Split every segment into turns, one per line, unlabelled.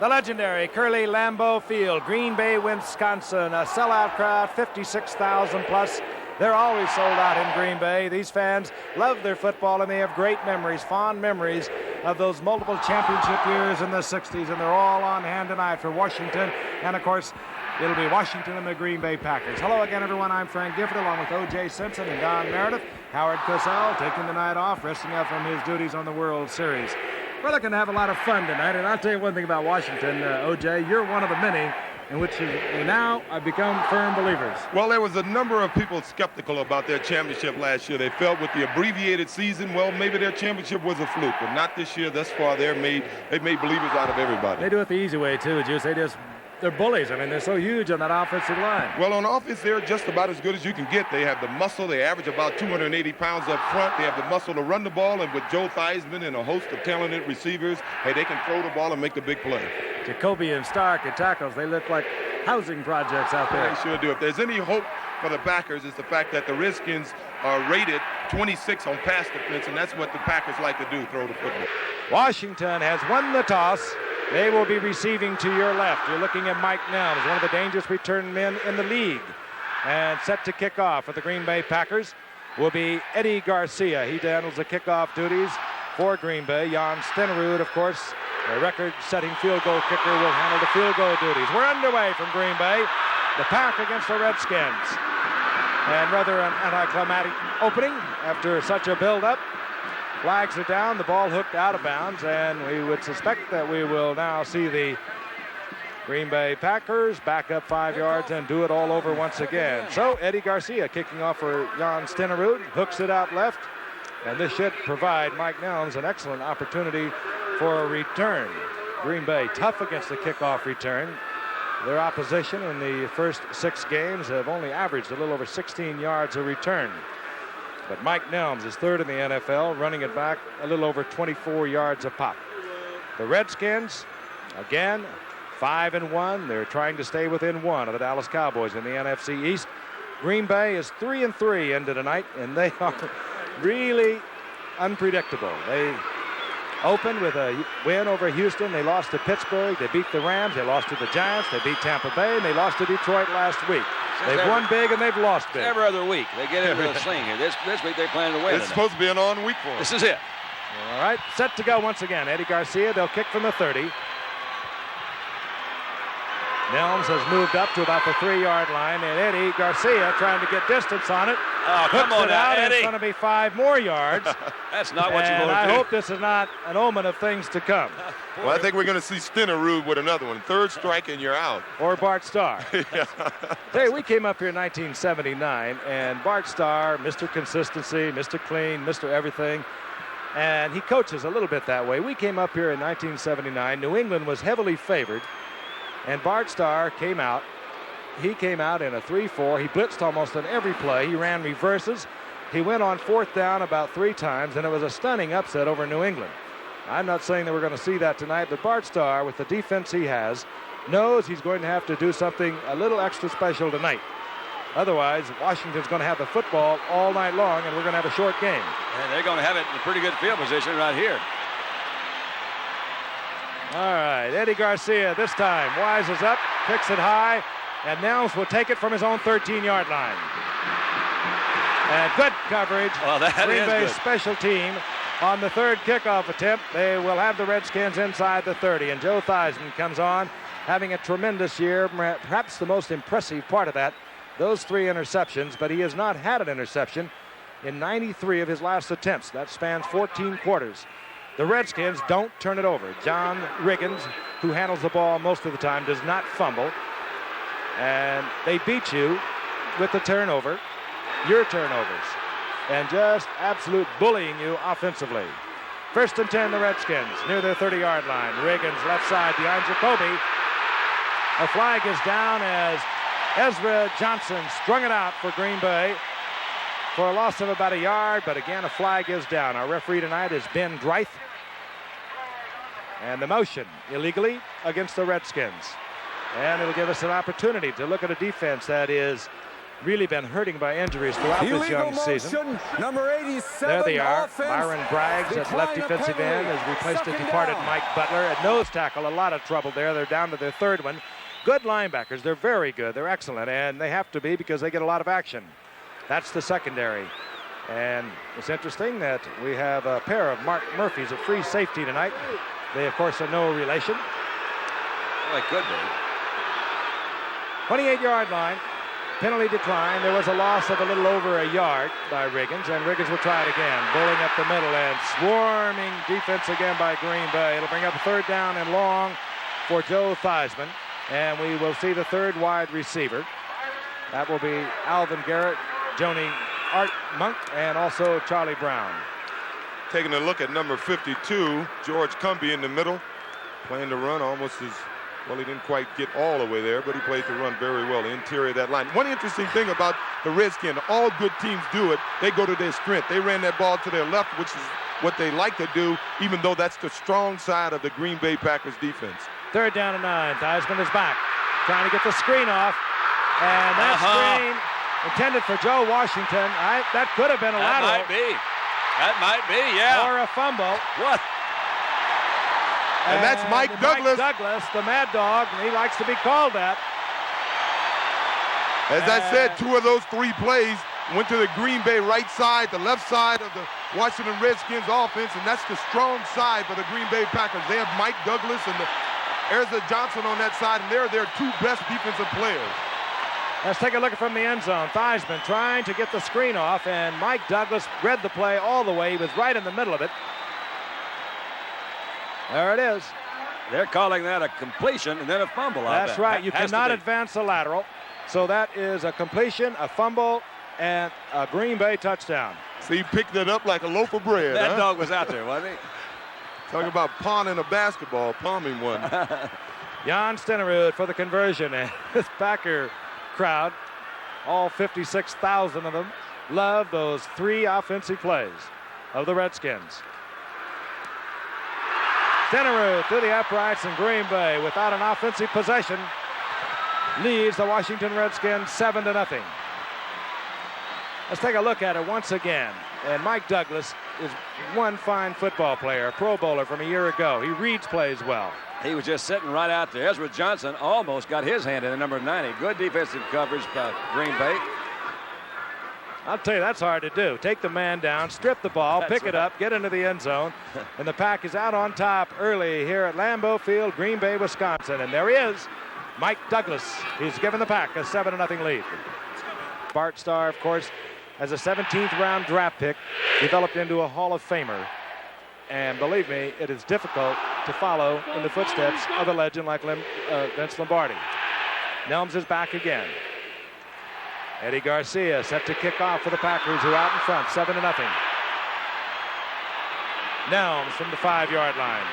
The legendary Curly Lambeau Field, Green Bay, Wisconsin. A sellout crowd, 56,000 plus. They're always sold out in Green Bay. These fans love their football, and they have great memories, fond memories of those multiple championship years in the 60s, and they're all on hand tonight for Washington. And, of course, it'll be Washington and the Green Bay Packers. Hello again, everyone. I'm Frank Gifford, along with O.J. Simpson and Don Meredith. Howard Cosell taking the night off, resting up from his duties on the World Series. We're looking to have a lot of fun tonight, and I'll tell you one thing about Washington, O.J., you're one of the many in which you now have become firm believers.
Well, there was a number of people skeptical about their championship last year. They felt with the abbreviated season, well, maybe their championship was a fluke, but not this year. Thus far, they've made believers out of everybody.
They do it the easy way, too, Juice. They're bullies. I mean, they're so huge on that offensive line.
Well, on offense, they're just about as good as you can get. They have the muscle. They average about 280 pounds up front. They have the muscle to run the ball, and with Joe Theismann and a host of talented receivers, hey, they can throw the ball and make the big play.
Jacoby and Stark at tackles, they look like housing projects out there.
They sure do. If there's any hope for the Packers, it's the fact that the Redskins are rated 26 on pass defense, and that's what the Packers like to do, throw the football.
Washington has won the toss. They will be receiving to your left. You're looking at Mike Nelms, one of the dangerous return men in the league. And set to kick off for the Green Bay Packers will be Eddie Garcia. He handles the kickoff duties for Green Bay. Jan Stenerud, of course, the record-setting field goal kicker, will handle the field goal duties. We're underway from Green Bay. The Pack against the Redskins. And rather an anticlimactic opening after such a build-up. Flags are down, the ball hooked out of bounds, and we would suspect that we will now see the Green Bay Packers back up 5 yards and do it all over once again. So Eddie Garcia kicking off for Jan Stenerud, hooks it out left, and this should provide Mike Nelms an excellent opportunity for a return. Green Bay tough against the kickoff return. Their opposition in the first 6 games have only averaged a little over 16 yards a return. But Mike Nelms is third in the NFL, running it back a little over 24 yards a pop. The Redskins, again, 5-1. They're trying to stay within 1 of the Dallas Cowboys in the NFC East. Green Bay is 3-3 into tonight, and they are really unpredictable. They opened with a win over Houston. They lost to Pittsburgh. They beat the Rams. They lost to the Giants. They beat Tampa Bay, and they lost to Detroit last week. They've won big and they've lost big.
Every other week. They get into the swing here. This week they're planning to win.
It's supposed to be an on week for them.
This is it.
All right, set to go once again. Eddie Garcia, they'll kick from the 30. Nelms has moved up to about the 3-yard line, and Eddie Garcia trying to get distance on it.
Oh, come on now, Eddie.
It's going to be 5 more yards.
That's not what you want to do.
I hope this is not an omen of things to come.
Well, I think we're going to see Stenerud with another one. 3rd strike and you're out.
Or Bart Starr.
Yeah.
Hey, we came up here in 1979, and Bart Starr, Mr. Consistency, Mr. Clean, Mr. Everything, and he coaches a little bit that way. We came up here in 1979. New England was heavily favored, and Bart Starr came out. He came out in a 3-4. He blitzed almost on every play. He ran reverses. He went on 4th down about 3 times, and it was a stunning upset over New England. I'm not saying that we're going to see that tonight, but Bart Starr, with the defense he has, knows he's going to have to do something a little extra special tonight. Otherwise, Washington's going to have the football all night long, and we're going to have a short game.
And they're going to have it in a pretty good field position right here.
All right, Eddie Garcia this time wises up, kicks it high, and Nelms will take it from his own 13-yard line. And good coverage.
Well, that
Green
is
Bay's
good.
special team on the 3rd kickoff attempt. They will have the Redskins inside the 30, and Joe Theismann comes on, having a tremendous year. Perhaps the most impressive part of that, those 3 interceptions, but he has not had an interception in 93 of his last attempts. That spans 14 quarters. The Redskins don't turn it over. John Riggins, who handles the ball most of the time, does not fumble. And they beat you with the turnover, your turnovers, and just absolute bullying you offensively. 1st and 10, the Redskins, near their 30-yard line. Riggins left side behind Jacoby. A flag is down as Ezra Johnson strung it out for Green Bay for a loss of about 1 yard, but again, a flag is down. Our referee tonight is Ben Dreith. And the motion illegally against the Redskins. And it'll give us an opportunity to look at a defense that is really been hurting by injuries throughout this young season.
Number 87.
There they are.
Offense.
Byron Braggs at left defensive end has replaced the departed Mike Butler. At nose tackle, a lot of trouble there. They're down to their third one. Good linebackers. They're very good. They're excellent, and they have to be because they get a lot of action. That's the secondary. And it's interesting that we have a pair of Mark Murphys at free safety tonight. They, of course, are no relation.
Well, it could be.
28-yard line. Penalty decline. There was a loss of a little over a yard by Riggins, and Riggins will try it again. Bowling up the middle and swarming defense again by Green Bay. It'll bring up a third down and long for Joe Theismann, and we will see the third wide receiver. That will be Alvin Garrett, Joni Art Monk, and also Charlie Brown.
Taking a look at number 52, George Cumbie in the middle, playing the run almost as well. He didn't quite get all the way there, but he played the run very well, the interior of that line. One interesting thing about the Redskins, all good teams do it. They go to their strength. They ran that ball to their left, which is what they like to do, even though that's the strong side of the Green Bay Packers defense.
Third down and 9. Theismann is back, trying to get the screen off. And that screen intended for Joe Washington. That could have been a lateral.
That might be, yeah.
Or a fumble.
What?
And that's Mike Douglas.
Mike Douglas, the Mad Dog, and he likes to be called that.
As I said, 2 of those 3 plays went to the Green Bay right side, the left side of the Washington Redskins offense, and that's the strong side for the Green Bay Packers. They have Mike Douglas and Erza Johnson on that side, and they're their 2 best defensive players.
Let's take a look from the end zone. Theismann trying to get the screen off, and Mike Douglas read the play all the way. He was right in the middle of it. There it is.
They're calling that a completion and then a fumble.
That's right. You cannot advance a lateral. So that is a completion, a fumble, and a Green Bay touchdown.
So he picked it up like a loaf of bread.
That dog was out there, wasn't he?
Talking about pawning a basketball, palming one.
Jan Stenerud for the conversion, and this Packer crowd, all 56,000 of them, love those 3 offensive plays of the Redskins. Stenerud through the uprights, in Green Bay, without an offensive possession, leads the Washington Redskins 7-0. Let's take a look at it once again. And Mike Douglas is one fine football player, a Pro Bowler from a year ago. He reads plays well.
He was just sitting right out there. Ezra Johnson almost got his hand in the number 90. Good defensive coverage by Green Bay.
I'll tell you, that's hard to do. Take the man down, strip the ball, pick it up, get into the end zone, and the Pack is out on top early here at Lambeau Field, Green Bay, Wisconsin. And there he is, Mike Douglas. He's given the Pack a 7-0 lead. Bart Starr, of course, as a 17th round draft pick, developed into a Hall of Famer. And believe me, it is difficult to follow in the footsteps of a legend like Vince Lombardi. Nelms is back again. Eddie Garcia set to kick off for the Packers, who are out in front, 7-0. Nelms from the 5-yard line.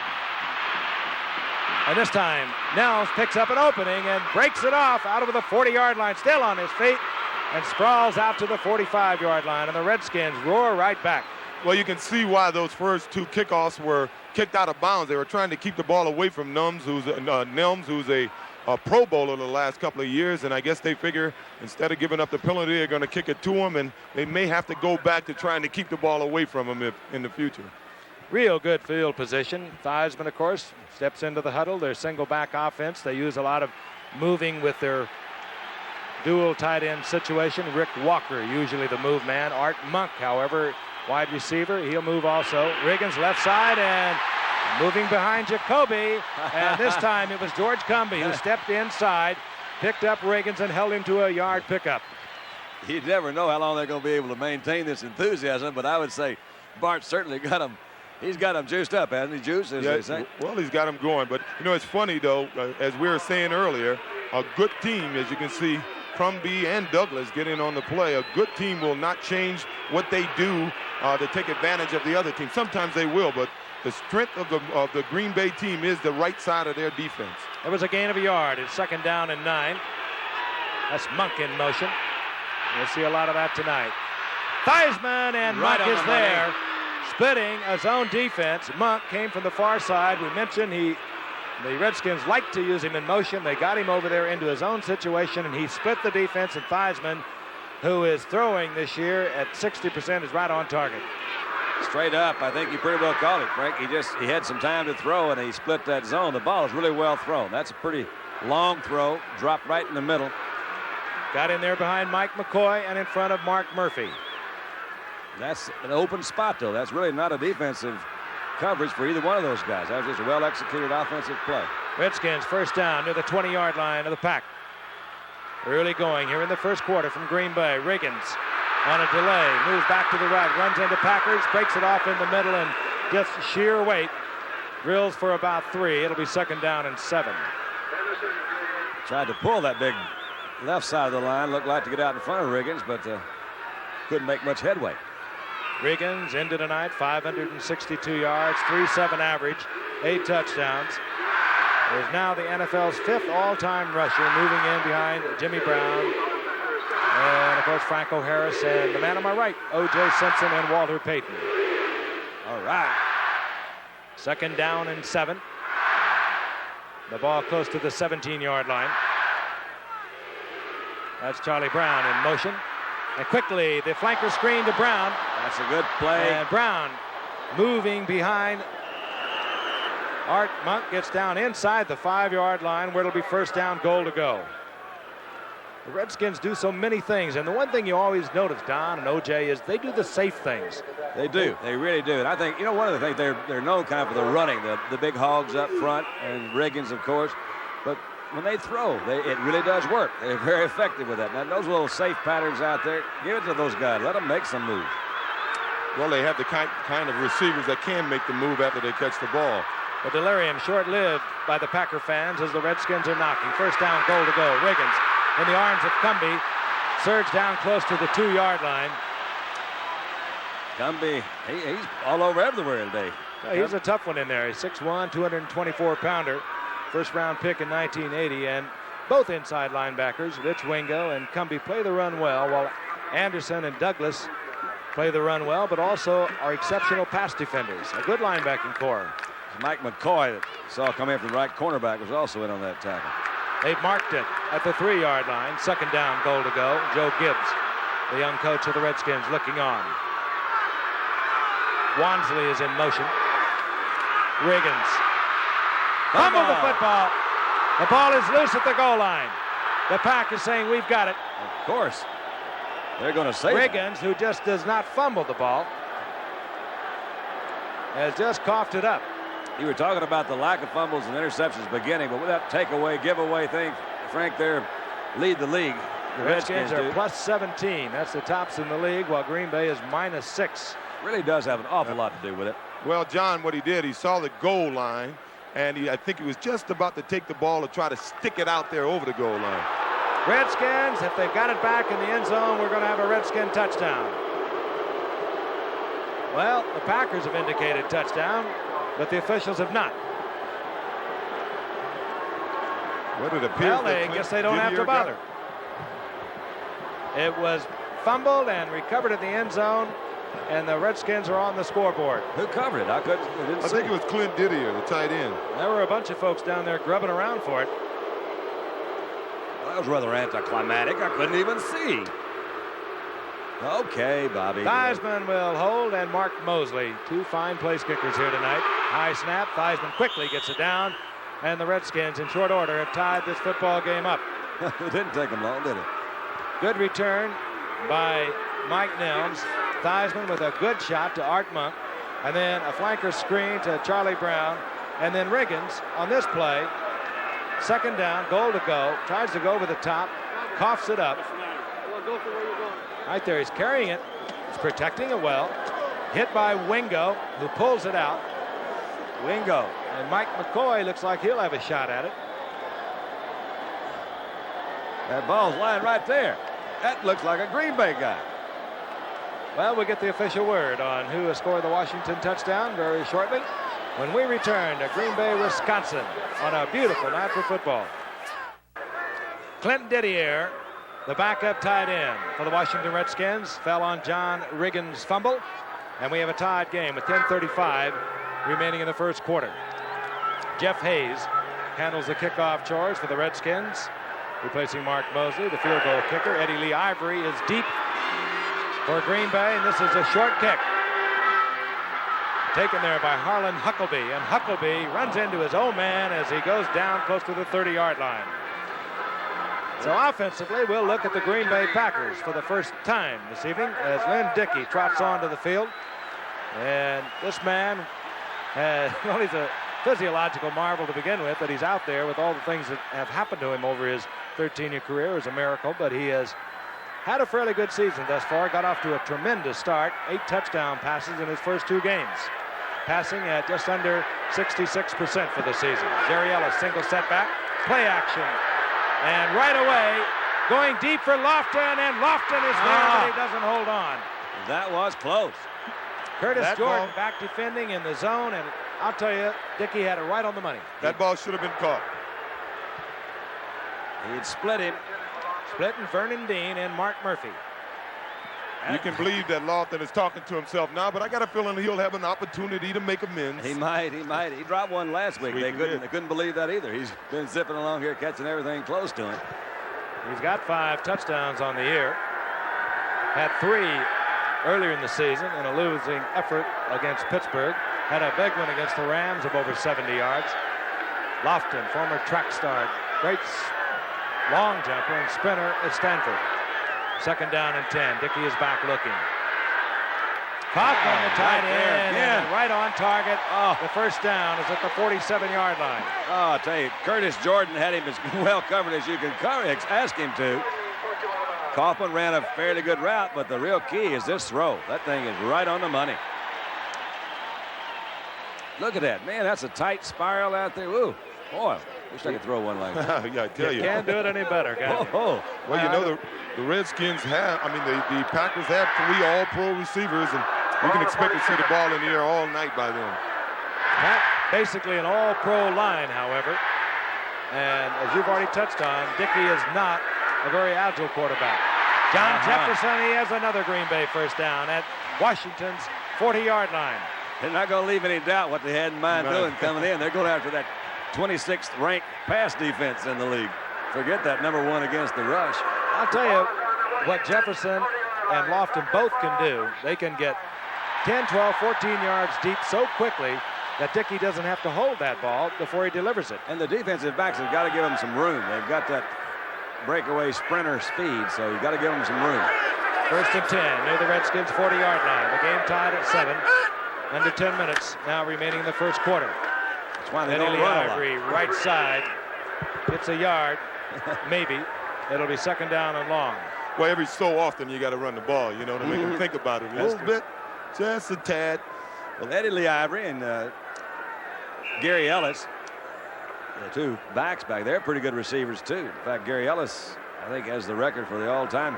And this time, Nelms picks up an opening and breaks it off out over the 40-yard line, still on his feet, and sprawls out to the 45-yard line, and the Redskins roar right back.
Well, you can see why those first 2 kickoffs were kicked out of bounds. They were trying to keep the ball away from Nelms, who's a Pro Bowler the last couple of years, and I guess they figure instead of giving up the penalty, they're going to kick it to him, and they may have to go back to trying to keep the ball away from him in the future.
Real good field position. Theismann, of course, steps into the huddle. Their single back offense. They use a lot of moving with their dual tight end situation. Rick Walker, usually the move man. Art Monk, however, wide receiver. He'll move also. Riggins left side and moving behind Jacoby. And this time it was George Cumbie who stepped inside, picked up Riggins, and held him to a yard pickup.
You never know how long they're going to be able to maintain this enthusiasm, but I would say Bart certainly got him. He's got him juiced up, hasn't he? Juiced, as they say.
Well, he's got him going. But, you know, it's funny, though, as we were saying earlier, a good team, as you can see, Cumbie and Douglas getting on the play. A good team will not change what they do to take advantage of the other team. Sometimes they will, but the strength of the Green Bay team is the right side of their defense.
There was a gain of a yard. It's 2nd down and 9. That's Monk in motion. We'll see a lot of that tonight. Theismann, and
Right
Monk is
the
there, splitting a zone defense. Monk came from the far side. We mentioned the Redskins like to use him in motion. They got him over there into his own situation, and he split the defense, and Theismann who is throwing this year at 60%, is right on target.
Straight up, I think you pretty well called it, Frank. He had some time to throw, and he split that zone. The ball is really well thrown. That's a pretty long throw, dropped right in the middle.
Got in there behind Mike McCoy and in front of Mark Murphy.
That's an open spot, though. That's really not a defensive coverage for either one of those guys. That was just a well-executed offensive play.
Redskins first down near the 20-yard line of the Pack. Early going here in the first quarter from Green Bay. Riggins on a delay, moves back to the right, runs into Packers, breaks it off in the middle, and just sheer weight. Drills for about 3. It'll be second down and 7.
Tried to pull that big left side of the line. Looked like to get out in front of Riggins, but couldn't make much headway.
Riggins into tonight, 562 yards, 3.7 average, 8 touchdowns. Is now the NFL's 5th all-time rusher, moving in behind Jimmy Brown and, of course, Franco Harris and the man on my right, O.J. Simpson and Walter Payton.
All right.
Second down and 7. The ball close to the 17-yard line. That's Charlie Brown in motion. And quickly, the flanker screen to Brown.
That's a good play.
And Brown moving behind Art Monk, gets down inside the 5-yard line where it'll be first down, goal to go. The Redskins do so many things, and the one thing you always notice, Don and OJ, is they do the safe things.
They do. They really do. And I think, one of the things, they're known kind of for the running, the big hogs up front, and Riggins, of course. But when they throw, it really does work. They're very effective with that. Now, those little safe patterns out there, give it to those guys. Let them make some moves.
Well, they have the kind of receivers that can make the move after they catch the ball.
The delirium short-lived by the Packer fans as the Redskins are knocking. First down, goal to go. Riggins in the arms of Cumbie. Surge down close to the 2-yard line.
Cumbie, he's all over everywhere today.
He's a tough one in there. He's 6'1", 224-pounder. First-round pick in 1980. And both inside linebackers, Rich Wingo and Cumbie, play the run well, while Anderson and Douglas play the run well, but also are exceptional pass defenders. A good linebacking core.
Mike McCoy, that saw come in from the right cornerback, was also in on that tackle.
They've marked it at the 3-yard line. Second down, goal to go. Joe Gibbs, the young coach of the Redskins, looking on. Wansley is in motion. Riggins. Fumble the football. The ball is loose at the goal line. The Pack is saying, we've got it.
Of course. They're going to save
Riggins, who just does not fumble the ball, has just coughed it up.
You were talking about the lack of fumbles and interceptions beginning, but with that takeaway, giveaway thing, Frank, there lead the league.
The Redskins are plus 17. That's the tops in the league, while Green Bay is minus 6.
Really does have an awful lot to do with it.
Well, John, what he did, he saw the goal line, and I think he was just about to take the ball to try to stick it out there over the goal line.
Redskins, if they've got it back in the end zone, we're going to have a Redskin touchdown. Well, the Packers have indicated touchdown, but the officials have not.
What it appears,
well, I guess they don't have to bother. It was fumbled and recovered at the end zone, and the Redskins are on the scoreboard.
Who covered it? I
think it was Clint Didier, the tight end.
There were a bunch of folks down there grubbing around for it.
Well, that was rather anticlimactic. I couldn't even see. Okay, Bobby.
Theismann will hold, and Mark Mosley, 2 fine place kickers here tonight. High snap. Theismann quickly gets it down, and the Redskins, in short order, have tied this football game up.
It didn't take them long, did it?
Good return by Mike Nelms. Theismann with a good shot to Art Monk, and then a flanker screen to Charlie Brown, and then Riggins on this play. Second down, goal to go. Tries to go over the top, coughs it up. Right there, he's carrying it. He's protecting it well. Hit by Wingo, who pulls it out. Wingo. And Mike McCoy looks like he'll have a shot at it.
That ball's lying right there. That looks like a Green Bay guy.
Well, we'll get the official word on who has scored the Washington touchdown very shortly when we return to Green Bay, Wisconsin on a beautiful night for football. Clint Didier, the backup tight end for the Washington Redskins, fell on John Riggins' fumble, and we have a tied game with 10:35 remaining in the first quarter. Jeff Hayes handles the kickoff chores for the Redskins. replacing Mark Mosley. The field goal kicker, Eddie Lee Ivory, is deep for Green Bay, and this is a short kick. Taken there by Harlan Huckleby, and Huckleby runs into his own man as he goes down close to the 30-yard line. So offensively, we'll look at the Green Bay Packers for the first time this evening as Lynn Dickey trots onto the field. And this man, well, he's a physiological marvel to begin with, that he's out there with all the things that have happened to him over his 13-year career is a miracle, but he has had a fairly good season thus far. Got off to a tremendous start. 8 touchdown passes in his first 2 games. Passing at just under 66% for the season. Jerry Ellis, single setback, play action. And right away, going deep for Lofton, and Lofton is there, but he doesn't hold on.
That was close.
Curtis Jordan back defending in the zone, and I'll tell you, Dickey had it right on the money.
That ball should have been caught.
He'd split him.
Splitting Vernon Dean and Mark Murphy.
You can believe that Lofton is talking to himself now, but I got a feeling he'll have an opportunity to make amends.
He might. He dropped one last week. They couldn't believe that either. He's been zipping along here, catching everything close to him.
He's got 5 touchdowns on the year. Had 3 earlier in the season in a losing effort against Pittsburgh. Had a big one against the Rams of over 70 yards. Lofton, former track star, great long jumper and sprinter at Stanford. 2nd down and 10. Dickey is back looking. Kaufman, the tight end, and right on target. The first down is at the 47-yard line.
I'll tell you, Curtis Jordan had him as well covered as you can ask him to. Kaufman ran a fairly good route, but the real key is this throw. That thing is right on the money. Look at that. Man, that's a tight spiral out there. Ooh, boy, wish I could throw one like that.
Yeah, I tell you.
Can't do it any better, guys.
Well, you know, the Redskins have, the Packers have 3 all-pro receivers, and you can expect to see the ball in the air all night by them.
Not basically an all-pro line, however. And as you've already touched on, Dickey is not a very agile quarterback. John Jefferson, he has another Green Bay first down at Washington's 40-yard line.
They're not going to leave any doubt what they had in mind doing coming in. They're going after that 26th ranked pass defense in the league. Forget that number 1 against the rush.
I'll tell you what Jefferson and Lofton both can do. They can get 10, 12, 14 yards deep so quickly that Dickey doesn't have to hold that ball before he delivers it.
And the defensive backs have got to give them some room. They've got that breakaway sprinter speed, so you've got to give them some room.
1st and 10 near the Redskins 40-yard line. The game tied at 7. Under 10 minutes now remaining in the first quarter.
That's why they don't run a lot.
Ivory, right side, gets a yard, maybe. It'll be 2nd down and long.
Well, every so often you got to run the ball, you know, to make them think about it a little bit, just a tad.
Well, Eddie Lee Ivory and Gary Ellis, the 2 backs back there, pretty good receivers too. In fact, Gary Ellis, I think, has the record for the all-time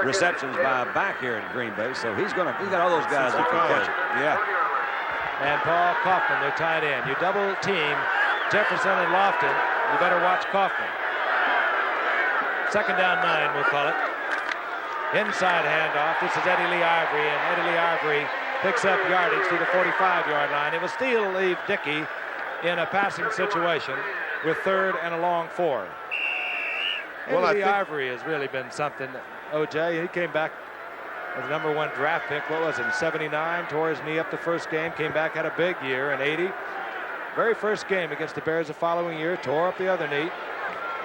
receptions by a back here in Green Bay, so he's got all those guys that can catch it. Yeah.
And Paul Kaufman, their tight end. You double team Jefferson and Lofton, you better watch Kaufman. 2nd down 9, we'll call it. Inside handoff. This is Eddie Lee Ivory, and Eddie Lee Ivory picks up yardage to the 45-yard line. It will still leave Dickey in a passing situation with 3rd and a long 4. Well, Eddie Lee Ivory has really been something. OJ, he came back as the number 1 draft pick. What was it, in 79? Tore his knee up the first game. Came back, had a big year in 80. Very first game against the Bears the following year. Tore up the other knee.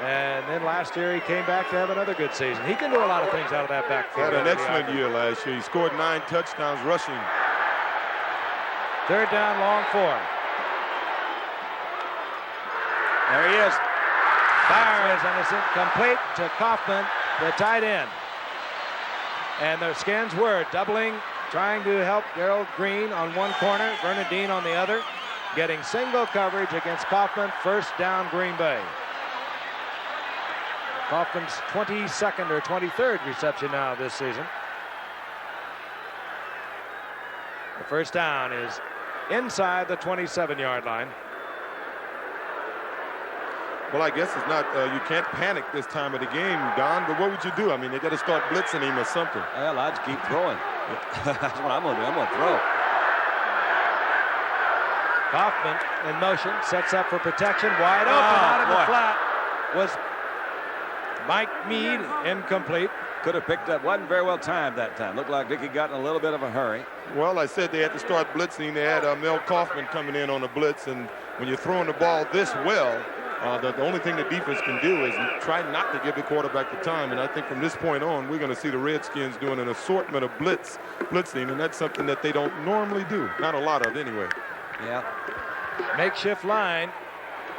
And then last year he came back to have another good season. He can do a lot of things out of that backfield.
Had an excellent year last year. He scored 9 touchdowns rushing.
3rd down, long 4.
There he is.
Fires, and it's incomplete to Kaufman, the tight end. And the Skins were doubling, trying to help Gerald Green on one corner, Vernon Dean on the other, getting single coverage against Kaufman. 1st down, Green Bay. Kaufman's 22nd or 23rd reception now this season. The 1st down is inside the 27-yard line.
Well, I guess it's not, you can't panic this time of the game, Don, but what would you do? I mean, they got to start blitzing him or something.
Well, I'd keep throwing. That's what I'm going to do. I'm going to throw.
Kaufman in motion, sets up for protection, wide open, out in the flat. Was Mike Mead, incomplete.
Could have picked up. Wasn't very well timed that time. Looked like Dickey got in a little bit of a hurry.
Well, I said they had to start blitzing. They had Mel Kaufman coming in on a blitz, and when you're throwing the ball this well, the only thing the defense can do is try not to give the quarterback the time. And I think from this point on, we're going to see the Redskins doing an assortment of blitzing, and that's something that they don't normally do. Not a lot of, anyway.
Yeah.
Makeshift line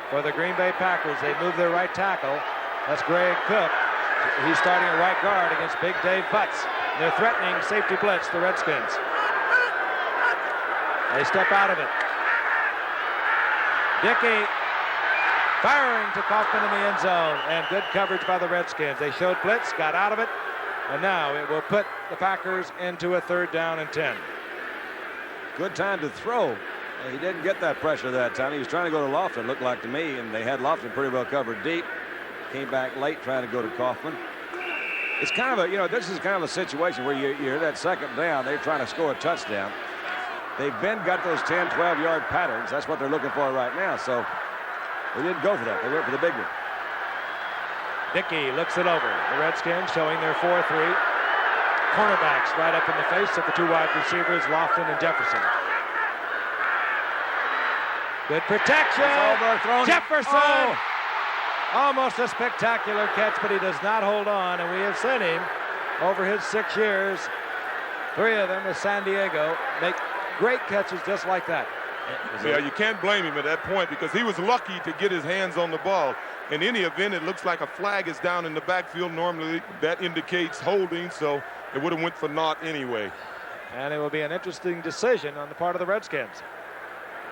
for the Green Bay Packers. They move their right tackle. That's Greg Cook. He's starting at right guard against Big Dave Butts. They're threatening safety blitz, the Redskins. They step out of it. Dickey firing to Kaufman in the end zone, and good coverage by the Redskins. They showed blitz, got out of it, and now it will put the Packers into a 3rd down and 10.
Good time to throw. He didn't get that pressure that time. He was trying to go to Lofton, looked like to me, and they had Lofton pretty well covered deep. Came back late trying to go to Kaufman. It's kind of a, this is kind of a situation where you're that 2nd down. They're trying to score a touchdown. They've got those 10, 12-yard patterns. That's what they're looking for right now. So they didn't go for that. They went for the big one.
Dickey looks it over. The Redskins showing their 4-3. Cornerbacks right up in the face of the 2 wide receivers, Lofton and Jefferson. Good protection. Jefferson. Almost a spectacular catch, but he does not hold on, and we have seen him over his 6 years, 3 of them with San Diego, make great catches just like that.
Yeah, you can't blame him at that point because he was lucky to get his hands on the ball. In any event, it looks like a flag is down in the backfield. Normally, that indicates holding, so it would have went for naught anyway.
And it will be an interesting decision on the part of the Redskins.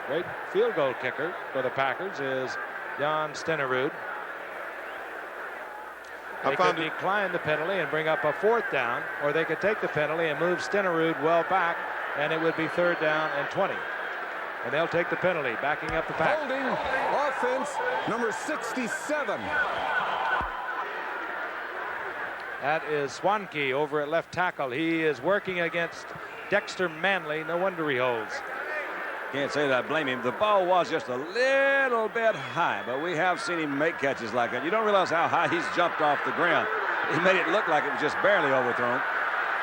Great field goal kicker for the Packers is Jan Stenerud. They could decline the penalty and bring up a 4th down, or they could take the penalty and move Stenerud well back, and it would be 3rd down and 20. And they'll take the penalty, backing up the pack.
Holding offense number 67.
That is Swanke over at left tackle. He is working against Dexter Manley. No wonder he holds.
Can't say that I blame him. The ball was just a little bit high, but we have seen him make catches like that. You don't realize how high he's jumped off the ground. He made it look like it was just barely overthrown.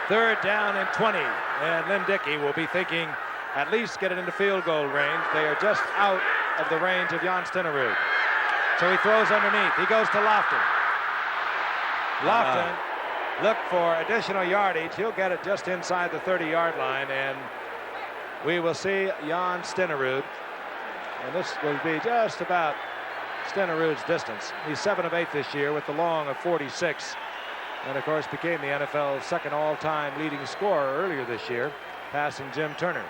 3rd down and 20, and Lynn Dickey will be thinking at least get it into field goal range. They are just out of the range of Jan Stenerud. So he throws underneath. He goes to Lofton. Lofton look for additional yardage. He'll get it just inside the 30-yard line, and we will see Jan Stenerud. And this will be just about Stenerud's distance. He's 7 of 8 this year with the long of 46. And, of course, became the NFL's 2nd all-time leading scorer earlier this year, passing Jim Turner.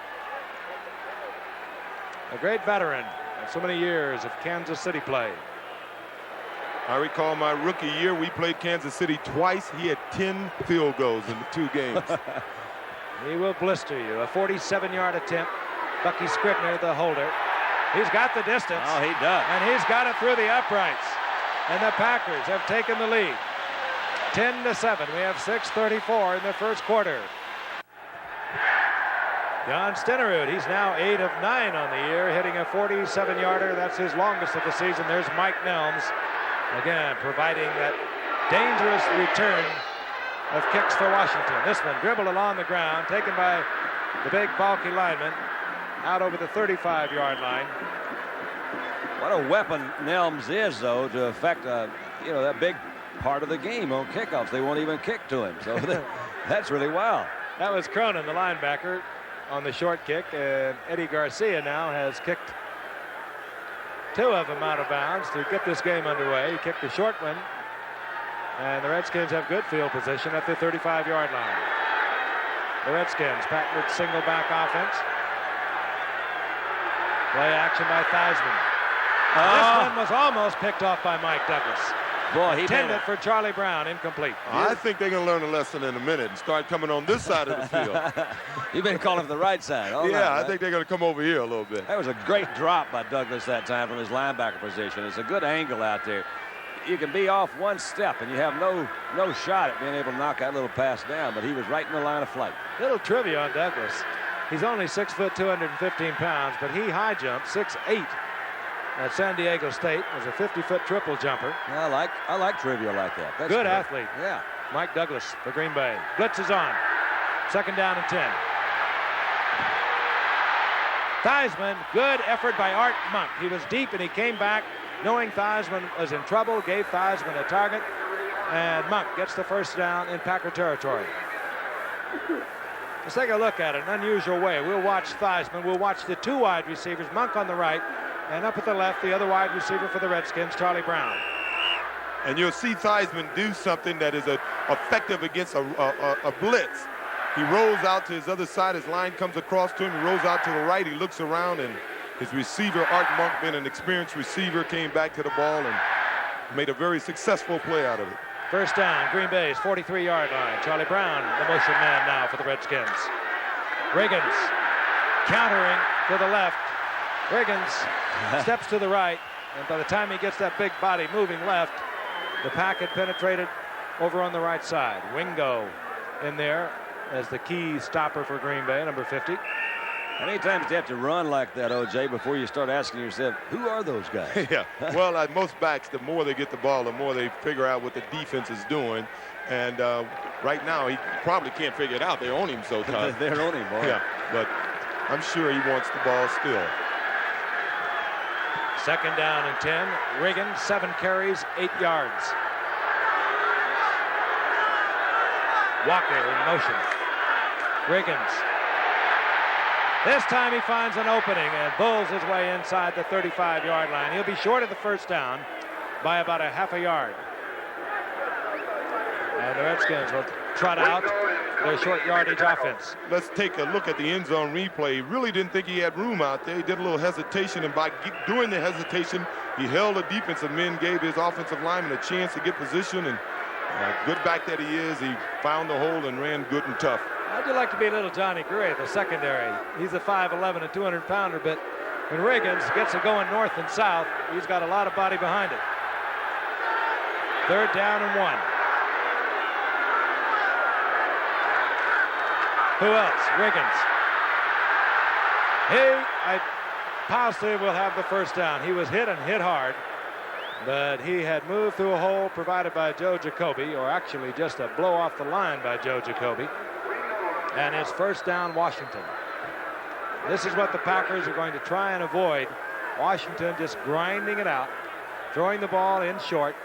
A great veteran of so many years of Kansas City play.
I recall my rookie year, we played Kansas City twice. He had 10 field goals in the 2 games.
He will blister you. A 47-yard attempt. Bucky Scribner, the holder. He's got the distance.
Oh, he does.
And he's got it through the uprights. And the Packers have taken the lead. 10-7. We have 6:34 in the 1st quarter. Jan Stenerud, he's now 8 of 9 on the year, hitting a 47-yarder. That's his longest of the season. There's Mike Nelms, again, providing that dangerous return of kicks for Washington. This one dribbled along the ground, taken by the big, bulky lineman, out over the 35-yard line.
What a weapon Nelms is, though, to affect, that big part of the game on kickoffs. They won't even kick to him, so that's really wild.
That was Cronin, the linebacker, on the short kick, and Eddie Garcia now has kicked 2 of them out of bounds to get this game underway. He kicked the short one, and the Redskins have good field position at the 35-yard line. The Redskins patented single back offense. Play action by Theismann. This one was almost picked off by Mike Douglas.
Boy, he
intended for Charlie Brown, incomplete.
I think they're going to learn a lesson in a minute and start coming on this side of the field.
You've been calling for the right side.
I think they're going to come over here a little bit.
That was a great drop by Douglas that time from his linebacker position. It's a good angle out there. You can be off 1 step, and you have no shot at being able to knock that little pass down, but he was right in the line of flight.
Little trivia on Douglas. He's only 6 foot, 215 pounds, but he high jumped 6'8", at San Diego State, was a 50-foot triple jumper.
Yeah, I like trivia like that. That's
Good athlete.
Yeah.
Mike Douglas for Green Bay. Blitz is on. 2nd down and 10. Theismann, good effort by Art Monk. He was deep and he came back knowing Theismann was in trouble, gave Theismann a target, and Monk gets the 1st down in Packer territory. Let's take a look at it, an unusual way. We'll watch Theismann. We'll watch the 2 wide receivers, Monk on the right, and up at the left, the other wide receiver for the Redskins, Charlie Brown.
And you'll see Theismann do something that is effective against a blitz. He rolls out to his other side. His line comes across to him. He rolls out to the right. He looks around, and his receiver, Art Monk, being an experienced receiver, came back to the ball and made a very successful play out of it.
1st down, Green Bay's 43-yard line. Charlie Brown, the motion man now for the Redskins. Riggins countering to the left. Riggins steps to the right, and by the time he gets that big body moving left, the pack had penetrated over on the right side. Wingo in there as the key stopper for Green Bay, number 50.
How many times do you have to run like that, O.J., before you start asking yourself, who are those guys?
Yeah, well, most backs, the more they get the ball, the more they figure out what the defense is doing. And right now, he probably can't figure it out. They own him so tough.
They're on him, boy.
Yeah, but I'm sure he wants the ball still.
2nd down and 10. Riggins, 7 carries, 8 yards. Walker in motion. Riggins. This time he finds an opening and bulls his way inside the 35-yard line. He'll be short of the 1st down by about a half a yard. And the Redskins will trot out their short yardage offense.
Let's take a look at the end zone replay. He really didn't think he had room out there. He did a little hesitation, and by doing the hesitation, he held the defensive men, gave his offensive lineman a chance to get position, and good back that he is, he found the hole and ran good and tough.
How'd you like to be little Johnny Gray, the secondary? He's a 5'11", and 200-pounder, but when Riggins gets it going north and south, he's got a lot of body behind it. 3rd down and 1. Who else? Riggins. I positive will have the 1st down. He was hit and hit hard, but he had moved through a hole provided by Joe Jacoby, or actually just a blow off the line by Joe Jacoby. And it's 1st down, Washington. This is what the Packers are going to try and avoid. Washington just grinding it out, throwing the ball in short,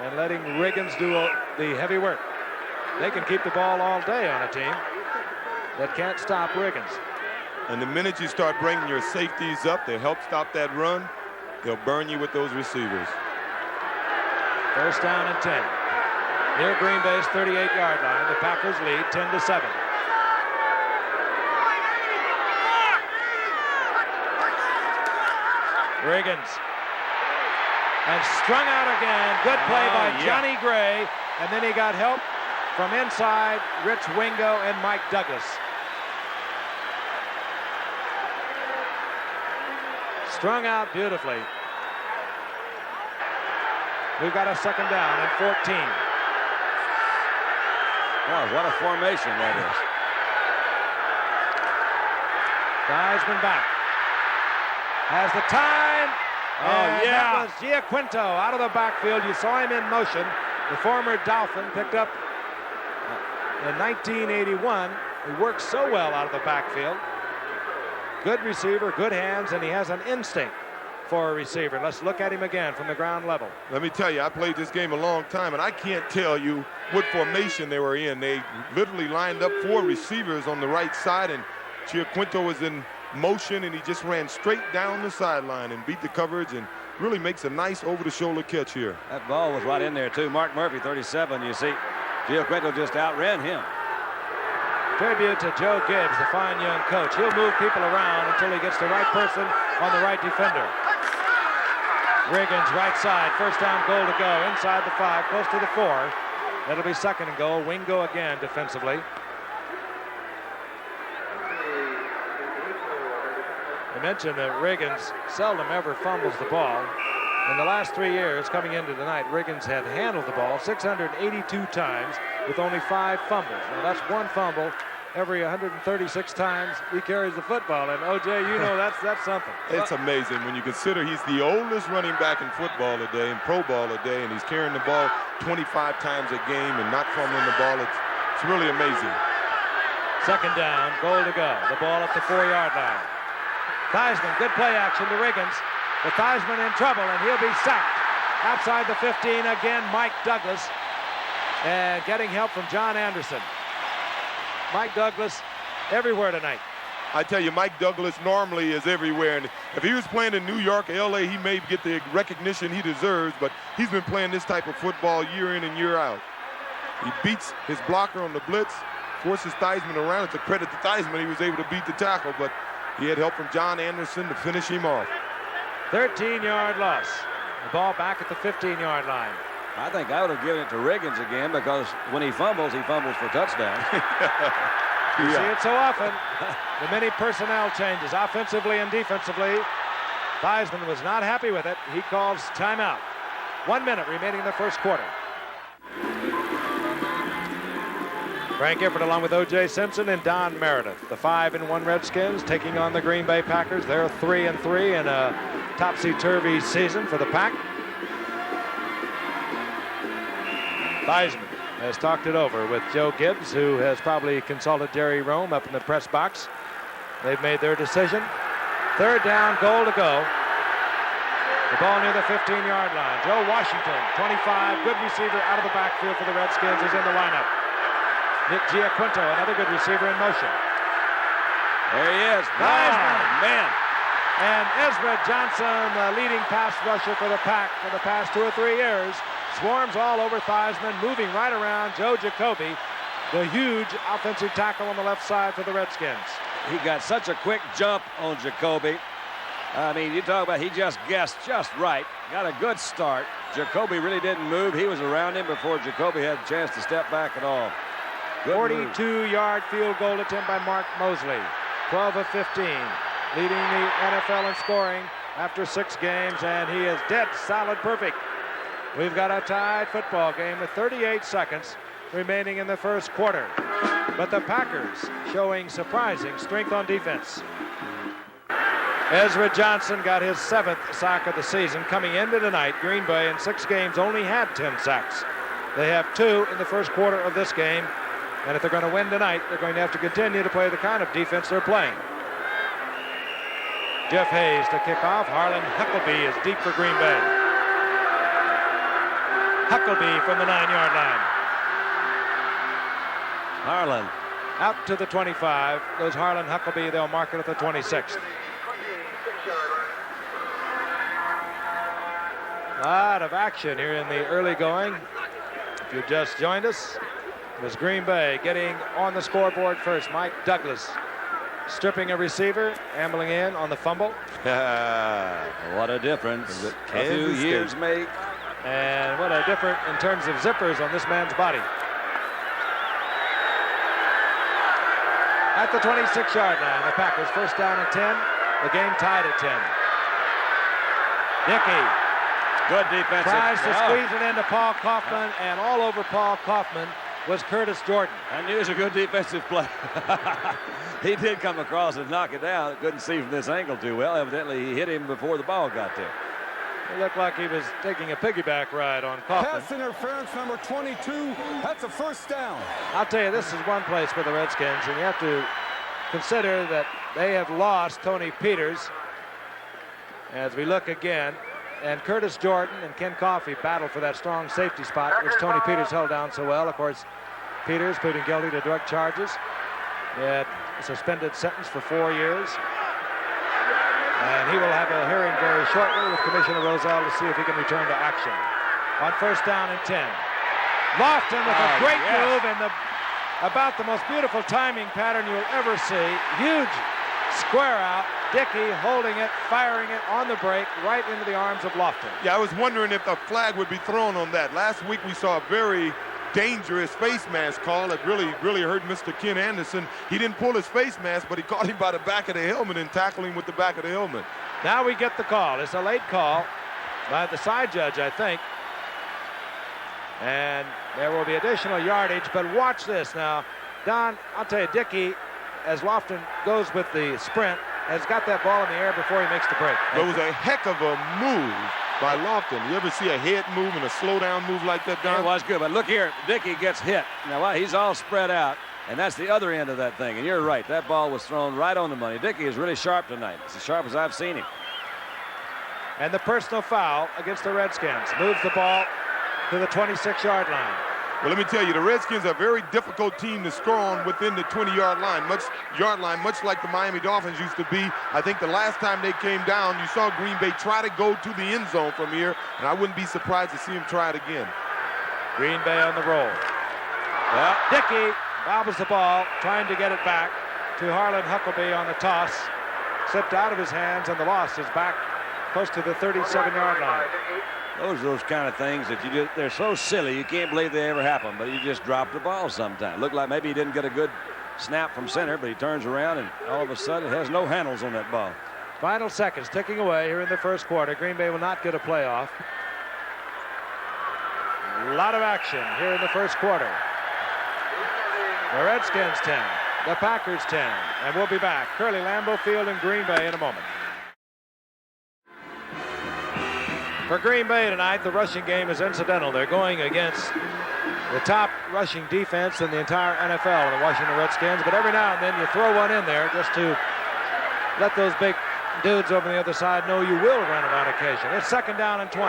and letting Riggins do the heavy work. They can keep the ball all day on a team that can't stop Riggins.
And the minute you start bringing your safeties up, they help stop that run. They'll burn you with those receivers.
1st down and 10. Near Green Bay's 38-yard line, the Packers lead 10-7. Riggins. And strung out again. Good play by Johnny Gray. And then he got help from inside Rich Wingo and Mike Douglas. Strung out beautifully. We've got a 2nd down and 14.
Oh, what a formation that is.
Theismann back. Has the time. And that was Giaquinto out of the backfield. You saw him in motion. The former Dolphin picked up in 1981. He works so well out of the backfield. Good receiver, good hands, and he has an instinct for a receiver. Let's look at him again from the ground level.
Let me tell you, I played this game a long time, and I can't tell you what formation they were in. They literally lined up 4 receivers on the right side, and Giaquinto was in motion, and he just ran straight down the sideline and beat the coverage and really makes a nice over-the-shoulder catch here.
That ball was right in there, too. Mark Murphy, 37, you see. Giaquinto just outran him.
Tribute to Joe Gibbs, the fine young coach. He'll move people around until he gets the right person on the right defender. Riggins, right side, 1st down goal to go. Inside the 5, close to the 4. That'll be 2nd and goal. Wingo again defensively. I mentioned that Riggins seldom ever fumbles the ball. In the last 3 years, coming into tonight, Riggins had handled the ball 682 times with only 5 fumbles. Now that's 1 fumble every 136 times he carries the football. And O.J., you know that's something.
It's amazing when you consider he's the oldest running back in football today, in pro ball today, and he's carrying the ball 25 times a game and not fumbling the ball. It's really amazing.
Second down, goal to go. The ball at the 4-yard line. Theismann, good play action to Riggins. But Theismann in trouble, and he'll be sacked. Outside the 15 again, Mike Douglas. And getting help from John Anderson. Mike Douglas everywhere tonight.
I tell you, Mike Douglas normally is everywhere. And if he was playing in New York or L.A., he may get the recognition he deserves, but he's been playing this type of football year in and year out. He beats his blocker on the blitz, forces Theismann around. It's a credit to Theismann. He was able to beat the tackle, but he had help from John Anderson to finish him off.
13-yard loss. The ball back at the 15-yard line.
I think I would have given it to Riggins again, because when he fumbles for touchdown.
You see it so often. The many personnel changes, offensively and defensively. Theismann was not happy with it. He calls timeout. 1 minute remaining in the first quarter. Frank Gifford along with O.J. Simpson and Don Meredith. The 5-1 Redskins taking on the Green Bay Packers. They're 3-3 in a topsy-turvy season for the Pack. Theismann has talked it over with Joe Gibbs, who has probably consulted Jerry Rome up in the press box. They've made their decision. Third down, goal to go. The ball near the 15-yard line. Joe Washington, 25, good receiver out of the backfield for the Redskins, is in the lineup. Nick Giaquinto, another good receiver in motion.
There he is.
Theismann.
Man.
And Ezra Johnson, the leading pass rusher for the Pack for the past 2 or 3 years, swarms all over Theismann, moving right around Joe Jacoby, the huge offensive tackle on the left side for the Redskins.
He got such a quick jump on Jacoby. I mean, you talk about he just guessed just right. Got a good start. Jacoby really didn't move. He was around him before Jacoby had a chance to step back at all.
42-yard field goal attempt by Mark Mosley. 12 of 15. Leading the NFL in scoring after 6 games, and he is dead solid perfect. We've got a tied football game with 38 seconds remaining in the first quarter. But the Packers showing surprising strength on defense. Ezra Johnson got his 7th sack of the season. Coming into tonight, Green Bay in 6 games only had 10 sacks. They have 2 in the first quarter of this game. And if they're going to win tonight, they're going to have to continue to play the kind of defense they're playing. Jeff Hayes to kick off. Harlan Huckleby is deep for Green Bay. Huckleby from the 9-yard line.
Harlan.
Out to the 25. Goes Harlan Huckleby. They'll mark it at the 26th. A lot of action here in the early going. If you've just joined us, it was Green Bay getting on the scoreboard first. Mike Douglas stripping a receiver, ambling in on the fumble.
What a difference a few years make.
And what a difference in terms of zippers on this man's body. At the 26-yard line, the Packers first down at 10. The game tied at 10. Dickey.
Good defense.
Tries to squeeze it into Paul Kaufman, and all over Paul Kaufman was Curtis Jordan.
I knew it was a good defensive play. He did come across and knock it down. Couldn't see from this angle too well. Evidently, he hit him before the ball got there.
It looked like he was taking a piggyback ride on Kaufman.
Pass interference number 22. That's a first down.
I'll tell you, this is one place for the Redskins, and you have to consider that they have lost Tony Peters. As we look again, and Curtis Jordan and Ken Coffey battled for that strong safety spot, which Tony Peters held down so well. Of course, Peters pleading guilty to drug charges. He had a suspended sentence for 4 years. And he will have a hearing very shortly with Commissioner Rozelle to see if he can return to action. On first down and 10. Lofton with a great move and about the most beautiful timing pattern you'll ever see. Huge square out. Dickey holding it, firing it on the break right into the arms of Lofton.
Yeah, I was wondering if the flag would be thrown on that. Last week we saw a very dangerous face mask call that really hurt Mr. Ken Anderson. He didn't pull his face mask, but he caught him by the back of the helmet and tackled him with the back of the helmet.
Now we get the call. It's a late call by the side judge, I think. And there will be additional yardage, but watch this now. Don, I'll tell you, Dickey, as Lofton goes with the sprint, has got that ball in the air before he makes the break.
It was a heck of a move by Lofton. You ever see a head move and a slow down move like that, Don?
It was good, but look here, Dickey gets hit. Now, he's all spread out, and that's the other end of that thing. And you're right, that ball was thrown right on the money. Dickey is really sharp tonight. It's as sharp as I've seen him.
And the personal foul against the Redskins moves the ball to the 26-yard line.
Well, let me tell you, the Redskins are a very difficult team to score on within the 20-yard line, much like the Miami Dolphins used to be. I think the last time they came down, you saw Green Bay try to go to the end zone from here, and I wouldn't be surprised to see him try it again.
Green Bay on the roll. Well, Dickey bobbles the ball, trying to get it back to Harlan Huckabee on the toss. Slipped out of his hands, and the loss is back close to the 37-yard line.
Those are those kind of things that they're so silly, you can't believe they ever happen, but you just drop the ball sometime. Looked like maybe he didn't get a good snap from center, but he turns around and all of a sudden it has no handles on that ball.
Final seconds ticking away here in the first quarter. Green Bay will not get a playoff. A lot of action here in the first quarter. The Redskins 10, the Packers 10, and we'll be back. Curly, Lambeau Field, and Green Bay in a moment. For Green Bay tonight, the rushing game is incidental. They're going against the top rushing defense in the entire NFL, the Washington Redskins. But every now and then you throw one in there just to let those big dudes over the other side know you will run it on occasion. It's 2nd down and 20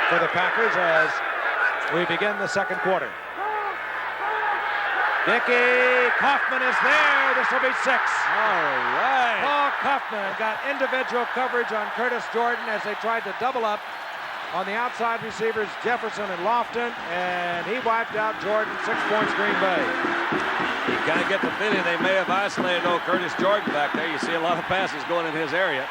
for the Packers as we begin the second quarter. Dickey, Kaufman is there. This will be 6.
All right.
Paul Kaufman got individual coverage on Curtis Jordan as they tried to double up on the outside receivers Jefferson and Lofton, and he wiped out Jordan. 6 points, Green Bay.
You kind of get the feeling they may have isolated old Curtis Jordan back there. You see a lot of passes going in his area.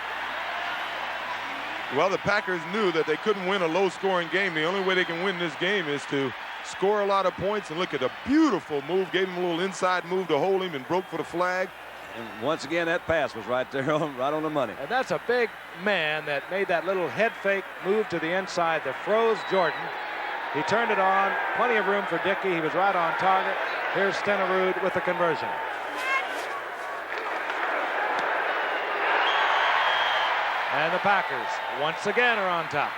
Well, the Packers knew that they couldn't win a low-scoring game. The only way they can win this game is to score a lot of points, and look at a beautiful move. Gave him a little inside move to hold him and broke for the flag.
And once again, that pass was right there, right on the money.
And that's a big man that made that little head fake move to the inside that froze Jordan. He turned it on. Plenty of room for Dickey. He was right on target. Here's Stenerud with the conversion. And the Packers once again are on top.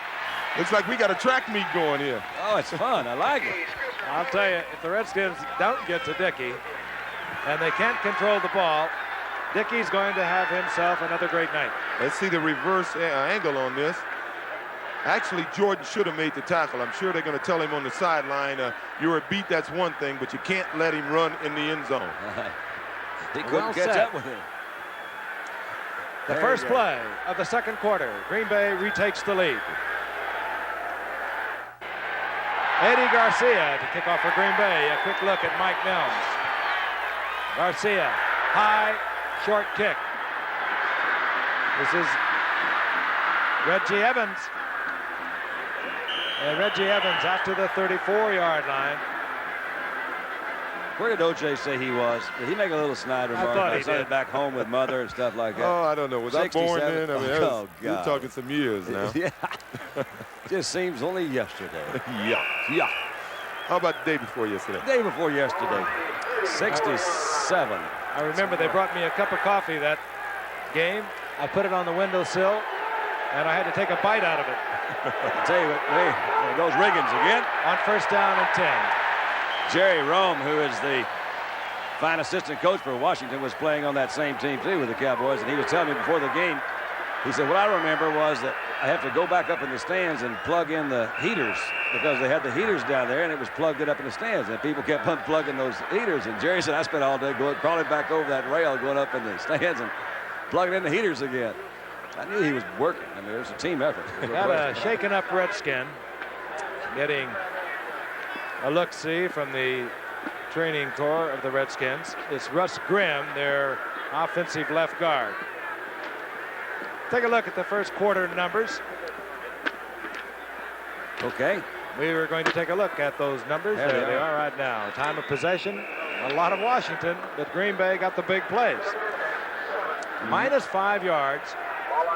Looks like we got a track meet going here.
Oh, it's fun. I like it.
I'll tell you, if the Redskins don't get to Dickey and they can't control the ball, Dickey's going to have himself another great night.
Let's see the reverse angle on this. Actually, Jordan should have made the tackle. I'm sure they're going to tell him on the sideline, you're a beat, that's one thing, but you can't let him run in the end zone.
He couldn't catch up with him.
The first play of the second quarter. Green Bay retakes the lead. Eddie Garcia to kick off for Green Bay. A quick look at Mike Milnes. Garcia, high, short kick. This is Reggie Evans. And Reggie Evans after the 34-yard line.
Where did O.J. say he was? Did he make a little snide remark?
I thought he did.
Back home with mother and stuff like that.
Oh, I don't know. Was I born
67?
then? I mean,
Oh,
you're
God.
talking some years now.
Yeah. Just seems only yesterday.
Yeah.
Yeah.
How about the day before yesterday?
Day before yesterday. 67.
I remember they brought me a cup of coffee that game. I put it on the windowsill, and I had to take a bite out of it.
I tell you what, hey, there goes Riggins again.
On 1st down and 10.
Jerry Rome, who is the fine assistant coach for Washington, was playing on that same team too with the Cowboys, and he was telling me before the game, he said, what I remember was that I have to go back up in the stands and plug in the heaters because they had the heaters down there and it was plugged in up in the stands, and people kept unplugging those heaters. And Jerry said, I spent all day crawling back over that rail, going up in the stands and plugging in the heaters again. I knew he was working. I mean, it was a team effort.
Got a shaken up Redskin. Getting a look-see from the training corps of the Redskins. It's Russ Grimm, their offensive left guard. Take a look at the first quarter numbers.
Okay.
We were going to take a look at those numbers.
There
There
they
they
are.
are right now. Time of possession, a lot of Washington, but Green Bay got the big plays. Minus 5 yards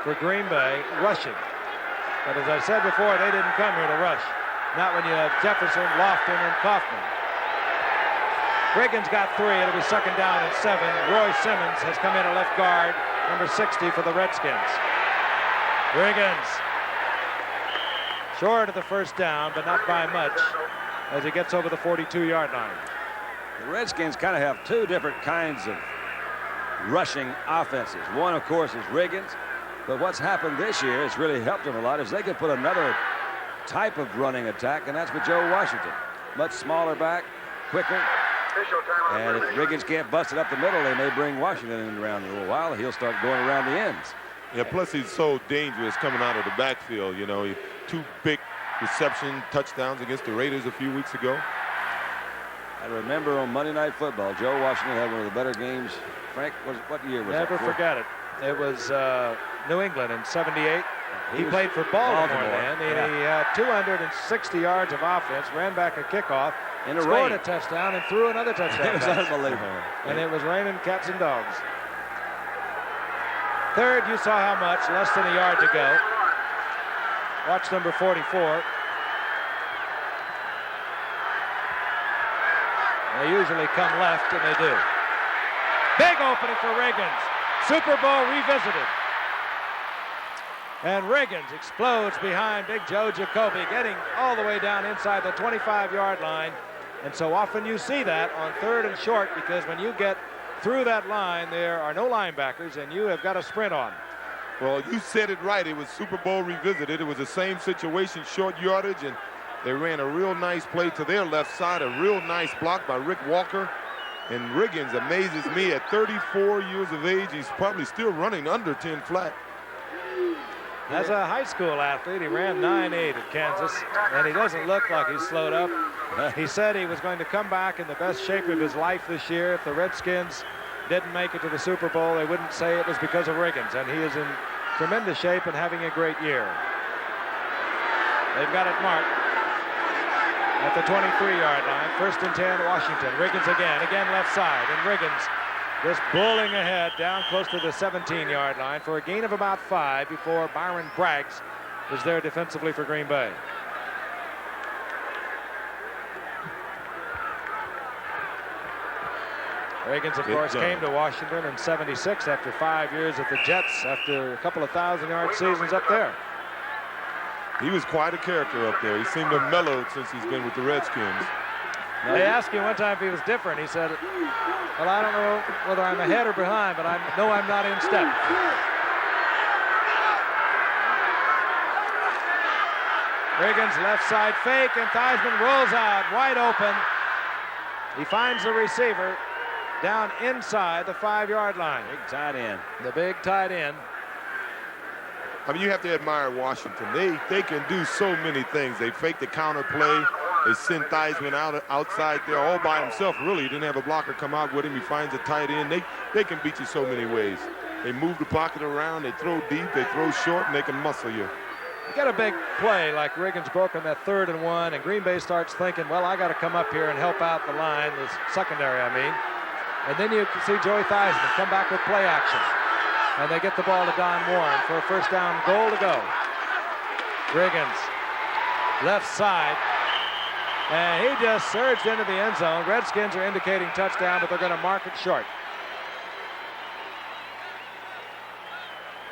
for Green Bay rushing. But as I said before, they didn't come here to rush. Not when you have Jefferson, Lofton, and Kaufman. Riggins got 3. It'll be second down and 7. Roy Simmons has come in at left guard, number 60 for the Redskins. Riggins short of the first down, but not by much, as he gets over the 42-yard line.
The Redskins kind of have two different kinds of rushing offenses. One, of course, is Riggins, but what's happened this year, it's really helped them a lot, is they can put another type of running attack, and that's with Joe Washington. Much smaller back, quicker, and if Riggins can't bust it up the middle, they may bring Washington in around in a little while. He'll start going around the ends.
Yeah, plus he's so dangerous coming out of the backfield. You know, 2 big reception touchdowns against the Raiders a few weeks ago.
I remember on Monday Night Football, Joe Washington had one of the better games. Frank, what year was that?
Never forget it. It was New England in '78. He played for Baltimore then, and he had 260 yards of offense, ran back a kickoff, scored a touchdown, and threw another touchdown.
It was unbelievable.
And it was raining cats and dogs. Third, you saw how much, less than a yard to go. Watch number 44. They usually come left, and they do. Big opening for Riggins. Super Bowl revisited. And Riggins explodes behind Big Joe Jacoby, getting all the way down inside the 25-yard line. And so often you see that on 3rd and short, because when you get through that line, there are no linebackers, and you have got to sprint on.
Well, you said it right. It was Super Bowl revisited. It was the same situation, short yardage, and they ran a real nice play to their left side, a real nice block by Rick Walker. And Riggins amazes me. At 34 years of age, he's probably still running under 10 flat.
As a high school athlete, he ran 9.8 at Kansas, and he doesn't look like he's slowed up. He said he was going to come back in the best shape of his life this year. If the Redskins didn't make it to the Super Bowl, they wouldn't say it was because of Riggins, and he is in tremendous shape and having a great year. They've got it marked at the 23-yard line. 1st and 10, Washington. Riggins again left side, and Riggins just bowling ahead down close to the 17-yard line for a gain of about 5 before Byron Braggs is there defensively for Green Bay. Riggins, of course, came to Washington in '76 after 5 years at the Jets, after a couple of 1,000-yard seasons up there.
He was quite a character up there. He seemed to have mellowed since he's been with the Redskins.
They asked him one time if he was different. He said, well, I don't know whether I'm ahead or behind, but I know I'm not in step. Riggins left side fake, and Theismann rolls out wide open. He finds the receiver down inside the 5-yard line.
Big tight end.
The big tight end.
I mean, you have to admire Washington. They can do so many things. They fake the counter play. They send Theismann outside there all by himself. Really, he didn't have a blocker come out with him. He finds a tight end. They can beat you so many ways. They move the pocket around. They throw deep. They throw short, and they can muscle you.
You get a big play like Riggins broke on that 3rd and 1, and Green Bay starts thinking, well, I got to come up here and help out the line, the secondary, I mean. And then you see Joey Theismann come back with play action. And they get the ball to Don Warren for a 1st down goal to go. Riggins, left side. And he just surged into the end zone. Redskins are indicating touchdown, but they're going to mark it short.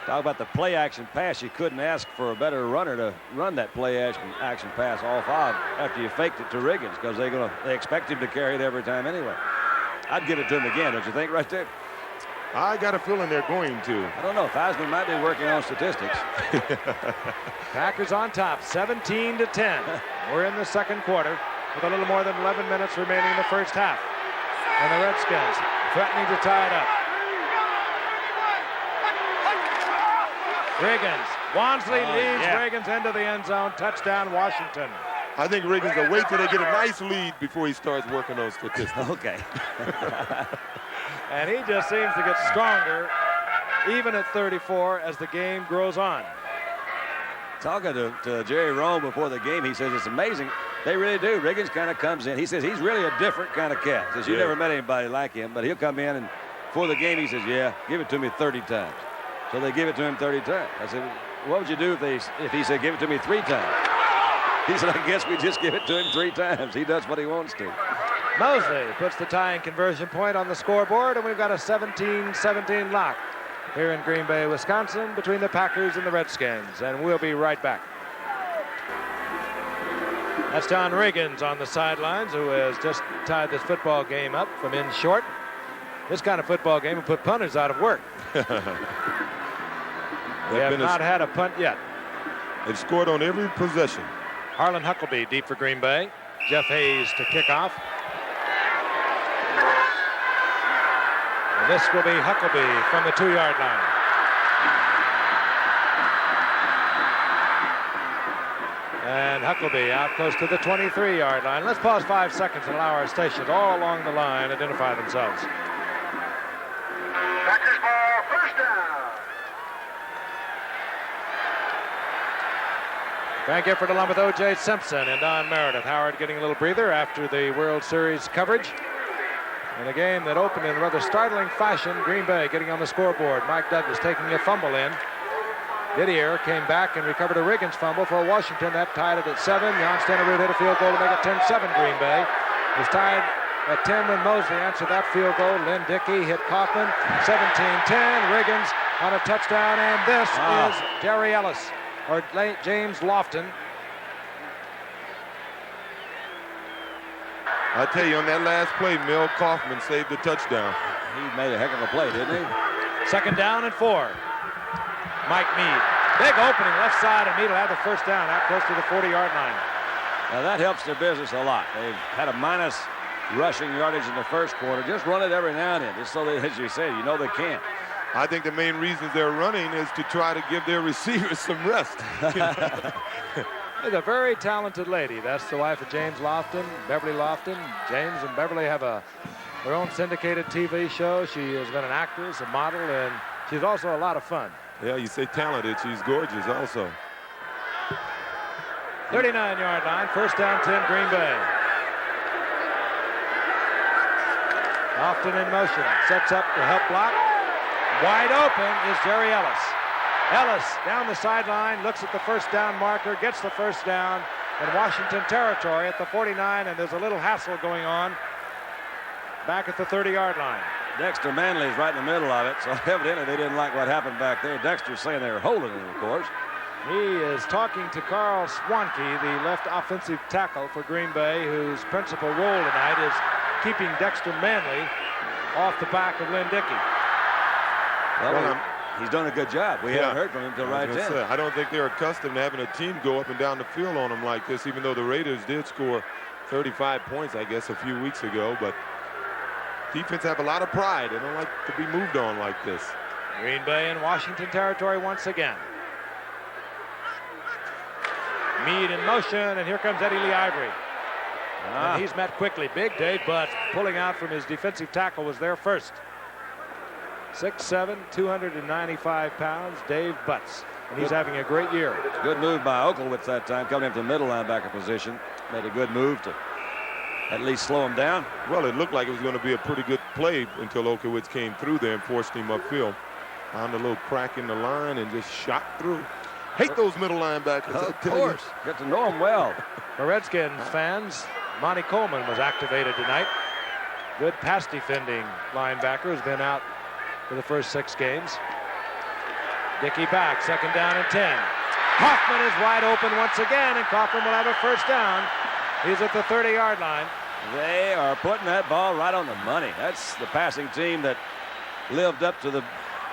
Talk about the play action pass. You couldn't ask for a better runner to run that play action pass off of after you faked it to Riggins, because they expect him to carry it every time anyway. I'd give it to him again, don't you think, right there?
I got a feeling they're going to.
I don't know. Theismann might be working on statistics.
Packers on top, 17-10. We're in the second quarter with a little more than 11 minutes remaining in the first half. And the Redskins threatening to tie it up. Riggins. Wansley leads Riggins into the end zone. Touchdown, Washington.
I think Riggins will wait till they get a nice lead before he starts working on statistics.
Okay.
And he just seems to get stronger, even at 34, as the game grows on.
Talking to Jerry Rome before the game, he says it's amazing. They really do. Riggins kind of comes in. He says he's really a different kind of cat. He says, you never met anybody like him, but he'll come in, and before the game, he says, yeah, give it to me 30 times. So they give it to him 30 times. I said, what would you do if he said, give it to me 3 times? He said, I guess we just give it to him 3 times. He does what he wants to.
Mosley puts the tying conversion point on the scoreboard, and we've got a 17-17 lock here in Green Bay, Wisconsin, between the Packers and the Redskins, and we'll be right back. That's Don Riggins on the sidelines, who has just tied this football game up from in short. This kind of football game will put punters out of work. We have not had a punt yet.
They've scored on every possession.
Harlan Huckleby deep for Green Bay. Jeff Hayes to kick off. And this will be Huckleby from the 2-yard line. And Huckleby out close to the 23-yard line. Let's pause 5 seconds and allow our stations all along the line identify themselves.
Packers ball, first down.
Frank Gifford along with O.J. Simpson and Don Meredith. Howard getting a little breather after the World Series coverage. In a game that opened in a rather startling fashion, Green Bay getting on the scoreboard. Mike Douglas taking a fumble in. Didier came back and recovered a Riggins fumble for Washington. That tied it at 7. Jan Stenerud hit a field goal to make it 10-7 Green Bay. It was tied at 10 when Mosley answered that field goal. Lynn Dickey hit Kaufman. 17-10. Riggins on a touchdown, and this is Jerry Ellis, or James Lofton.
I tell you, on that last play, Mel Kaufman saved the touchdown.
He made a heck of a play, didn't he?
2nd down and 4. Mike Mead. Big opening left side, and Mead will have the first down out close to the 40-yard line.
Now that helps their business a lot. They've had a minus rushing yardage in the first quarter. Just run it every now and then, just so that, as you said, you know they can't.
I think the main reasons they're running is to try to give their receivers some rest.
She's a very talented lady. That's the wife of James Lofton, Beverly Lofton. James and Beverly have their own syndicated TV show. She has been an actress, a model, and she's also a lot of fun.
Yeah, you say talented. She's gorgeous also.
39-yard line, first down 10, Green Bay. Lofton in motion, sets up the help block. Wide open is Jerry Ellis. Ellis down the sideline, looks at the first down marker, gets the first down in Washington territory at the 49, and there's a little hassle going on back at the 30-yard line.
Dexter Manley is right in the middle of it, so evidently they didn't like what happened back there. Dexter's saying they were holding him, of course.
He is talking to Carl Swanke, the left offensive tackle for Green Bay, whose principal role tonight is keeping Dexter Manley off the back of Lynn Dickey.
Well, he's done a good job. We haven't heard from him until right then.
I don't think they're accustomed to having a team go up and down the field on them like this, even though the Raiders did score 35 points, I guess, a few weeks ago. But defense have a lot of pride. They don't like to be moved on like this.
Green Bay in Washington territory once again. Meade in motion, and here comes Eddie Lee Ivory. And he's met quickly. Big Dave Butts pulling out from his defensive tackle was there first. 6'7", 295 pounds, Dave Butts. And he's having a great year.
Good move by Oklowitz that time, coming into the middle linebacker position. Made a good move to at least slow him down.
Well, it looked like it was going to be a pretty good play until Oklowitz came through there and forced him upfield. Found a little crack in the line and just shot through. Hate those middle linebackers.
Of course. Get to know him well.
For Redskins fans, Monty Coleman was activated tonight. Good pass defending linebacker, has been out for the first 6 games. Dickey back, 2nd down and 10. Kaufman is wide open once again, and Kaufman will have a first down. He's at the 30-yard line.
They are putting that ball right on the money. That's the passing team that lived up to the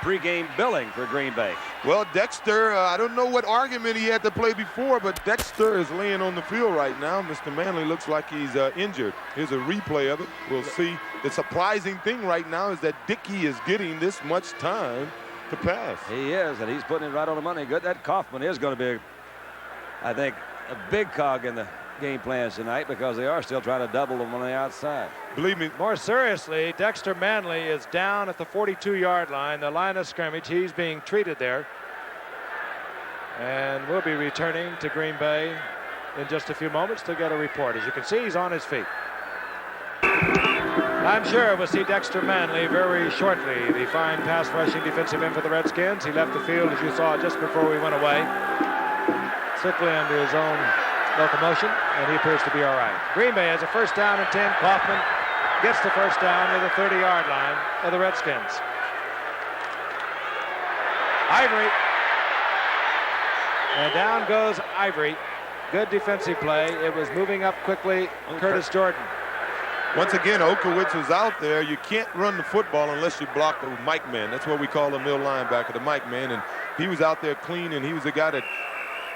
pregame billing for Green Bay.
Well, Dexter, I don't know what argument he had to play before, but Dexter is laying on the field right now. Mr. Manley looks like he's injured. Here's a replay of it. We'll see. The surprising thing right now is that Dickey is getting this much time to pass.
He is, and he's putting it right on the money. Good. That Kaufman is going to be, I think, a big cog in the game plans tonight, because they are still trying to double them on the outside.
Believe me.
More seriously, Dexter Manley is down at the 42-yard line, the line of scrimmage. He's being treated there. And we'll be returning to Green Bay in just a few moments to get a report. As you can see, he's on his feet. I'm sure we'll see Dexter Manley very shortly, the fine pass rushing defensive end for the Redskins. He left the field, as you saw, just before we went away, strictly under his own locomotion, and he appears to be all right. Green Bay has a first down and 10. Kaufman gets the first down to the 30-yard line of the Redskins. Ivory. And down goes Ivory. Good defensive play. It was moving up quickly. Curtis Jordan.
Once again, Okowitz was out there. You can't run the football unless you block the Mike man. That's what we call the middle linebacker, the Mike man. And he was out there clean, and he was the guy that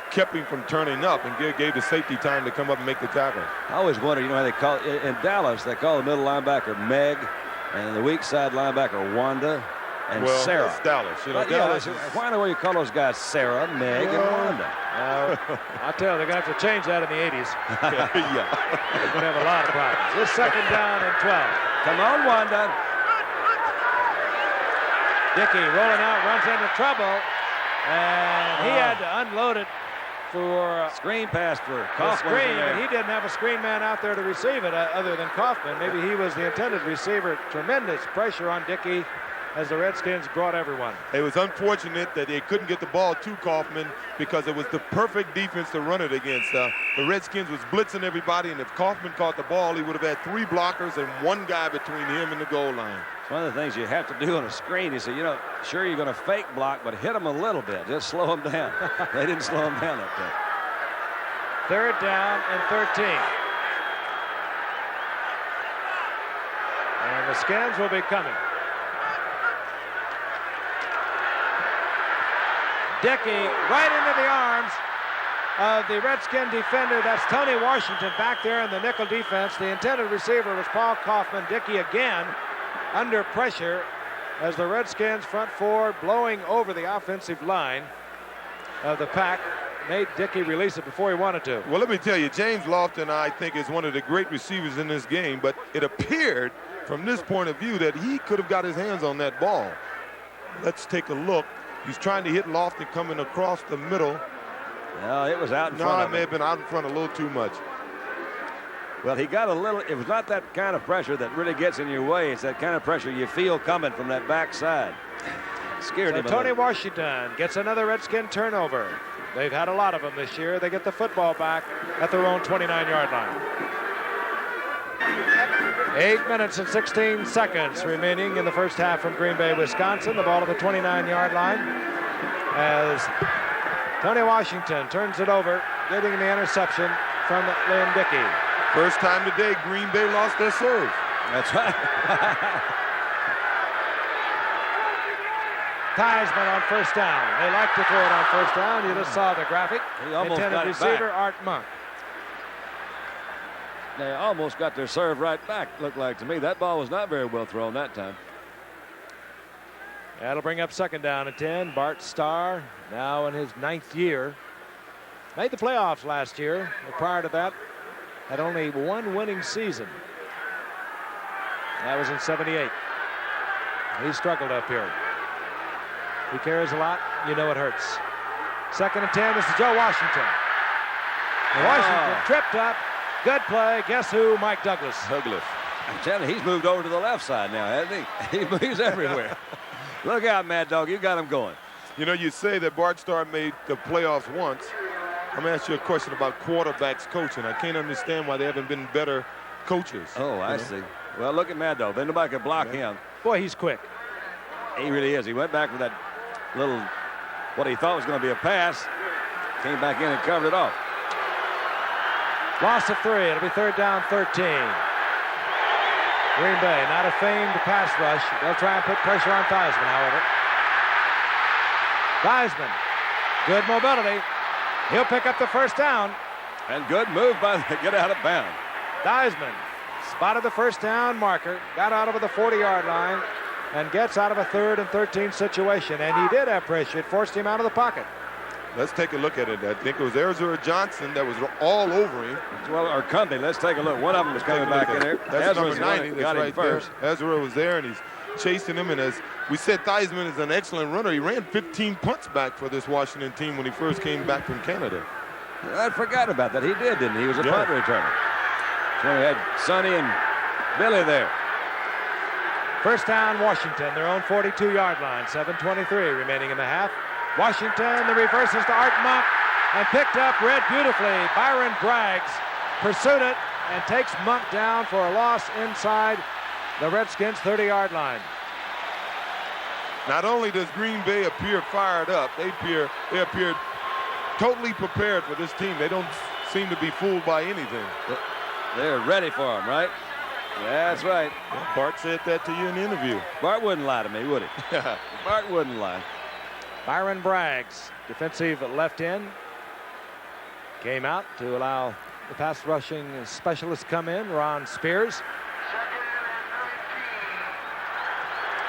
kept him from turning up and gave the safety time to come up and make the tackle.
I always wonder, you know how they call in Dallas, they call the middle linebacker Meg, and the weak side linebacker Wanda and Sarah.
That's Dallas. You know,
But,
Dallas
yeah, why do you call those guys Sarah, Meg, and Wanda?
I'll tell you, they're going to have to change that in the 80s.
yeah.
They're going to have a lot of problems. This second down and 12.
Come on, Wanda.
Dickey rolling out, runs into trouble, and he had to unload it for
Screen pass for
the
Kaufman.
screen, and he didn't have a screen man out there to receive it other than Kaufman. Maybe he was the intended receiver. Tremendous pressure on Dickey as the Redskins brought everyone.
It was unfortunate that they couldn't get the ball to Kaufman because it was the perfect defense to run it against. The Redskins was blitzing everybody, and if Kaufman caught the ball, he would have had 3 blockers and 1 guy between him and the goal line.
It's one of the things you have to do on a screen. You say, you know, sure, you're going to fake block, but hit them a little bit. Just slow them down. They didn't slow them down that time.
Third down and 13. And the Skins will be coming. Dickey right into the arms of the Redskin defender. That's Tony Washington back there in the nickel defense. The intended receiver was Paul Kaufman. Dickey again under pressure as the Redskins front 4 blowing over the offensive line of the pack. Made Dickey release it before he wanted to.
Well, let me tell you, James Lofton, I think, is one of the great receivers in this game, but it appeared from this point of view that he could have got his hands on that ball. Let's take a look. He's trying to hit Lofton coming across the middle.
No, it was out in front
No,
of
it
him.
may have been out in front a little too much.
Well, he got a little, it was not that kind of pressure that really gets in your way. It's that kind of pressure you feel coming from that backside. Scared him a
Tony
little.
Washington gets another Redskin turnover. They've had a lot of them this year. They get the football back at their own 29-yard line. 8 minutes and 16 seconds remaining in the first half from Green Bay, Wisconsin. The ball at the 29-yard line as Tony Washington turns it over, getting the interception from Lynn Dickey.
First time today, Green Bay lost their serve.
That's right.
Theismann on first down. They like to throw it on first down. You just saw the graphic.
He almost
Intended
got it
receiver,
back.
Art Monk.
They almost got their serve right back, looked like to me. That ball was not very well thrown that time.
That'll bring up second down and 10. Bart Starr, now in his 9th year. Made the playoffs last year. But prior to that, had only 1 winning season. That was in '78. He struggled up here. He carries a lot. You know it hurts. Second and 10. This is Joe Washington. And Washington tripped up. Good play. Guess who? Mike Douglas.
Douglas.
I'm telling you, he's moved over to the left side now, hasn't he? He's everywhere. Look out, Mad Dog. You got him going.
You know, you say that Bart Starr made the playoffs once. I'm going to ask you a question about quarterbacks coaching. I can't understand why they haven't been better coaches.
Oh, I see. Well, look at Mad Dog. Then nobody could block him.
Boy, he's quick.
He really is. He went back with that little, what he thought was going to be a pass. Came back in and covered it off.
Loss of 3. It'll be third down, 13. Green Bay, not a famed pass rush. They'll try and put pressure on Theismann, however. Theismann, good mobility. He'll pick up the first down.
And good move by the get out of bounds.
Theismann spotted the first down marker, got out over the 40-yard line, and gets out of a 3rd and 13 situation. And he did have pressure. It forced him out of the pocket.
Let's take a look at it. I think it was Ezra Johnson that was all over him.
Well, or Cundy. Let's take a look. One of them was coming back in there.
That's
Ezra's
number
the one
90
that
that's
got him
right
first.
there. Ezra was there, and he's chasing him. And as we said, Theismann is an excellent runner. He ran 15 punts back for this Washington team when he first came back from Canada.
I forgot about that. He did, didn't he? He was a punt returner. So we had Sonny and Billy there.
First down, Washington, their own 42-yard line. 7:23 remaining in the half. Washington, the reverses to Art Monk, and picked up, read beautifully. Byron Braggs pursued it and takes Monk down for a loss inside the Redskins' 30-yard line.
Not only does Green Bay appear fired up, they appear totally prepared for this team. They don't seem to be fooled by anything.
They're ready for him, right? That's right.
Well, Bart said that to you in the interview.
Bart wouldn't lie to me, would he? Bart wouldn't lie.
Byron Braggs, defensive left end, came out to allow the pass rushing specialist come in. Ron Spears.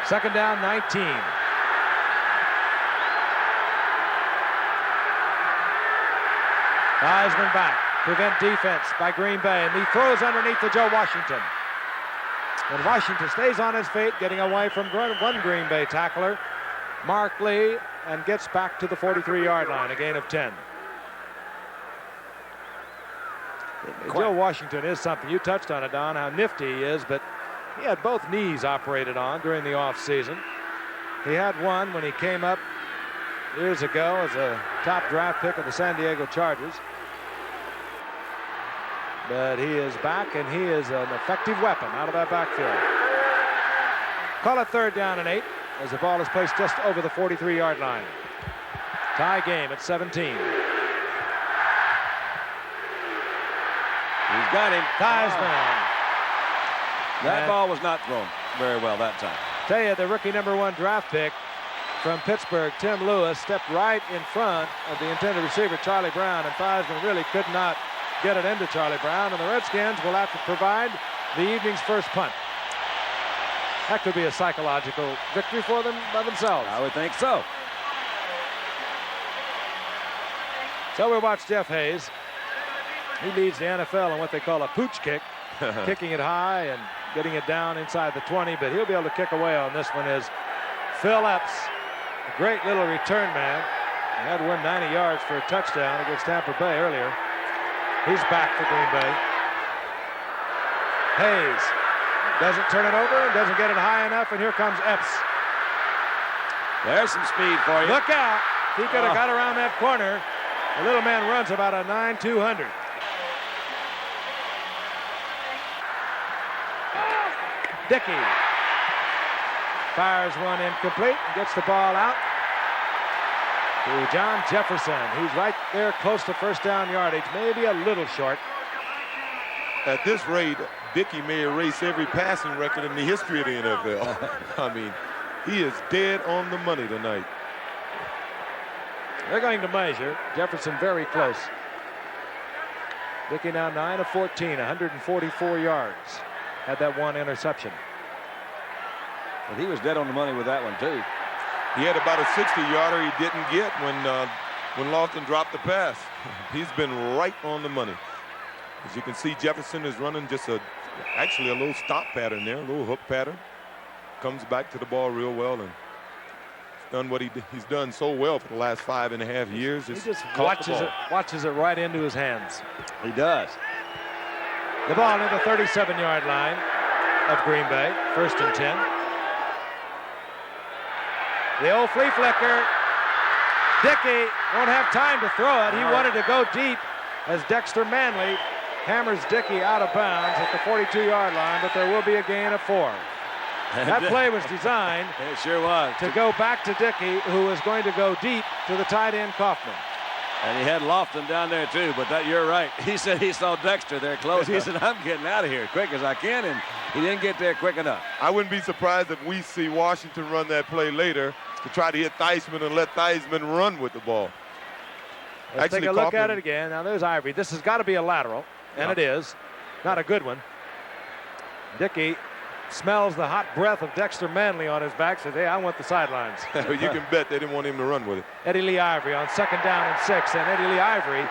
Second down, 19. Heisman back. Prevent defense by Green Bay. And he throws underneath to Joe Washington. And Washington stays on his feet, getting away from one Green Bay tackler, Mark Lee, and gets back to the 43-yard line, a gain of 10. Joe Washington is something. You touched on it, Don, how nifty he is, but he had both knees operated on during the offseason. He had one when he came up years ago as a top draft pick of the San Diego Chargers. But he is back, and he is an effective weapon out of that backfield. Call it third down and 8 as the ball is placed just over the 43-yard line. Tie game at 17.
He's got him.
Heisman.
That ball was not thrown very well that time.
Tell you, the rookie #1 draft pick from Pittsburgh, Tim Lewis, stepped right in front of the intended receiver, Charlie Brown, and Theismann really could not get it into Charlie Brown, and the Redskins will have to provide the evening's first punt. That could be a psychological victory for them by themselves.
I would think so.
So we'll watch Jeff Hayes. He leads the NFL in what they call a pooch kick, kicking it high and getting it down inside the 20, but he'll be able to kick away on this one is Phil Epps, a great little return man. He had won 90 yards for a touchdown against Tampa Bay earlier. He's back for Green Bay. Hayes doesn't turn it over and doesn't get it high enough, and here comes Epps.
There's some speed for you.
Look out. He could have got around that corner. The little man runs about a 9-200. Dickey fires one incomplete and gets the ball out to John Jefferson. He's right there close to first down yardage, maybe a little short.
At this rate, Dickey may erase every passing record in the history of the NFL. I mean, he is dead on the money tonight.
They're going to measure. Jefferson very close. Dickey now 9 of 14, 144 yards. Had that one interception.
But he was dead on the money with that one, too.
He had about a 60-yarder he didn't get when Lofton dropped the pass. He's been right on the money. As you can see, Jefferson is running just actually a little stop pattern there, a little hook pattern. Comes back to the ball real well and done what he's done so well for the last 5.5 years.
He just watches it right into his hands.
He does.
The ball near the 37-yard line of Green Bay. First and 10. The old flea flicker. Dickey won't have time to throw it. He wanted to go deep as Dexter Manley hammers Dickey out of bounds at the 42-yard line, but there will be a gain of 4. That play was designed
it sure was.
to go back to Dickey, who was going to go deep to the tight end Kaufman.
And he had Lofton down there, too, but you're right. He said he saw Dexter there close. He said, I'm getting out of here quick as I can, and he didn't get there quick enough.
I wouldn't be surprised if we see Washington run that play later to try to hit Theismann and let Theismann run with the ball.
Let's take a look at it again. Now, there's Ivory. This has got to be a lateral, and it is. Not a good one. Dickey smells the hot breath of Dexter Manley on his back, says, hey, I want the sidelines.
You can bet they didn't want him to run with it.
Eddie Lee Ivory on second down and 6, and Eddie Lee Ivory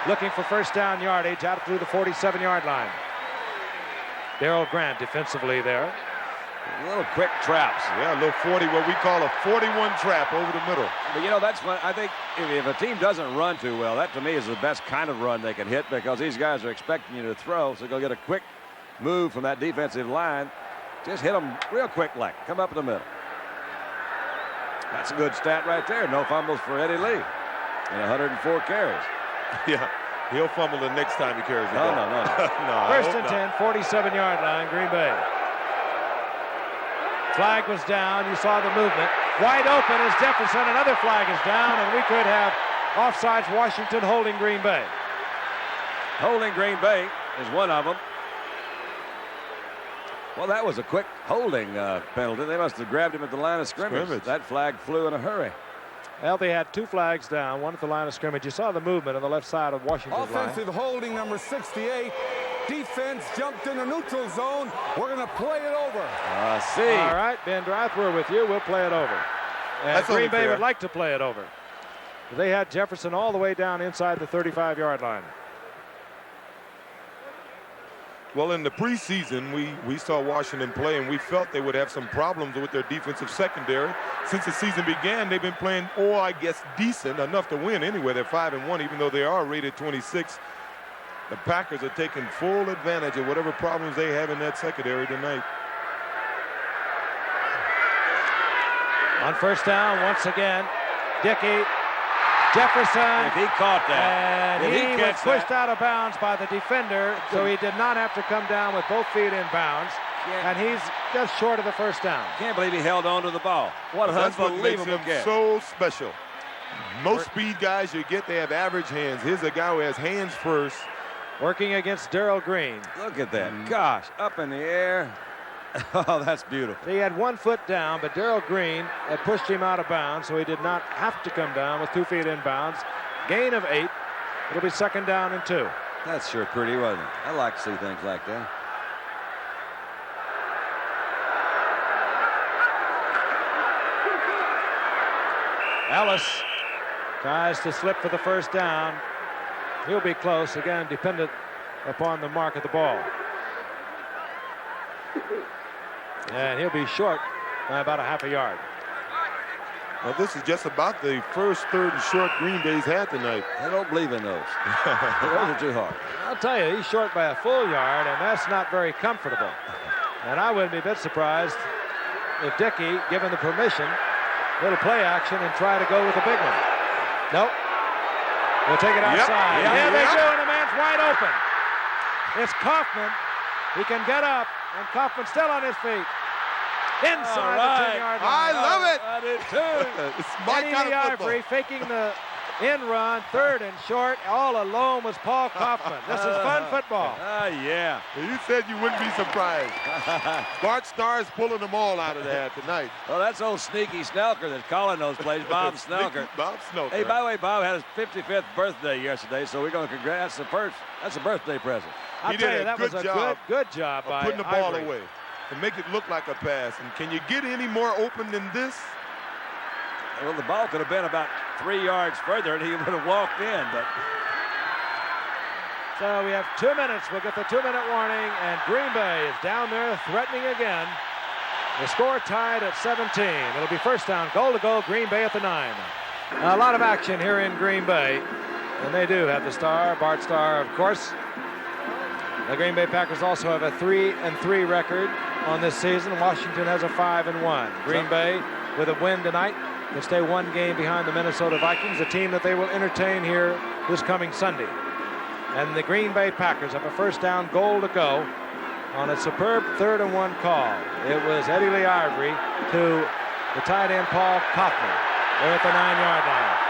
looking for first down yardage out through the 47-yard line. Darrell Grant defensively there.
Little quick traps.
Yeah, a little 40, what we call a 41 trap over the middle.
But, you know, that's when I think if a team doesn't run too well, that to me is the best kind of run they can hit because these guys are expecting you to throw, so go get a quick move from that defensive line. Just hit them real quick like. Come up in the middle. That's a good stat right there. No fumbles for Eddie Lee. And 104 carries.
Yeah. He'll fumble the next time he carries the ball.
No.
No,
First and 10, 47-yard line, Green Bay. Flag was down. You saw the movement. Wide open is Jefferson. Another flag is down, and we could have offsides Washington holding Green Bay.
Holding Green Bay is one of them. Well, that was a quick holding penalty. They must have grabbed him at the line of scrimmage. That flag flew in a hurry.
Well, they had 2 flags down, one at the line of scrimmage. You saw the movement on the left side of Washington's line.
Offensive holding number 68. Defense jumped in the neutral zone. We're going to play it over.
See.
All right, Ben Drath, we're with you. We'll play it over. And
That's
Green
only
Bay
fair.
would like to play it over. They had Jefferson all the way down inside the 35-yard line.
Well, in the preseason, we saw Washington play, and we felt they would have some problems with their defensive secondary. Since the season began, they've been playing, I guess, decent enough to win anyway. They're 5-1, even though they are rated 26. The Packers are taking full advantage of whatever problems they have in that secondary tonight.
On first down, once again, Dickey, Jefferson.
If he caught that.
And
If
he was
catch
pushed
that.
out of bounds by the defender, so he did not have to come down with both feet in bounds.
Yeah.
And he's just short of the first down.
Can't believe he held on to the ball. What an
That's what makes
unbelievable
him
catch.
so special. Most speed guys you get, they have average hands. Here's a guy who has hands first.
Working against Darrell Green.
Look at that. Gosh, up in the air. Oh, that's beautiful.
He had 1 foot down, but Darrell Green had pushed him out of bounds, so he did not have to come down with 2 feet in bounds. Gain of 8. It'll be second down and 2.
That's sure pretty, wasn't it? I like to see things like that.
Ellis tries to slip for the first down. He'll be close, again, dependent upon the mark of the ball. And he'll be short by about a half a yard.
Well, this is just about the first third and short Green Bay's had tonight.
I don't believe in those. Those are too hard.
I'll tell you, he's short by a full yard, and that's not very comfortable. And I wouldn't be a bit surprised if Dickey, given the permission, little play action and try to go with the big one. Nope. We'll take it outside.
Yep.
Yeah, they
Yep.
do, and the man's wide open. It's Kaufman. He can get up, and Kaufman's still on his feet. Inside the 10-yard line.
I love it.
I did too.
It's my
Eddie
kind
the
of football.
Ivory faking the in run, third and short. All alone was Paul Kaufman. This is fun football.
Yeah.
You said you wouldn't be surprised. Bart Starr's pulling them all out of there tonight.
Well, that's old Sneaky Snelker that's calling those plays, Bob Snelker.
Bob Snelker.
Hey, by the way, Bob had his 55th birthday yesterday, so we're going to congrats. That's a birthday present.
I'll
He
tell
did
you,
a
that
good
was a
job
good job
of
by
putting the ball
Ivory.
away and make it look like a pass. And can you get any more open than this?
Well, the ball could have been about 3 yards further, and he would have walked in. But
So we have 2 minutes. We'll get the 2-minute warning, and Green Bay is down there threatening again. The score tied at 17. It'll be first down, goal to go, Green Bay at the 9. Now, a lot of action here in Green Bay, and they do have the star, Bart Starr, of course. The Green Bay Packers also have a 3-3 record on this season. Washington has a 5-1. Green Bay, with a win tonight, can stay 1 game behind the Minnesota Vikings, a team that they will entertain here this coming Sunday. And the Green Bay Packers have a first down, goal to go on a superb 3rd and 1 call. It was Eddie Lee Ivory to the tight end Paul Kaufman. They're at the 9-yard line.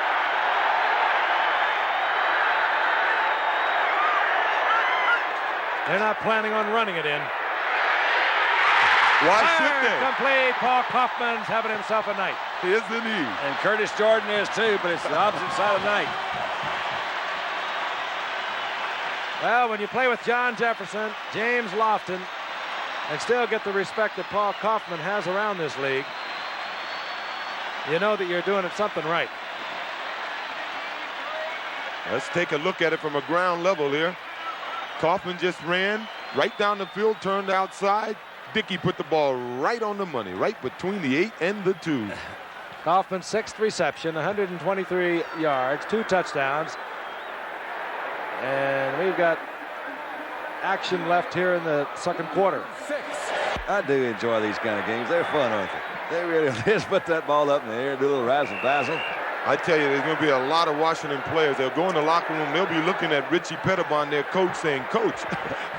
They're not planning on running it in.
Why should they?
Complete. Paul Kaufman's having himself a night.
Isn't he?
and Curtis Jordan is too, but it's the opposite side of night.
Well, when you play with John Jefferson, James Lofton, and still get the respect that Paul Kaufman has around this league, you know that you're doing it something right.
Let's take a look at it from a ground level here. Kaufman just ran right down the field, turned outside. Dickey put the ball right on the money, right between the 8 and the 2.
Kaufman's 6th reception, 123 yards, 2 touchdowns. And we've got action left here in the second quarter.
I do enjoy these kind of games. They're fun, aren't they? They really are. Just put that ball up in the air, do a little razzle dazzle.
I tell you, there's going to be a lot of Washington players. They'll go in the locker room. They'll be looking at Richie Pettibon, their coach, saying, "Coach,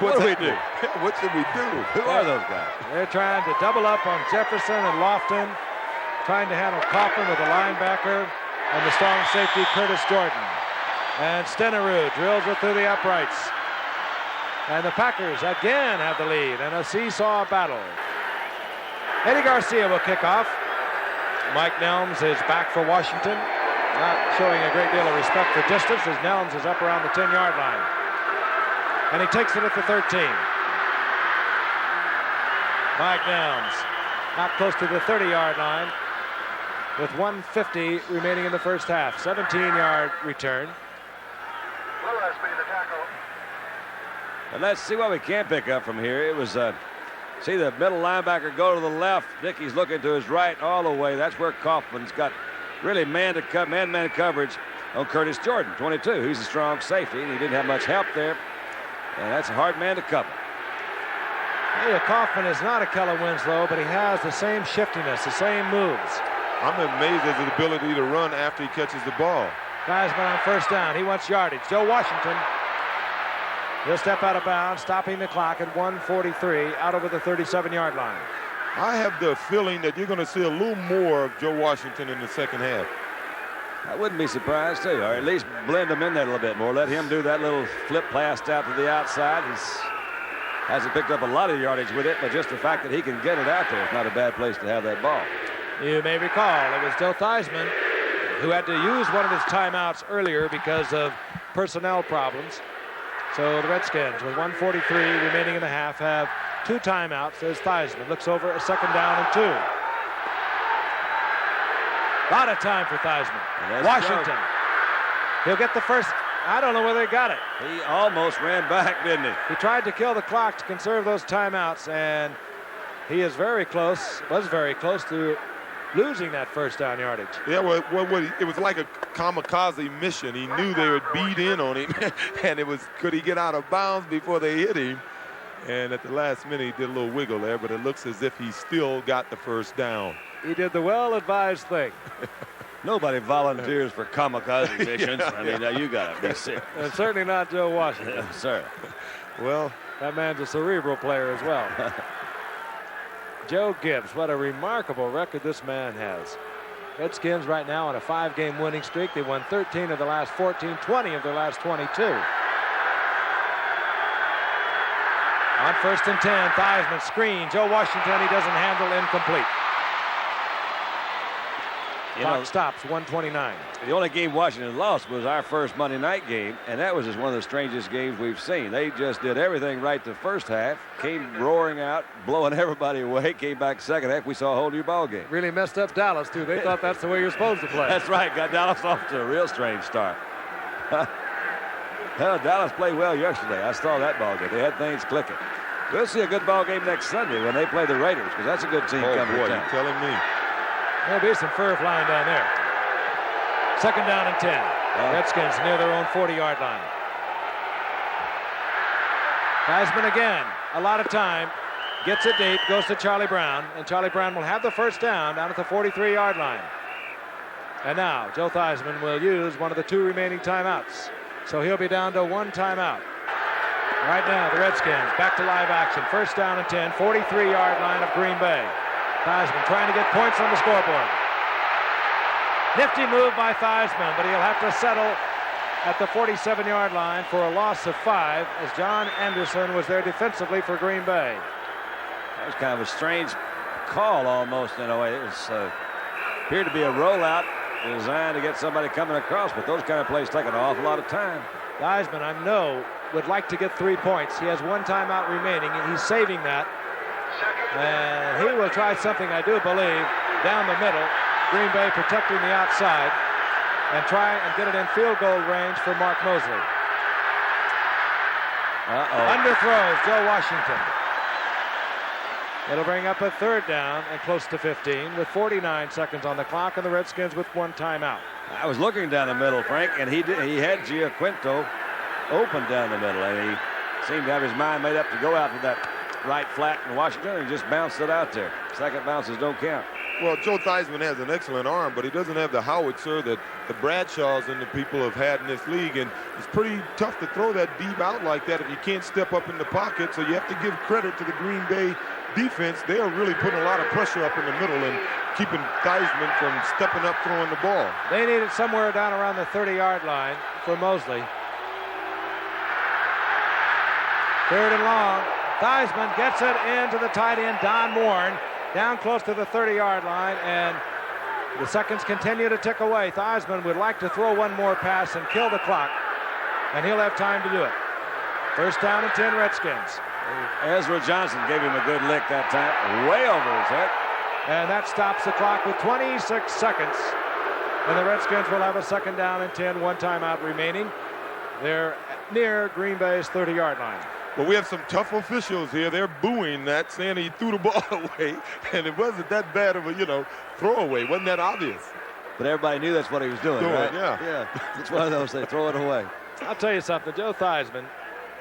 what do we do?
What should we do?"
Who are those guys?
They're trying to double up on Jefferson and Lofton, trying to handle Kaufman with the linebacker and the strong safety Curtis Jordan. And Stenerud drills it through the uprights. And the Packers again have the lead and a seesaw battle. Eddie Garcia will kick off. Mike Nelms is back for Washington, not showing a great deal of respect for distance as Nelms is up around the 10-yard line. And he takes it at the 13. Mike Nelms not close to the 30-yard line with 1:50 remaining in the first half. 17-yard return.
Lewis made the tackle.
And let's see what we can pick up from here. It was, see the middle linebacker go to the left. Dickey's looking to his right all the way. That's where Kaufman's got really man-to-man coverage on Curtis Jordan, 22. He's a strong safety, and he didn't have much help there. And that's a hard man to cover.
Hey, Kaufman is not a Keller Winslow, but he has the same shiftiness, the same moves.
I'm amazed at his ability to run after he catches the ball.
Theismann on first down. He wants yardage. Joe Washington. He'll step out of bounds, stopping the clock at 1:43 out over the 37-yard line.
I have the feeling that you're going to see a little more of Joe Washington in the second half.
I wouldn't be surprised, too, or at least blend him in there a little bit more. Let him do that little flip pass out to the outside. Hasn't picked up a lot of yardage with it, but just the fact that he can get it out there is not a bad place to have that ball.
You may recall it was Joe Theismann who had to use one of his timeouts earlier because of personnel problems. So the Redskins, with 1:43 remaining in the half, have 2 timeouts as Theismann looks over a second down and 2. A lot of time for Theismann. Washington. He'll get the first. I don't know whether he got it.
He almost ran back, didn't he?
He tried to kill the clock to conserve those timeouts, and he is very close, was very close to losing that first down yardage.
Yeah, well, it was like a kamikaze mission. He knew they would beat in on him, and it was, could he get out of bounds before they hit him? And at the last minute, he did a little wiggle there, but it looks as if he still got the first down.
He did the well-advised thing.
Nobody volunteers for kamikaze missions. I mean, now you got to be serious.
And certainly not Joe Washington.
Yes, sir.
Well,
that man's a cerebral player as well. Joe Gibbs, what a remarkable record this man has. Redskins right now on a 5-game winning streak. They won 13 of the last 14, 20 of their last 22. On first and 10, Theismann screen. Joe Washington, he doesn't handle, incomplete. Clock stops, 1:29.
The only game Washington lost was our first Monday night game, and that was just one of the strangest games we've seen. They just did everything right the first half, came roaring out, blowing everybody away, came back second half. We saw a whole new ball game.
Really messed up Dallas, too. They thought that's the way you're supposed to play.
That's right. Got Dallas off to a real strange start. Well, Dallas played well yesterday. I saw that ball game. They had things clicking. We'll see a good ball game next Sunday when they play the Raiders, because that's a good team coming to town.
You're telling me.
There'll be some fur flying down there. Second down and 10. Redskins near their own 40-yard line. Theismann again. A lot of time. Gets it deep. Goes to Charlie Brown. And Charlie Brown will have the first down at the 43-yard line. And now Joe Theismann will use one of the 2 remaining timeouts. So he'll be down to 1 timeout. Right now, the Redskins back to live action. First down and 10. 43-yard line of Green Bay. Theismann trying to get points on the scoreboard. Nifty move by Theismann, but he'll have to settle at the 47-yard line for a loss of 5 as John Anderson was there defensively for Green Bay.
That was kind of a strange call almost in a way. It was appeared to be a rollout designed to get somebody coming across, but those kind of plays take an awful lot of time.
Theismann, I know, would like to get 3 points. He has 1 timeout remaining, and he's saving that. And he will try something, I do believe, down the middle. Green Bay protecting the outside and try and get it in field goal range for Mark Mosley. Underthrows Joe Washington. It'll bring up a 3rd down and close to 15 with 49 seconds on the clock, and the Redskins with 1 timeout.
I was looking down the middle, Frank, and he had Giaquinto open down the middle, and he seemed to have his mind made up to go out to that right flat in Washington and just bounced it out there. Second bounces don't count.
Well, Joe Theismann has an excellent arm, but he doesn't have the howitzer that the Bradshaws and the people have had in this league. And it's pretty tough to throw that deep out like that if you can't step up in the pocket. So you have to give credit to the Green Bay defense. They are really putting a lot of pressure up in the middle and keeping Theismann from stepping up throwing the ball.
They need it somewhere down around the 30-yard line for Mosley. 3rd and long. Theismann gets it into the tight end, Don Warren, down close to the 30-yard line, and the seconds continue to tick away. Theismann would like to throw one more pass and kill the clock, and he'll have time to do it. 1st down and 10 Redskins.
Ezra Johnson gave him a good lick that time, way over his head.
And that stops the clock with 26 seconds. And the Redskins will have a 2nd down and 10, 1 timeout remaining. They're near Green Bay's 30-yard line.
But we have some tough officials here. They're booing that, saying he threw the ball away, and it wasn't that bad of a, throwaway. Wasn't that obvious?
But everybody knew that's what he was doing, right?
Yeah.
It's one of those, they throw it away.
I'll tell you something, Joe Theismann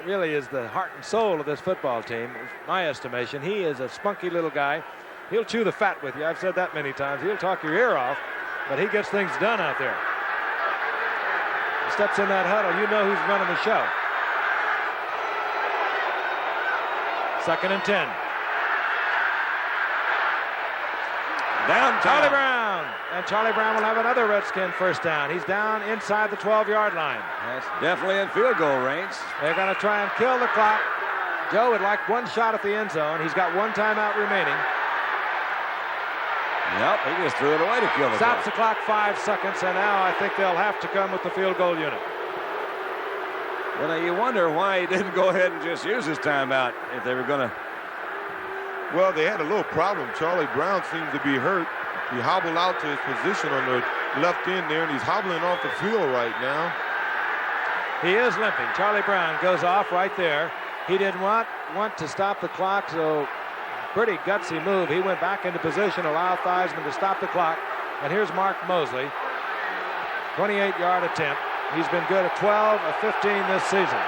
really is the heart and soul of this football team, in my estimation. He is a spunky little guy. He'll chew the fat with you. I've said that many times. He'll talk your ear off, but he gets things done out there. He steps in that huddle, you know who's running the show. 2nd and 10.
Down
Charlie Brown. And Charlie Brown will have another Redskin 1st down. He's down inside the 12-yard line.
That's definitely in field goal range.
They're going to try and kill the clock. Joe would like one shot at the end zone. He's got 1 timeout remaining.
Yep, he just threw it away to kill the
Stops the clock 5 seconds, and now I think they'll have to come with the field goal unit.
Well, now you wonder why he didn't go ahead and just use his timeout if they were going to.
Well, they had a little problem. Charlie Brown seems to be hurt. He hobbled out to his position on the left end there, and he's hobbling off the field right now.
He is limping. Charlie Brown goes off right there. He didn't want to stop the clock, so pretty gutsy move. He went back into position, allowed Theismann to stop the clock. And here's Mark Mosley, 28-yard attempt. He's been good at 12 of 15 this season.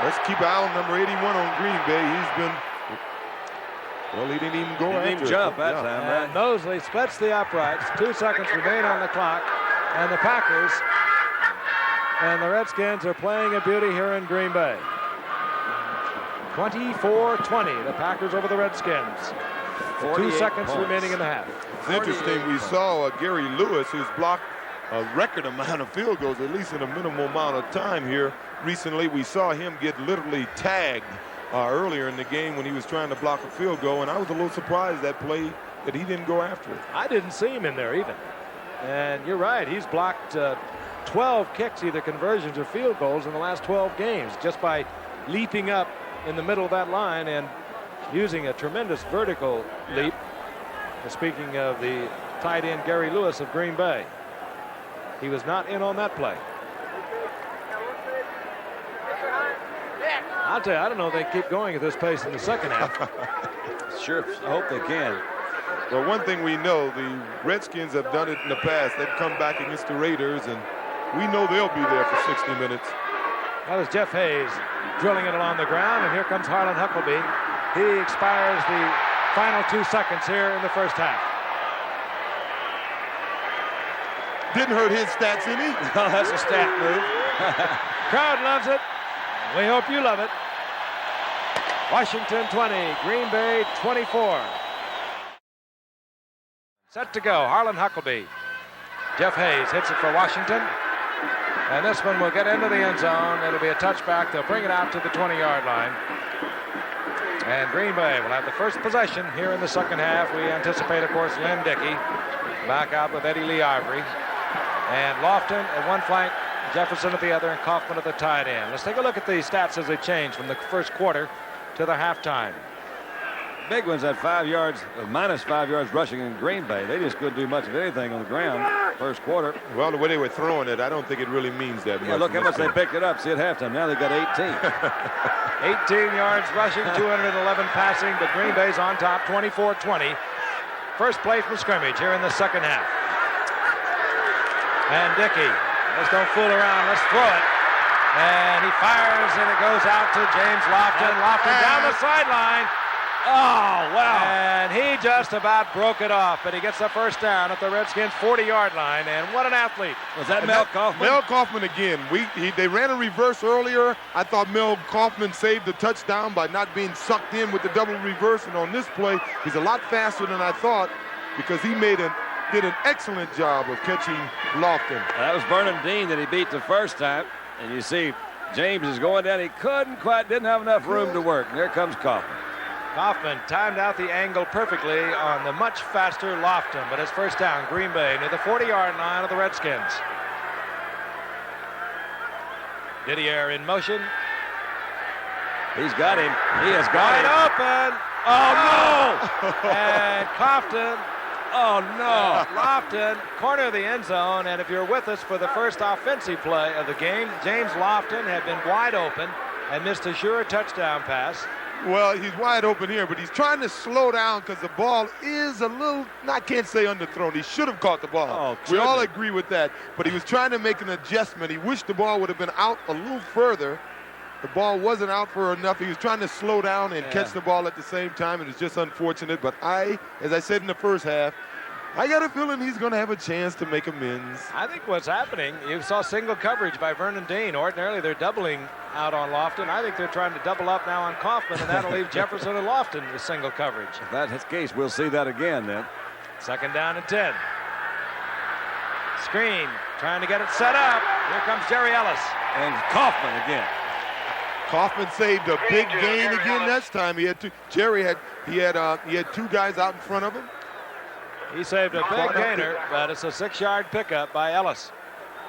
Let's keep an eye on number 81 on Green Bay. He's been, well, he didn't even go after it.
He didn't even jump that time, right?
And Mosley splits the uprights. 2 seconds remain on the clock. And the Packers and the Redskins are playing a beauty here in Green Bay. 24-20, the Packers over the Redskins. 2 seconds
points
remaining in the half.
It's interesting. We saw Gary Lewis, who's blocked a record amount of field goals, at least in a minimal amount of time here. Recently, we saw him get literally tagged earlier in the game when he was trying to block a field goal, and I was a little surprised that play that he didn't go after it.
I didn't see him in there even. And you're right, he's blocked 12 kicks, either conversions or field goals in the last 12 games, just by leaping up in the middle of that line and using a tremendous vertical leap. Speaking of the tight end Gary Lewis of Green Bay, he was not in on that play. I'll tell you, I don't know if they can keep going at this pace in the second half.
Sure, I hope they can.
Well, one thing we know, the Redskins have done it in the past. They've come back against the Raiders, and we know they'll be there for 60 minutes.
That was Jeff Hayes drilling it along the ground, and here comes Harlan Huckleby. He expires the final 2 seconds here in the first half.
Didn't hurt his stats any.
No, that's a stat move.
Crowd loves it. We hope you love it. Washington 20, Green Bay 24. Set to go, Harlan Huckleby. Jeff Hayes hits it for Washington. And this one will get into the end zone. It'll be a touchback. They'll bring it out to the 20-yard line. And Green Bay will have the first possession here in the second half. We anticipate, of course, Lynn Dickey back out with Eddie Lee Ivory. And Lofton at one flank, Jefferson at the other, and Kaufman at the tight end. Let's take a look at the stats as they change from the first quarter to the halftime.
Big ones at 5 yards, minus 5 yards rushing in Green Bay. They just couldn't do much of anything on the ground first quarter.
Well, the way they were throwing it, I don't think it really means that much.
Yeah, look how much they picked it up. See at halftime. Now they've got 18.
18 yards rushing, 211 passing, but Green Bay's on top, 24-20. First play from scrimmage here in the second half. And Dickey, let's don't fool around, let's throw it. And he fires, and it goes out to James Lofton. Lofton down the sideline.
Oh, wow.
And he just about broke it off, but he gets the first down at the Redskins' 40-yard line, and what an athlete.
Was that Mel Kaufman?
Mel Kaufman again. They ran a reverse earlier. I thought Mel Kaufman saved the touchdown by not being sucked in with the double reverse, and on this play, he's a lot faster than I thought because he did an excellent job of catching Lofton.
That was Vernon Dean that he beat the first time, and you see James is going down. He didn't have enough room to work, and there comes Kaufman.
Kaufman timed out the angle perfectly on the much faster Lofton, but his first down, Green Bay, near the 40-yard line of the Redskins. Didier in motion.
He's got him. He has got
Wide
him.
open.
Oh, no!
And Kaufman.
Oh, no.
Lofton, corner of the end zone, and if you're with us for the first offensive play of the game, James Lofton had been wide open and missed a sure touchdown pass.
Well, he's wide open here, but he's trying to slow down because the ball is a little, I can't say underthrown. He should have caught the ball.
Oh,
we all agree with that. But he was trying to make an adjustment. He wished the ball would have been out a little further. The ball wasn't out for enough. He was trying to slow down and catch the ball at the same time. It was just unfortunate. But as I said in the first half, I got a feeling he's going to have a chance to make amends.
I think what's happening, you saw single coverage by Vernon Dean. Ordinarily, they're doubling out on Lofton. I think they're trying to double up now on Kaufman, and that'll leave Jefferson and Lofton with single coverage.
If that's the case, we'll see that again then.
Second down and 10. Screen, trying to get it set up. Here comes Jerry Ellis.
And Kaufman again.
Kaufman saved a big gain again this time. He had two guys out in front of him.
He saved a big gainer, but it's a 6-yard pickup by Ellis.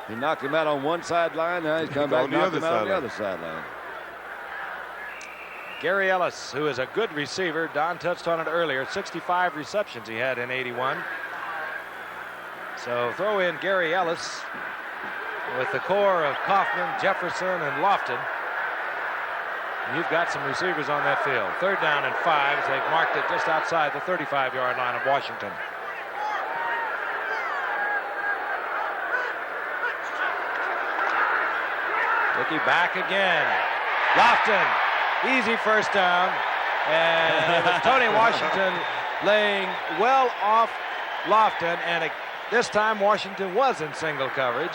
He knocked him out on one sideline. Now he's come back and knocked him out on the other sideline.
Gary Ellis, who is a good receiver. Don touched on it earlier. 65 receptions he had in 81. So throw in Gary Ellis with the core of Kaufman, Jefferson, and Lofton. You've got some receivers on that field. Third down and 5 as they've marked it just outside the 35-yard line of Washington. Dickey back again. Lofton, easy first down. And it was Tony Washington laying well off Lofton. And this time Washington was in single coverage.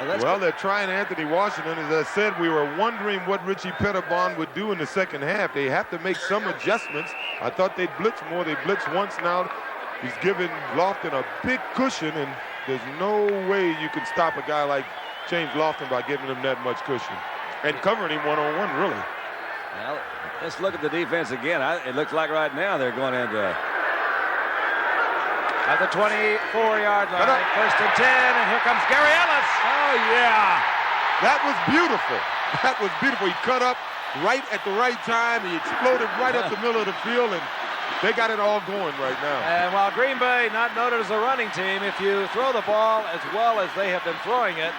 Well, they're trying Anthony Washington. As I said, we were wondering what Richie Pettibon would do in the second half. They have to make some adjustments. I thought they'd blitz more. They blitzed once now. He's given Lofton a big cushion, and there's no way you can stop a guy like James Lofton by giving him that much cushion and covering him one-on-one, really.
Well, let's look at the defense again. It looks like right now they're going into
at the 24-yard line. First and 10, and here comes Gary Ellis.
Oh, yeah.
That was beautiful. That was beautiful. He cut up right at the right time. He exploded right up the middle of the field, and they got it all going right now.
And while Green Bay, not noted as a running team, if you throw the ball as well as they have been throwing it,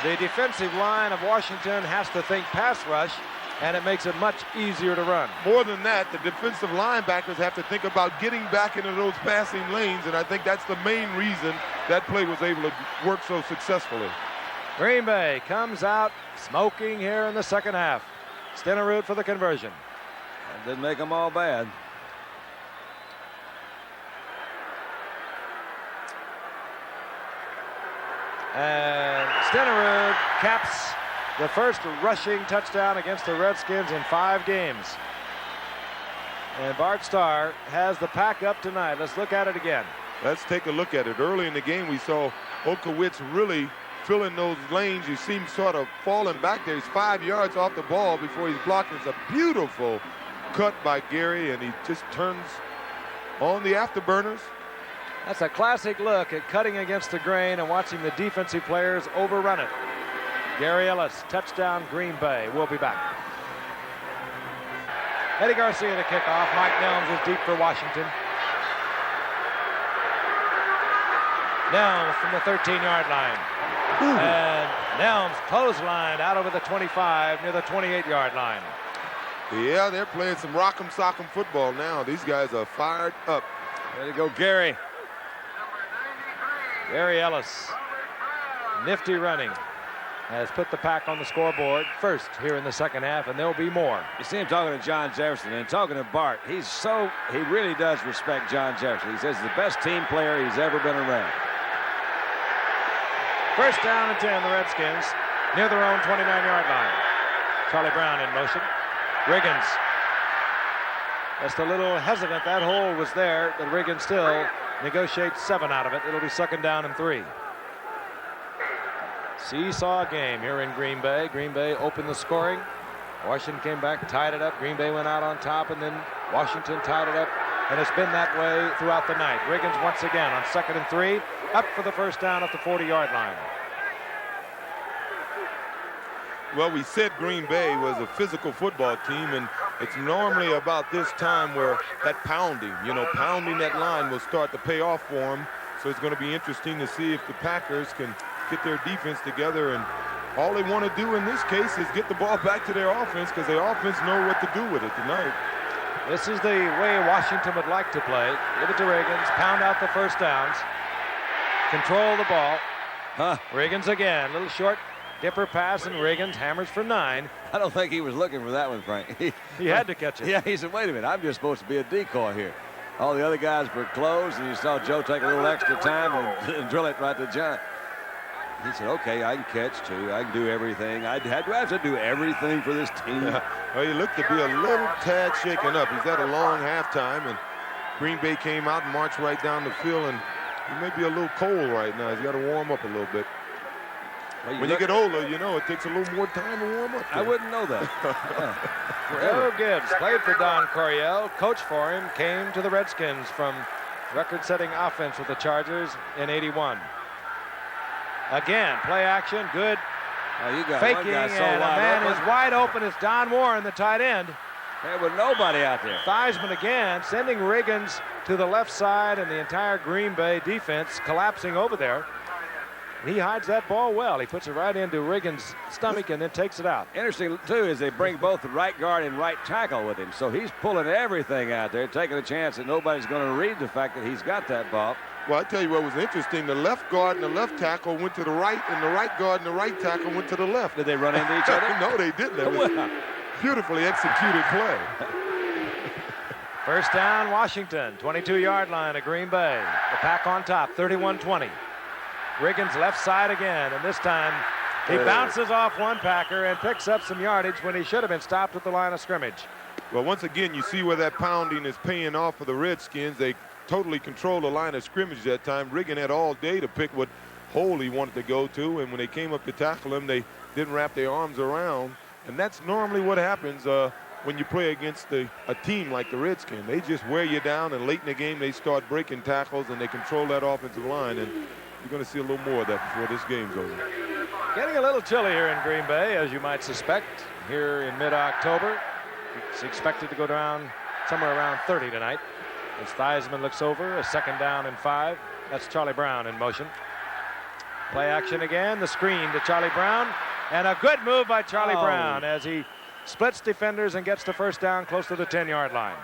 the defensive line of Washington has to think pass rush, and it makes it much easier to run.
More than that, the defensive linebackers have to think about getting back into those passing lanes, and I think that's the main reason that play was able to work so successfully.
Green Bay comes out smoking here in the second half. Stenerud for the conversion.
That didn't make them all bad.
And Stenerud caps the first rushing touchdown against the Redskins in 5 games. And Bart Starr has the pack up tonight. Let's look at it again.
Let's take a look at it. Early in the game, we saw Okowitz really filling those lanes. You see him sort of falling back there. He's 5 yards off the ball before he's blocked. It's a beautiful cut by Gary, and he just turns on the afterburners.
That's a classic look at cutting against the grain and watching the defensive players overrun it. Gary Ellis, touchdown Green Bay. We'll be back. Eddie Garcia to kick off. Mike Nelms is deep for Washington. Nelms from the 13-yard line. Ooh. And Nelms clotheslined out over the 25 near the 28-yard line.
Yeah, they're playing some rock'em sock'em football now. These guys are fired up.
There you go, Gary.
Gary Ellis. Nifty running. has put the Pack on the scoreboard first here in the second half, and there'll be more.
You see him talking to John Jefferson and talking to Bart. He really does respect John Jefferson. He says he's the best team player he's ever been around.
First down and 10, the Redskins near their own 29-yard line. Charlie Brown in motion. Riggins just a little hesitant. That hole was there, but Riggins still negotiates 7 out of it. It'll be second down and 3. Seesaw game here in Green Bay. Green Bay opened the scoring. Washington came back, tied it up. Green Bay went out on top, and then Washington tied it up. And it's been that way throughout the night. Riggins once again on second and 3, up for the first down at the 40-yard line.
Well, we said Green Bay was a physical football team, and it's normally about this time where that pounding that line will start to pay off for them. So it's going to be interesting to see if the Packers can get their defense together, and all they want to do in this case is get the ball back to their offense, because their offense know what to do with it tonight.
This is the way Washington would like to play. Give it to Riggins, pound out the first downs, control the ball. Riggins again, little short dipper pass, and Riggins hammers for 9.
I don't think he was looking for that one, Frank.
He had to catch it.
Yeah, he said, wait a minute, I'm just supposed to be a decoy here. All the other guys were closed, and you saw Joe take a little extra time and drill it right to John. He said, okay, I can catch too. I can do everything. Do I have to do everything for this team?
Well, he looked to be a little tad shaken up. He's had a long halftime, and Green Bay came out and marched right down the field, and he may be a little cold right now. He's got to warm up a little bit. Well, when you get older, it takes a little more time to warm up.
I wouldn't know that.
Joe Gibbs played for Don Coryell. Coach for him, came to the Redskins from record-setting offense with the Chargers in '81. Again, play action, good
you got
faking,
and
a man is wide open. It's Don Warren, the tight end.
There was nobody out there.
Theismann again, sending Riggins to the left side, and the entire Green Bay defense collapsing over there. He hides that ball well. He puts it right into Riggins' stomach and then takes it out.
Interesting, too, is they bring both the right guard and right tackle with him. So he's pulling everything out there, taking a chance that nobody's going to read the fact that he's got that ball.
Well, I tell you what was interesting. The left guard and the left tackle went to the right, and the right guard and the right tackle went to the left.
Did they run into each other?
No, they didn't. It was a beautifully executed play.
First down, Washington, 22-yard line of Green Bay. The Pack on top, 31-20. Riggins left side again, and this time he bounces off one Packer and picks up some yardage when he should have been stopped at the line of scrimmage.
Well, once again, you see where that pounding is paying off for the Redskins. They totally control the line of scrimmage that time. Riggins had all day to pick what hole he wanted to go to, and when they came up to tackle him, they didn't wrap their arms around. And that's normally what happens when you play against a team like the Redskins. They just wear you down, and late in the game, they start breaking tackles, and they control that offensive line. And you're going to see a little more of that before this game's over.
Getting a little chilly here in Green Bay, as you might suspect, here in mid-October. It's expected to go down somewhere around 30 tonight. As Theismann looks over, a second down and 5. That's Charlie Brown in motion. Play action again, the screen to Charlie Brown, and a good move by Charlie Brown as he splits defenders and gets the first down close to the 10-yard line.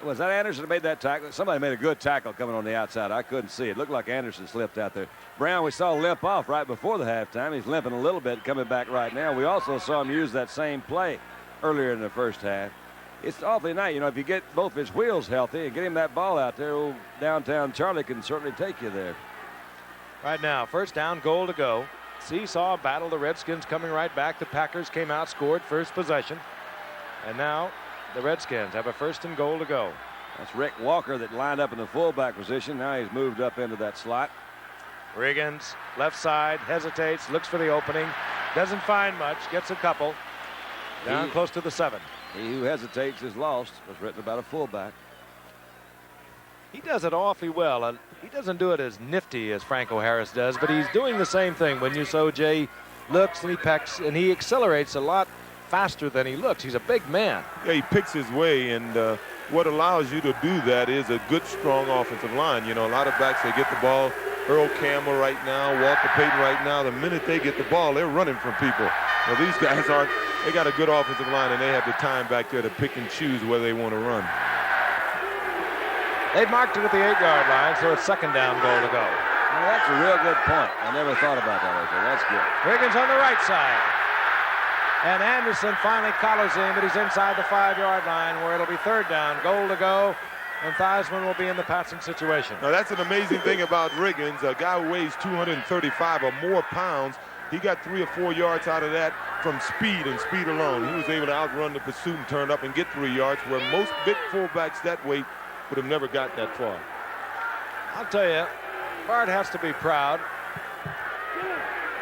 Was that Anderson that made that tackle? Somebody made a good tackle coming on the outside. I couldn't see it. It looked like Anderson slipped out there. Brown, we saw limp off right before the halftime. He's limping a little bit, coming back right now. We also saw him use that same play earlier in the first half. It's awfully nice. If you get both his wheels healthy and get him that ball out there, old downtown Charlie can certainly take you there.
Right now, first down, goal to go. Seesaw battle, the Redskins coming right back. The Packers came out, scored first possession. And now the Redskins have a first and goal to go.
That's Rick Walker that lined up in the fullback position. Now he's moved up into that slot.
Riggins, left side, hesitates, looks for the opening. Doesn't find much, gets a couple. Down close to the 7.
He who hesitates is lost, was written about a fullback.
He does it awfully well. And he doesn't do it as nifty as Franco Harris does, but he's doing the same thing. When you saw Jay looks and he pecks, and he accelerates a lot faster than he looks. He's a big man.
Yeah, he picks his way, and what allows you to do that is a good, strong offensive line. A lot of backs, they get the ball. Earl Campbell right now, Walter Payton right now, the minute they get the ball, they're running from people. Well, these guys aren't. They got a good offensive line, and they have the time back there to pick and choose where they want to run.
They've marked it at the 8-yard line, so it's second down, goal to go.
Well, that's a real good point. I never thought about that right there. That's good.
Riggins on the right side. And Anderson finally collars him, but he's inside the 5-yard line where it'll be third down, goal to go, and Theismann will be in the passing situation.
Now, that's an amazing thing about Riggins, a guy who weighs 235 or more pounds. He got 3 or 4 yards out of that from speed and speed alone. He was able to outrun the pursuit and turn up and get 3 yards, where most big fullbacks that weight would have never got that far.
I'll tell you, Bart has to be proud,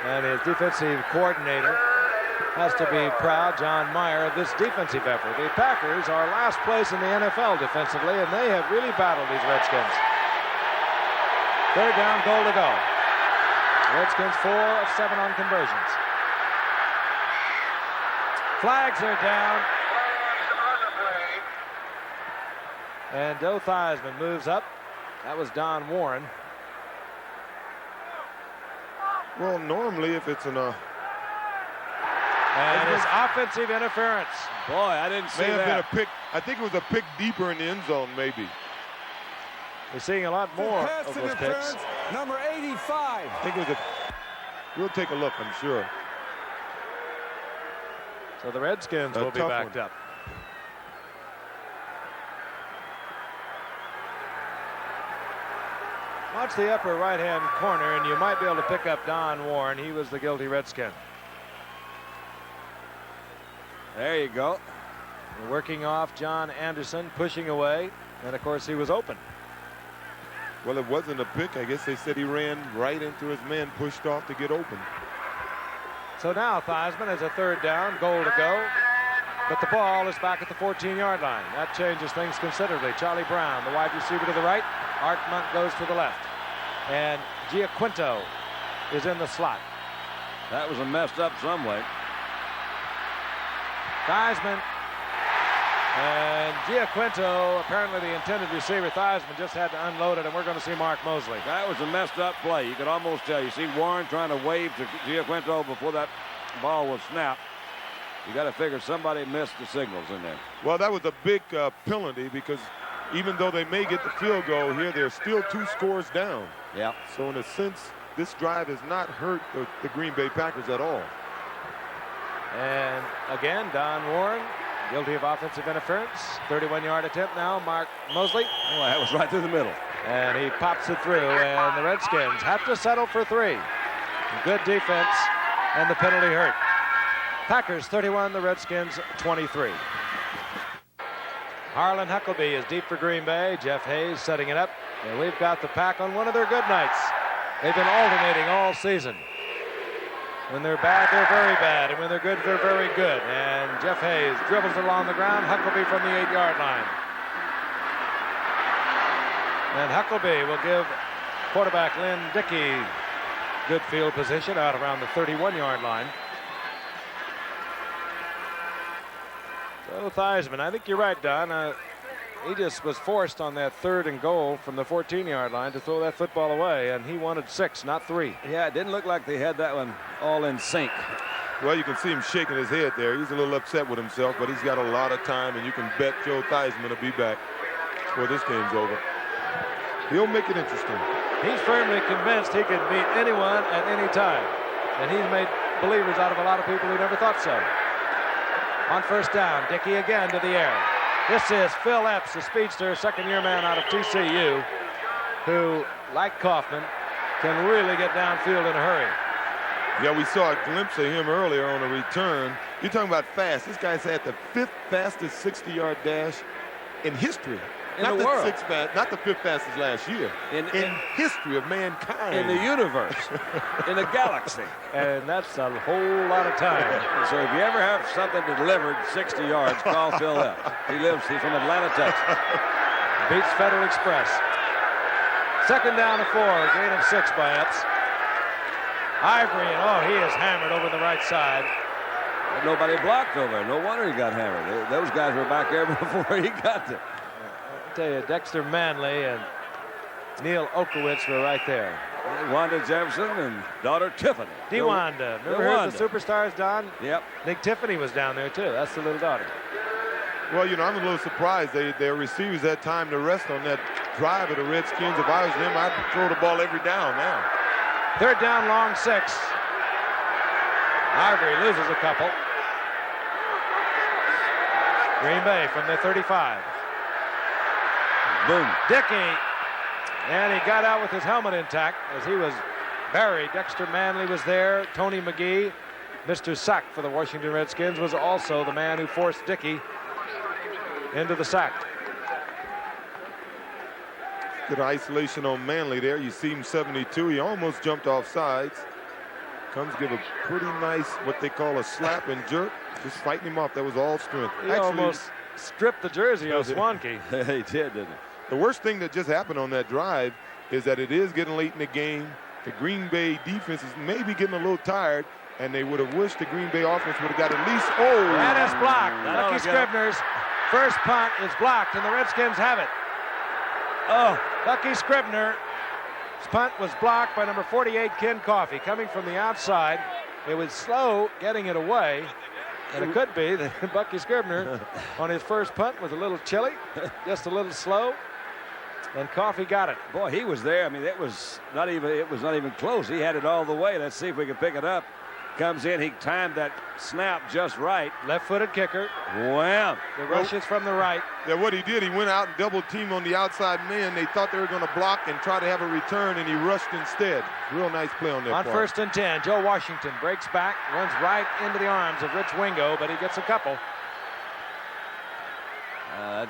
and his defensive coordinator has to be proud, John Meyer, of this defensive effort. The Packers are last place in the NFL defensively, and they have really battled these Redskins. Third down, goal to go. Redskins 4 of 7 on conversions. Flags are down. And Joe Theismann moves up. That was Don Warren.
Well, normally if it's an
and it's offensive interference.
Boy, I didn't see
may have
that.
been a pick. I think it was a pick deeper in the end zone, maybe.
We're seeing a lot more
Pass
of those
interference,
picks.
number 85.
I think it was a. We'll take a look, I'm sure.
So the Redskins
A
will be
tough
backed
one.
up. Watch the upper right-hand corner, and you might be able to pick up Don Warren. He was the guilty Redskin.
There you go.
Working off John Anderson, pushing away, and of course he was open.
Well, it wasn't a pick. I guess they said he ran right into his man, pushed off to get open.
So now Theismann has a third down, goal to go, but the ball is back at the 14-yard line. That changes things considerably. Charlie Brown, the wide receiver, to the right. Art Monk goes to the left. And Giaquinto is in the slot.
That was a messed up some way.
Theismann and Giaquinto, apparently the intended receiver. Theismann just had to unload it, and we're going to see Mark Mosley.
That was a messed up play. You could almost tell. You see Warren trying to wave to Giaquinto before that ball was snapped. You got to figure somebody missed the signals in there.
Well, that was a big penalty, because even though they may get the field goal here, they're still 2 scores down.
Yeah.
So in a sense, this drive has not hurt the Green Bay Packers at all.
And again, Don Warren, guilty of offensive interference. 31-yard attempt now, Mark Mosley.
Well, that was right through the middle.
And he pops it through, and the Redskins have to settle for 3. Good defense, and the penalty hurt. Packers 31, the Redskins 23. Harlan Huckleby is deep for Green Bay. Jeff Hayes setting it up. And we've got the Pack on one of their good nights. They've been alternating all season. When they're bad, they're very bad. And when they're good, they're very good. And Jeff Hayes dribbles it along the ground. Huckleby from the 8-yard line. And Huckleby will give quarterback Lynn Dickey good field position out around the 31-yard line. So Theismann, I think you're right, Don. He just was forced on that 3rd and goal from the 14-yard line to throw that football away, and he wanted 6, not 3.
Yeah, it didn't look like they had that one all in sync.
Well, you can see him shaking his head there. He's a little upset with himself, but he's got a lot of time, and you can bet Joe Theismann will be back before this game's over. He'll make it interesting.
He's firmly convinced he can beat anyone at any time, and he's made believers out of a lot of people who never thought so. On first down, Dickey again to the air. This is Phil Epps, the speedster, second-year man out of TCU, who, like Kaufman, can really get downfield in a hurry.
Yeah, we saw a glimpse of him earlier on a return. You're talking about fast. This guy's had the 5th fastest 60-yard dash in history.
In the world.
Not the 5th fastest last year. In history of mankind.
In the universe. In the galaxy.
And that's a whole lot of time.
So if you ever have something delivered 60 yards, call Phil Epps. He's from Atlanta, Texas.
Beats Federal Express. Second down to 4, gain of 6 by Epps. Ivory, and he is hammered over the right side.
And nobody blocked over. No wonder he got hammered. Those guys were back there before he got there.
I'll tell you, Dexter Manley and Neil Okowitz were right there.
Wanda Jefferson and daughter Tiffany.
DeWanda. Remember her as the Superstars, Don?
Yep.
Nick Tiffany was down there, too. That's the little daughter.
Well, I'm a little surprised. Their receivers had time to rest on that drive of the Redskins. If I was them, I'd throw the ball every down now.
Third down, long 6. Ivory loses a couple. Green Bay from the 35.
Boom.
Dickey. And he got out with his helmet intact as he was buried. Dexter Manley was there. Tony McGee, Mr. Sack for the Washington Redskins, was also the man who forced Dickey into the sack.
Good isolation on Manley there. You see him 72. He almost jumped off sides. Comes give a pretty nice, what they call a slap and jerk. Just fighting him off. That was all strength.
He almost stripped the jersey of Swanky.
He did, didn't he?
The worst thing that just happened on that drive is that it is getting late in the game. The Green Bay defense is maybe getting a little tired, and they would have wished the Green Bay offense would have got at least,
And it's blocked. Lucky Scribner's first punt is blocked, and the Redskins have it. Lucky Scribner's punt was blocked by number 48, Ken Coffey, coming from the outside. It was slow getting it away, and it could be that Bucky Scribner on his first punt was a little chilly, just a little slow. And Coffey got it.
Boy, he was there. I mean, it was not even close. He had it all the way. Let's see if we can pick it up. Comes in. He timed that snap just right.
Left-footed kicker.
Wham.
The rush is from the right.
Yeah, what he did, he went out and double teamed on the outside man. They thought they were going to block and try to have a return, and he rushed instead. Real nice play on that
On
part.
first and 10, Joe Washington breaks back, runs right into the arms of Rich Wingo, but he gets a couple.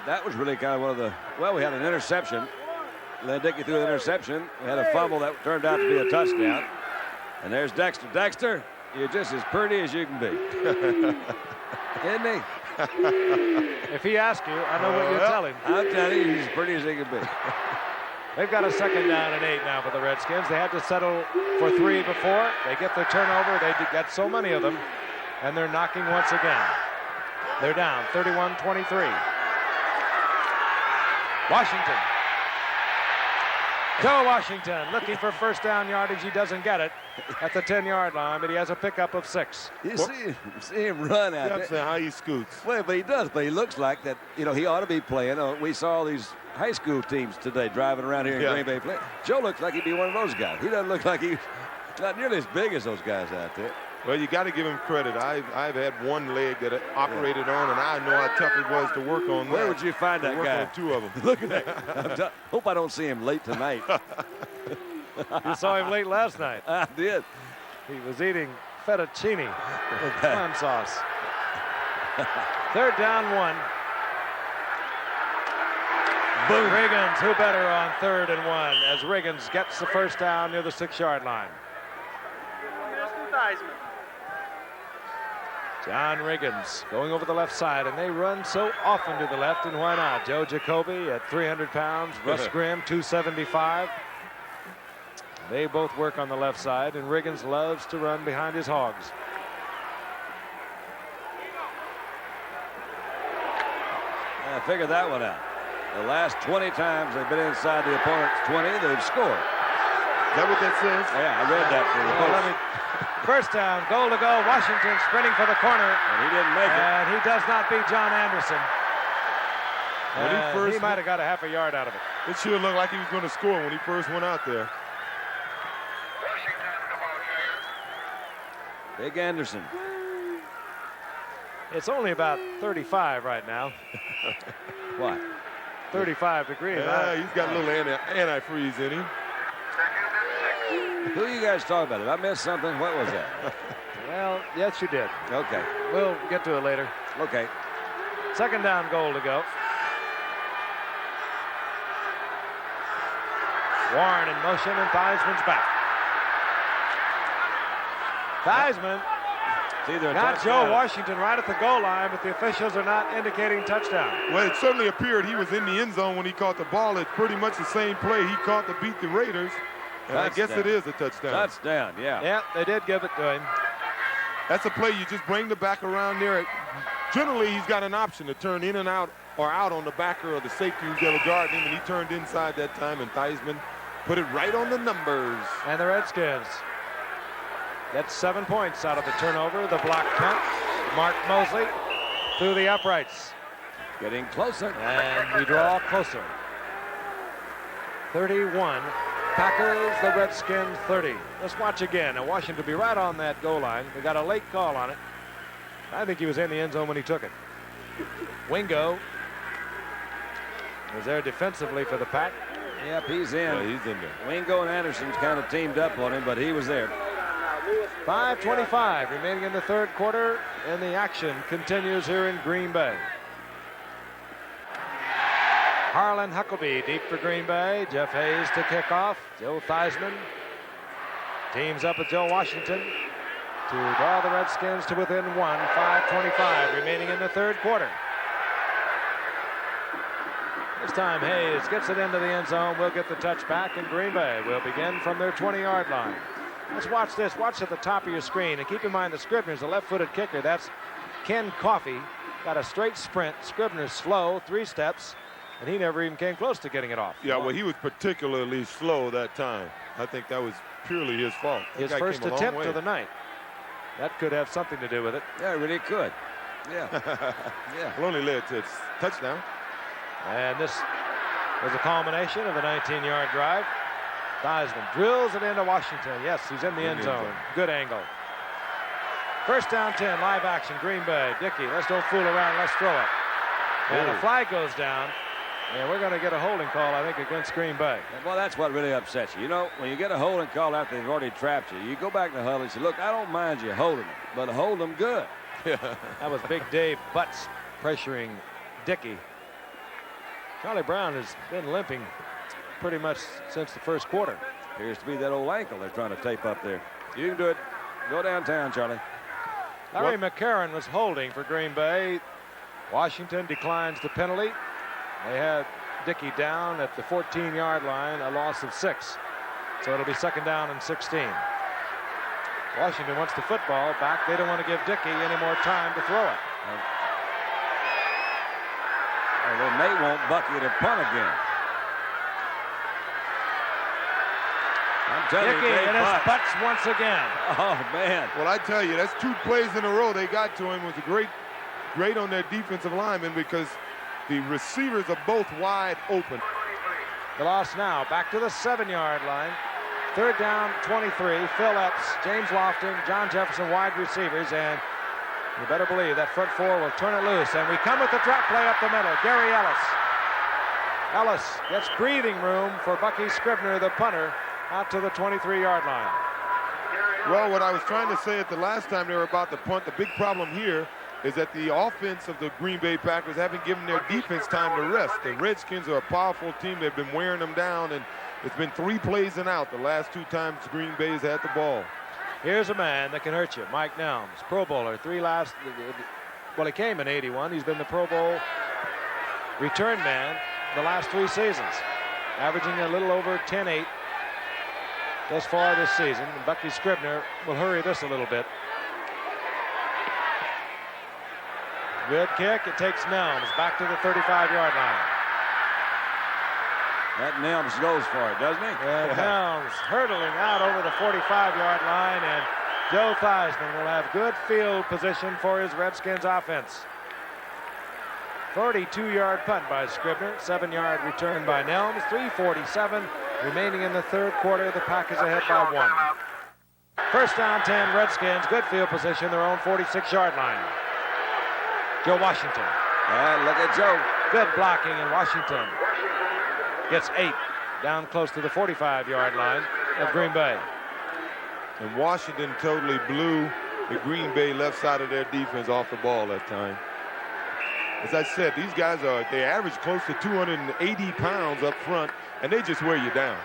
That was really kind of one of the, well, we had an interception. Len Dickey threw an interception. We had a fumble that turned out to be a touchdown. And there's Dexter. Dexter, you're just as pretty as you can be. Isn't he?
If he asks you, I know what you'll tell him.
I'm telling you, he's as pretty as he can be.
They've got a second down and 8 now for the Redskins. They had to settle for 3 before. They get the turnover. They got so many of them, and they're knocking once again. They're down 31-23. Washington. Joe Washington looking for first down yardage. He doesn't get it at the 10-yard line, but he has a pickup of 6.
You see him run out
That's
there.
how he scoots.
Well, but he does. But he looks like that. You know, he ought to be playing. We saw all these high school teams today driving around here in Green Bay playing. Joe looks like he'd be one of those guys. He doesn't look like he's not nearly as big as those guys out there.
Well, you got to give him credit. I've had one leg that I operated on, and I know how tough it was to work on.
Where would you find that guy?
On 2 of them.
Look at that. Hope I don't see him late tonight.
You saw him late last night.
I did.
He was eating fettuccine with clam sauce. Third down 1.
Boom.
Riggins, who better on 3rd and 1 as Riggins gets the first down near the 6-yard line. John Riggins going over the left side, and they run so often to the left, and why not? Joe Jacoby at 300 pounds, Russ Grimm 275. They both work on the left side, and Riggins loves to run behind his hogs.
I figured that one out. The last 20 times they've been inside the opponent's 20, they've scored.
Is that what that says?
Yeah, I read that for the post.
First down, goal to go. Washington sprinting for the corner.
And he didn't make it.
And he does not beat John Anderson.
When
he might have got a half a yard out of it.
It sure looked like he was going to score when he first went out there.
Big Anderson.
It's only about 35 right now.
What?
35 degrees.
Yeah, he's got a little antifreeze in him.
Who are you guys talking about? Did I miss something? What was that?
Well, yes, you did.
Okay.
We'll get to it later.
Okay.
Second down, goal to go. Warren in motion, and Theismann's back. Theismann got Joe Washington right at the goal line, but the officials are not indicating touchdown.
Well, it certainly appeared he was in the end zone when he caught the ball. It's pretty much the same play he caught to beat the Raiders. And I guess it is a touchdown.
Touchdown, yeah.
Yeah, they did give it to him.
That's a play you just bring the back around there. Generally, he's got an option to turn in and out or out on the backer or the safety who's going to guard him, and he turned inside that time, and Theismann put it right on the numbers.
And the Redskins get 7 points out of the turnover. The block punt. Mark Mosley through the uprights.
Getting closer.
And we draw closer. 31. Packers, the Redskins 30. Let's watch again. Now Washington will be right on that goal line. We got a late call on it. I think he was in the end zone when he took it. Wingo was there defensively for the Pack.
Yep, he's in.
Yeah, he's in there.
Wingo and Anderson's kind of teamed up on him, but he was there.
5:25 remaining in the third quarter, and the action continues here in Green Bay. Harlan Huckabee deep for Green Bay. Jeff Hayes to kick off. Joe Theismann teams up with Joe Washington to draw the Redskins to within one. 5:25 remaining in the third quarter. This time Hayes gets it into the end zone. We'll get the touchback, and Green Bay will begin from their 20-yard line. Let's watch this. Watch at the top of your screen. And keep in mind the Scribner's a left-footed kicker. That's Ken Coffey. Got a straight sprint. Scribner's slow, 3 steps. And he never even came close to getting it off.
Yeah, well, he was particularly slow that time. I think that was purely his fault.
His first attempt of the night. That could have something to do with it.
Yeah, it really could. Yeah.
Yeah. It only led to its touchdown.
And this was a culmination of a 19-yard drive. Theismann drills it into Washington. Yes, he's in the end zone. Good angle. First down 10, live action, Green Bay. Dickey, let's don't fool around, let's throw it. And a flag goes down. And we're going to get a holding call, I think, against Green Bay.
Well, that's what really upsets you. You know, when you get a holding call after they've already trapped you, you go back to the huddle and say, look, I don't mind you holding them, but hold them good.
Yeah. That was Big Dave Butts pressuring Dickey. Charlie Brown has been limping pretty much since the first quarter.
Appears to be that old ankle they're trying to tape up there. You can do it. Go downtown, Charlie.
Larry McCarron was holding for Green Bay. Washington declines the penalty. They had Dickey down at the 14-yard line, a loss of 6. So it'll be second down and 16. Washington wants the football back. They don't want to give Dickey any more time to throw it.
They may want Bucky to punt again. I'm telling
Dickey,
you,
and it's Butts once again.
Oh, man.
Well, I tell you, that's 2 plays in a row they got to him. It was great on their defensive linemen because the receivers are both wide open.
The loss now back to the 7-yard line. Third down, 23. Phil Epps, James Lofton, John Jefferson, wide receivers, and you better believe that front 4 will turn it loose. And we come with the drop play up the middle. Gary Ellis. Ellis gets breathing room for Bucky Scribner, the punter, out to the 23-yard line.
Well, what I was trying to say at the last time they were about to punt, the big problem here is that the offense of the Green Bay Packers haven't given their defense time to rest. The Redskins are a powerful team. They've been wearing them down, and it's been 3 plays and out the last 2 times Green Bay has had the ball.
Here's a man that can hurt you. Mike Nelms, Pro Bowler, well, he came in 81. He's been the Pro Bowl return man the last 3 seasons, averaging a little over 10-8 thus far this season. And Bucky Scribner will hurry this a little bit. Good kick. It takes Nelms back to the 35-yard line.
That Nelms goes for it, doesn't he?
And Nelms hurtling out over the 45-yard line, and Joe Theismann will have good field position for his Redskins offense. 42-yard punt by Scribner, 7-yard return by Nelms, 3:47 remaining in the third quarter. The Packers ahead by 1. First down 10, Redskins, good field position, their own 46-yard line. Joe Washington.
And look at Joe.
Good blocking, and Washington gets 8 down close to the 45-yard line of Green Bay.
And Washington totally blew the Green Bay left side of their defense off the ball that time. As I said, these guys they average close to 280 pounds up front, and they just wear you down.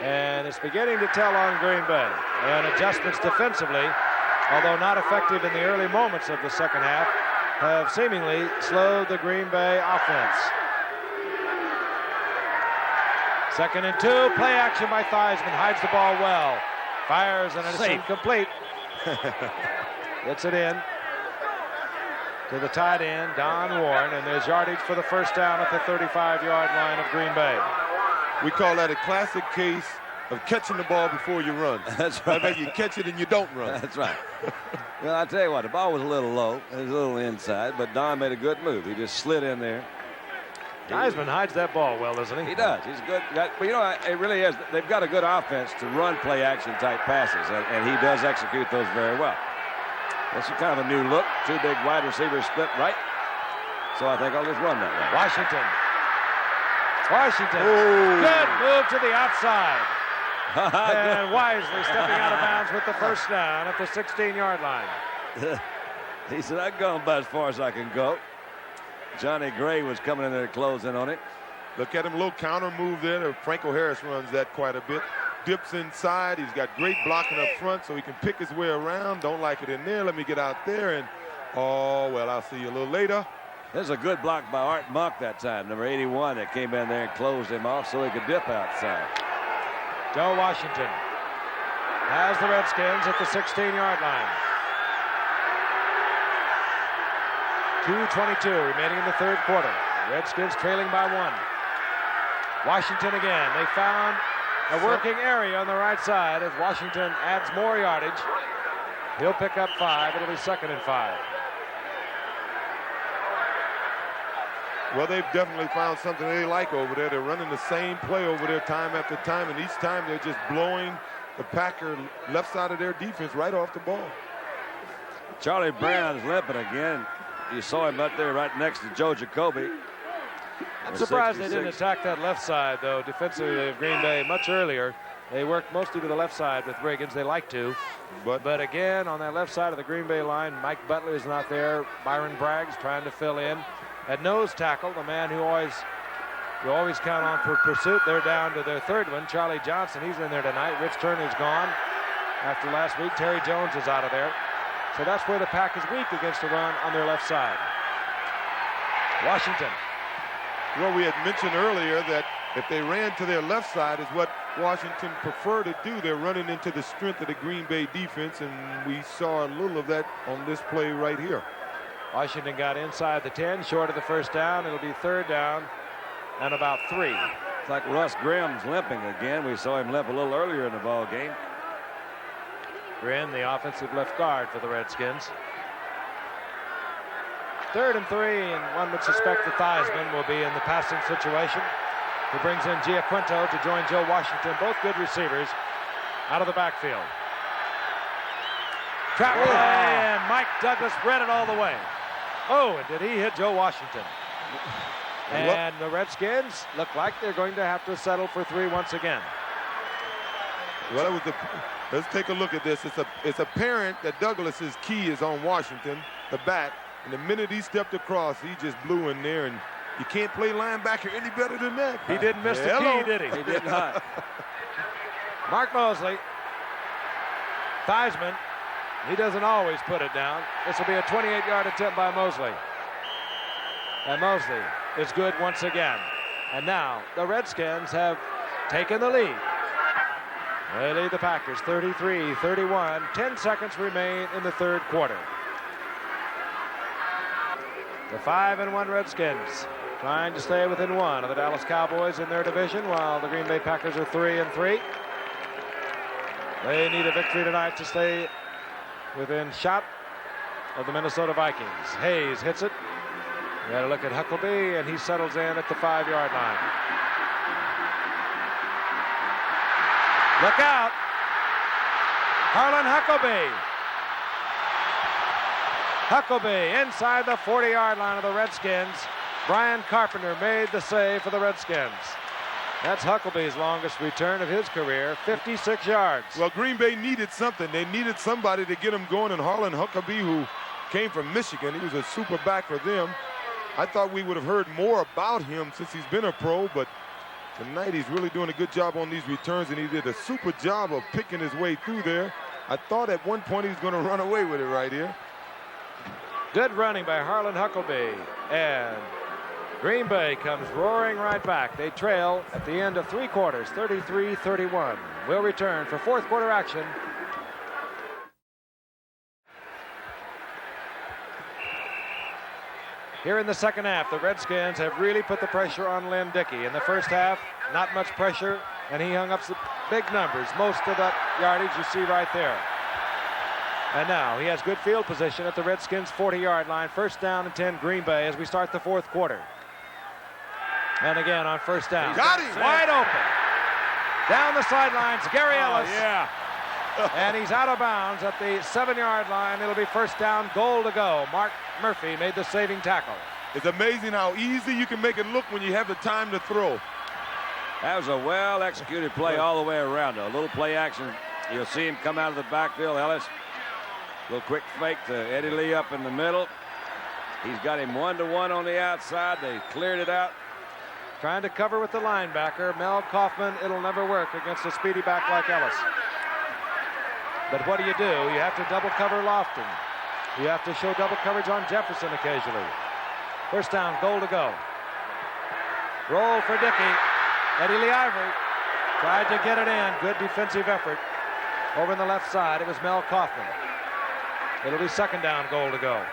And it's beginning to tell on Green Bay. And adjustments defensively, although not effective in the early moments of the second half, have seemingly slowed the Green Bay offense. 2nd and 2, play action by Theismann, hides the ball well. Fires, and it's incomplete. Gets it in to the tight end, Don Warren, and there's yardage for the first down at the 35-yard line of Green Bay.
We call that a classic case of catching the ball before you run.
That's right.
I bet you catch it and you don't run.
That's right. Well, I tell you what, the ball was a little low. It was a little inside, but Don made a good move. He just slid in there.
Theismann hides that ball well, doesn't he?
He does. He's good. But you know, it really is. They've got a good offense to run play action type passes, and he does execute those very well. This is kind of a new look. Two big wide receivers split right. So I think I'll just run that way.
Washington. Good move to the outside. And wisely stepping out of bounds with the first down at the 16-yard line.
He said, I've gone about as far as I can go. Johnny Gray was coming in there to close in on it.
Look at him, a little counter move there. Franco Harris runs that quite a bit. Dips inside. He's got great blocking up front, so he can pick his way around. Don't like it in there. Let me get out there. And, oh, well, I'll see you a little later.
There's a good block by Art Monk that time, number 81, that came in there and closed him off so he could dip outside.
Joe Washington has the Redskins at the 16-yard line. 2:22 remaining in the third quarter. Redskins trailing by 1. Washington again. They found a working area on the right side as Washington adds more yardage. He'll pick up 5. It'll be 2nd and 5.
Well, they've definitely found something they like over there. They're running the same play over there time after time, and each time they're just blowing the Packer left side of their defense right off the ball.
Charlie Brown's limping again. You saw him up there right next to Joe Jacoby.
I'm surprised they didn't attack that left side, though, defensively of Green Bay much earlier. They worked mostly to the left side with Riggins. They like to. But again, on that left side of the Green Bay line, Mike Butler is not there. Byron Bragg's trying to fill in. At nose tackle, the man who you always count on for pursuit, they're down to their third one. Charlie Johnson, he's in there tonight. Rich Turner's gone after last week. Terry Jones is out of there. So that's where the Pack is weak against the run on their left side. Washington.
Well, we had mentioned earlier that if they ran to their left side is what Washington prefer to do. They're running into the strength of the Green Bay defense, and we saw a little of that on this play right here.
Washington got inside the 10, short of the first down. It'll be 3rd down and about 3.
It's like Russ Grimm's limping again. We saw him limp a little earlier in the ball game.
Grimm, the offensive left guard for the Redskins. 3rd and 3, and one would suspect that Theismann will be in the passing situation. He brings in Giaquinto to join Joe Washington, both good receivers, out of the backfield. Trap play, and Mike Douglas read it all the way. Oh, and did he hit Joe Washington? And the Redskins look like they're going to have to settle for 3 once again.
Well, let's take a look at this. It's apparent that Douglas's key is on Washington, the back. And the minute he stepped across, he just blew in there, and you can't play linebacker any better than that.
He didn't miss the key, did he?
He did not.
Mark Mosley. Theismann. He doesn't always put it down. This will be a 28-yard attempt by Mosley. And Mosley is good once again. And now the Redskins have taken the lead. They lead the Packers 33-31. 10 seconds remain in the third quarter. The 5-1 Redskins trying to stay within 1 of the Dallas Cowboys in their division, while the Green Bay Packers are 3-3. They need a victory tonight to stay within shot of the Minnesota Vikings. Hayes hits it. You got to look at Huckabee, and he settles in at the 5-yard line. Look out. Harlan Huckabee. Huckabee inside the 40-yard line of the Redskins. Brian Carpenter made the save for the Redskins. That's Huckabee's longest return of his career, 56 yards.
Well, Green Bay needed something. They needed somebody to get him going, and Harlan Huckabee, who came from Michigan, he was a super back for them. I thought we would have heard more about him since he's been a pro, but tonight he's really doing a good job on these returns, and he did a super job of picking his way through there. I thought at one point he was going to run away with it right here.
Good running by Harlan Huckabee, and Green Bay comes roaring right back. They trail at the end of 3 quarters, 33-31. We'll return for fourth quarter action. Here in the second half, the Redskins have really put the pressure on Lynn Dickey. In the first half, not much pressure, and he hung up some big numbers. Most of that yardage you see right there. And now he has good field position at the Redskins' 40-yard line. First down and 10 Green Bay as we start the fourth quarter. And again on first down.
Got him.
Wide open. Down the sidelines, Gary Ellis.
Yeah.
And he's out of bounds at the 7-yard line. It'll be first down, goal to go. Mark Murphy made the saving tackle.
It's amazing how easy you can make it look when you have the time to throw.
That was a well-executed play all the way around. A little play action. You'll see him come out of the backfield, Ellis. A little quick fake to Eddie Lee up in the middle. He's got him 1-to-1 on the outside. They cleared it out.
Trying to cover with the linebacker, Mel Kaufman. It'll never work against a speedy back like Ellis. But what do? You have to double cover Lofton. You have to show double coverage on Jefferson occasionally. First down, goal to go. Roll for Dickey. Eddie Lee Ivory tried to get it in. Good defensive effort. Over on the left side, it was Mel Kaufman. It'll be second down, goal to go.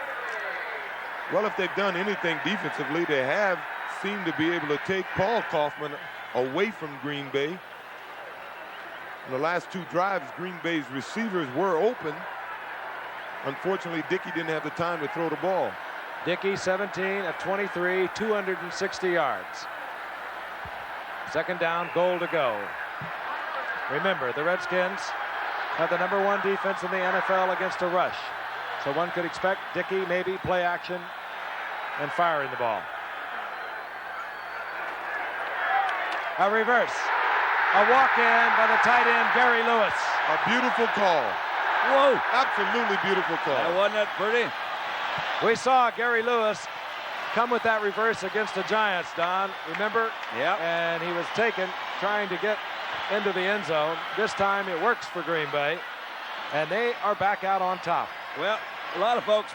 Well, if they've done anything defensively, they have seemed to be able to take Paul Kaufman away from Green Bay. In the last 2 drives, Green Bay's receivers were open. Unfortunately, Dickey didn't have the time to throw the ball.
Dickey, 17 of 23, 260 yards. Second down, goal to go. Remember, the Redskins have the #1 defense in the NFL against a rush. So one could expect Dickey maybe play action and firing the ball. A reverse. A walk-in by the tight end, Gary Lewis.
A beautiful call.
Whoa.
Absolutely beautiful call.
That wasn't that pretty?
We saw Gary Lewis come with that reverse against the Giants, Don. Remember?
Yep.
And he was taken trying to get into the end zone. This time it works for Green Bay. And they are back out on top.
Well, a lot of folks,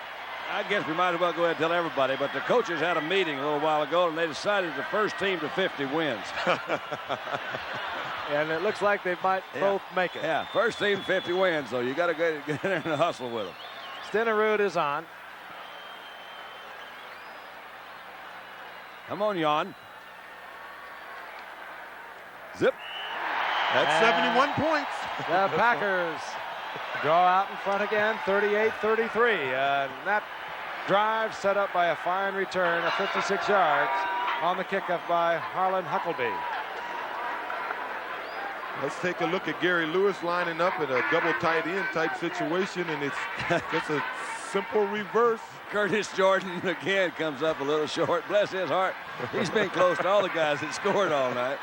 I guess we might as well go ahead and tell everybody, but the coaches had a meeting a little while ago, and they decided the first team to 50 wins.
And it looks like they might both make it.
Yeah, first team 50 wins, so you got to get in there and hustle with them.
Stenerud is on.
Come on, Jan. Zip.
That's 71 points.
The Packers draw out in front again, 38-33. That drive set up by a fine return of 56 yards on the kickoff by Harlan Huckleby.
Let's take a look at Gary Lewis lining up in a double tight end type situation, and it's just a simple reverse.
Curtis Jordan again comes up a little short. Bless his heart. He's been close to all the guys that scored all night.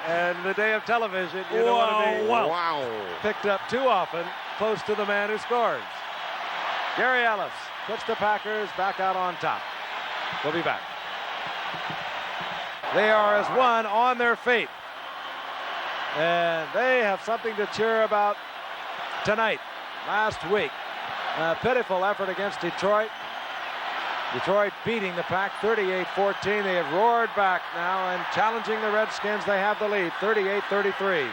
And the day of television, you don't want to be
Wow.
picked up too often close to the man who scores. Gary Ellis puts the Packers back out on top. We'll be back. They are as one on their feet. And they have something to cheer about tonight. Last week, a pitiful effort against Detroit. Detroit beating the Pack 38-14. They have roared back now and challenging the Redskins. They have the lead, 38-33.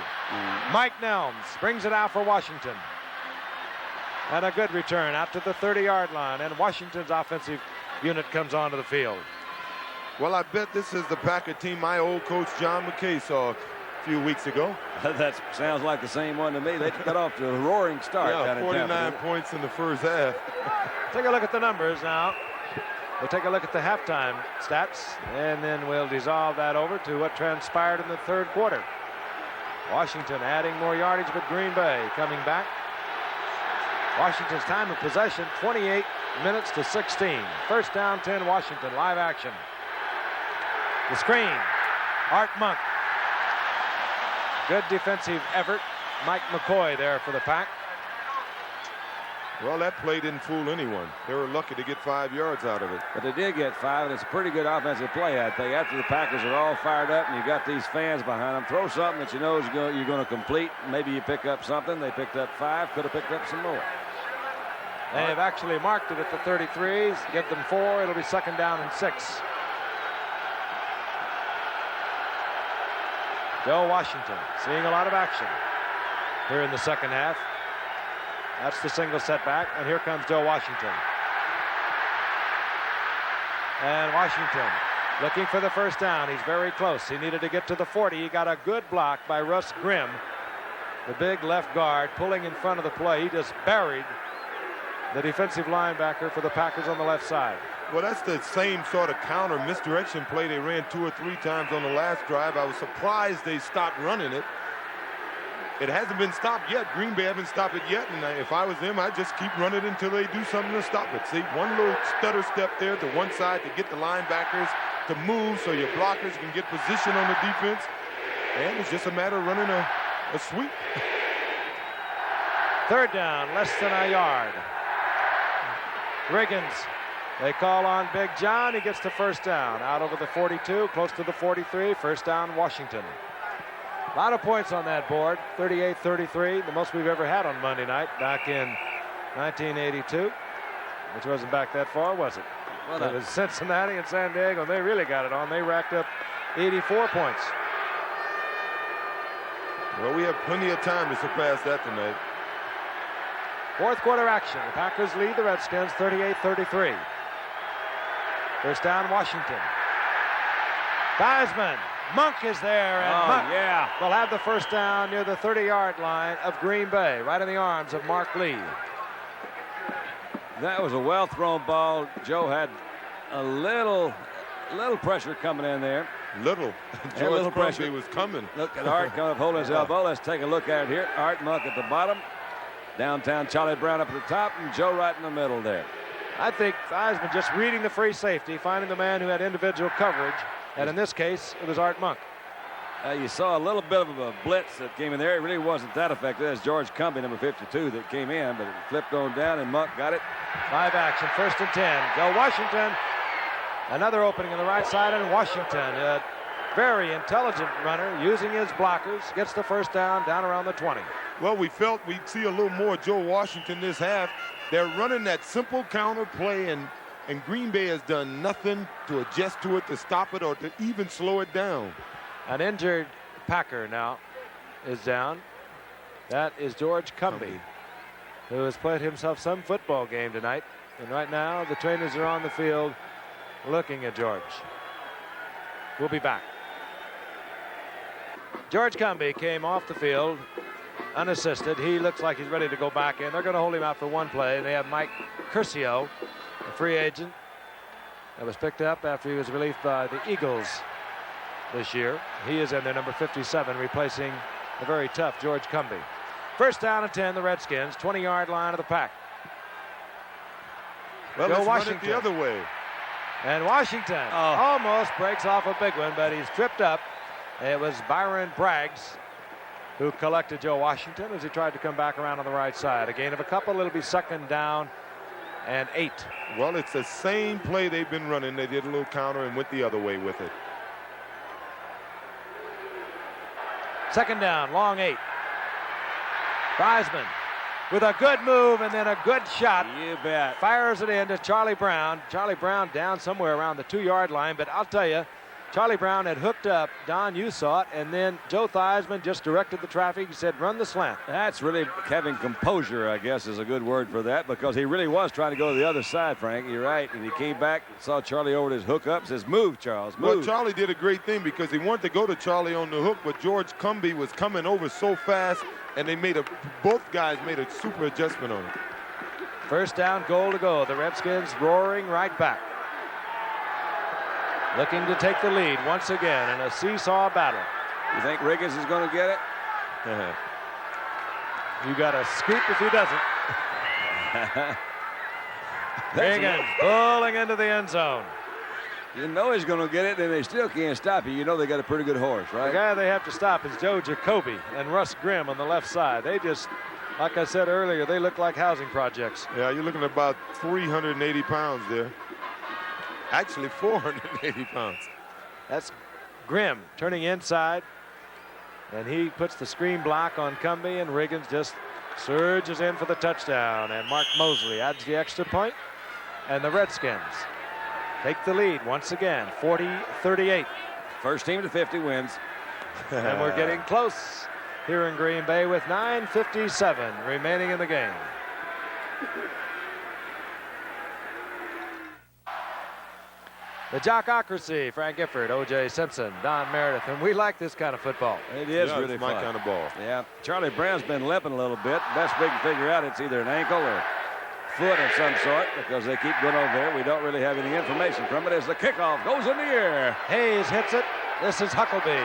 Mike Nelms brings it out for Washington. And a good return out to the 30-yard line. And Washington's offensive unit comes onto the field.
Well, I bet this is the Packer team my old coach John McKay saw a few weeks ago.
That sounds like the same one to me. They got off to a roaring start.
Yeah,
down in
49
Tampa.
points in the first half.
Take a look at the numbers now. We'll take a look at the halftime stats, and then we'll dissolve that over to what transpired in the third quarter. Washington adding more yardage, but Green Bay coming back. Washington's time of possession, 28 minutes to 16. First down, 10, Washington, live action. The screen, Art Monk. Good defensive effort. Mike McCoy there for the Pack.
Well, that play didn't fool anyone. They were lucky to get 5 yards out of it.
But they did get 5, and it's a pretty good offensive play, I think. After the Packers are all fired up and you got these fans behind them, throw something that you know you're going to complete. Maybe you pick up something. They picked up 5, could have picked up some more.
They have actually marked it at the 33s. Give them 4. It'll be second down and 6. Joe Washington seeing a lot of action here in the second half. That's the single setback, and here comes Joe Washington. And Washington looking for the first down. He's very close. He needed to get to the 40. He got a good block by Russ Grimm, the big left guard, pulling in front of the play. He just buried the defensive linebacker for the Packers on the left side.
Well, that's the same sort of counter misdirection play they ran 2 or 3 times on the last drive. I was surprised they stopped running it. It hasn't been stopped yet. Green Bay haven't stopped it yet, and if I was them, I'd just keep running it until they do something to stop it. See, one little stutter step there to one side to get the linebackers to move so your blockers can get position on the defense, and it's just a matter of running a sweep.
Third down, less than a yard. Riggins, they call on Big John. He gets the first down out over the 42, close to the 43. First down, Washington. A lot of points on that board, 38-33, the most we've ever had on Monday night back in 1982, which wasn't back that far, was it? Well, it was Cincinnati and San Diego, and they really got it on. They racked up 84 points.
Well, we have plenty of time to surpass that tonight.
Fourth quarter action. The Packers lead the Redskins 38-33. First down, Washington. Theismann. Monk is there, and Monk will have the first down near the 30-yard line of Green Bay, right in the arms of Mark Lee.
That was a well-thrown ball. Joe had a little pressure coming in there.
Little pressure was coming.
Look at Art coming up holding his elbow. Let's take a look at it here. Art Monk at the bottom. Downtown Charlie Brown up at the top, and Joe right in the middle there.
I think Theismann just reading the free safety, finding the man who had individual coverage, and in this case, it was Art Monk.
You saw a little bit of a blitz that came in there. It really wasn't that effective. That's George Cumbie, number 52, that came in, but it flipped on down, and Monk got it.
5 action, first and 10. Go Washington. Another opening on the right side, and Washington, a very intelligent runner, using his blockers, gets the first down around the 20.
Well, we felt we'd see a little more Joe Washington this half. They're running that simple counter play, and Green Bay has done nothing to adjust to it, to stop it, or to even slow it down.
An injured Packer now is down. That is George Cumbie, who has played himself some football game tonight. And right now, the trainers are on the field looking at George. We'll be back. George Cumbie came off the field unassisted. He looks like he's ready to go back in. They're going to hold him out for one play. They have Mike Curcio, a free agent that was picked up after he was released by the Eagles this year. He is in there, number 57, replacing the very tough George Cumbie. First down and 10, the Redskins, 20-yard line of the pack.
Well, let's run it the other way.
And Washington almost breaks off a big one, but he's tripped up. It was Byron Braggs who collected Joe Washington as he tried to come back around on the right side. A gain of a couple. It'll be second down and 8.
Well, it's the same play they've been running. They did a little counter and went the other way with it.
Second down, long 8. Theismann with a good move and then a good shot.
You bet.
Fires it in to Charlie Brown. Charlie Brown down somewhere around the 2-yard line, but I'll tell you, Charlie Brown had hooked up. Don, you saw it, and then Joe Theismann just directed the traffic. He said, run the slant.
That's really having composure, I guess, is a good word for that, because he really was trying to go to the other side, Frank. You're right. And he came back, saw Charlie over his hook up, says, move, Charles, move.
Well, Charlie did a great thing because he wanted to go to Charlie on the hook, but George Cumbie was coming over so fast, and they both guys made a super adjustment on it.
First down, goal to go. The Redskins roaring right back. Looking to take the lead once again in a seesaw battle.
You think Riggins is going to get it?
You got a scoop if he doesn't. Riggins pulling into the end zone.
You know he's going to get it, and they still can't stop you. You know they got a pretty good horse, right?
The guy they have to stop is Joe Jacoby and Russ Grimm on the left side. They just, like I said earlier, they look like housing projects.
Yeah, you're looking at about 380 pounds there. Actually, 480 pounds.
That's Grimm turning inside, and he puts the screen block on Cumbie, and Riggins just surges in for the touchdown, and Mark Mosley adds the extra point, and the Redskins take the lead once again, 40-38.
First team to 50 wins.
And we're getting close here in Green Bay with 9:57 remaining in the game. The Jockocracy, Frank Gifford, O.J. Simpson, Don Meredith, and we like this kind of football.
It is really
my
fun.
kind of ball.
Yeah, Charlie Brown's been limping a little bit. Best we can figure out, it's either an ankle or foot of some sort because they keep going over there. We don't really have any information from it as the kickoff goes in the air.
Hayes hits it. This is Huckleby.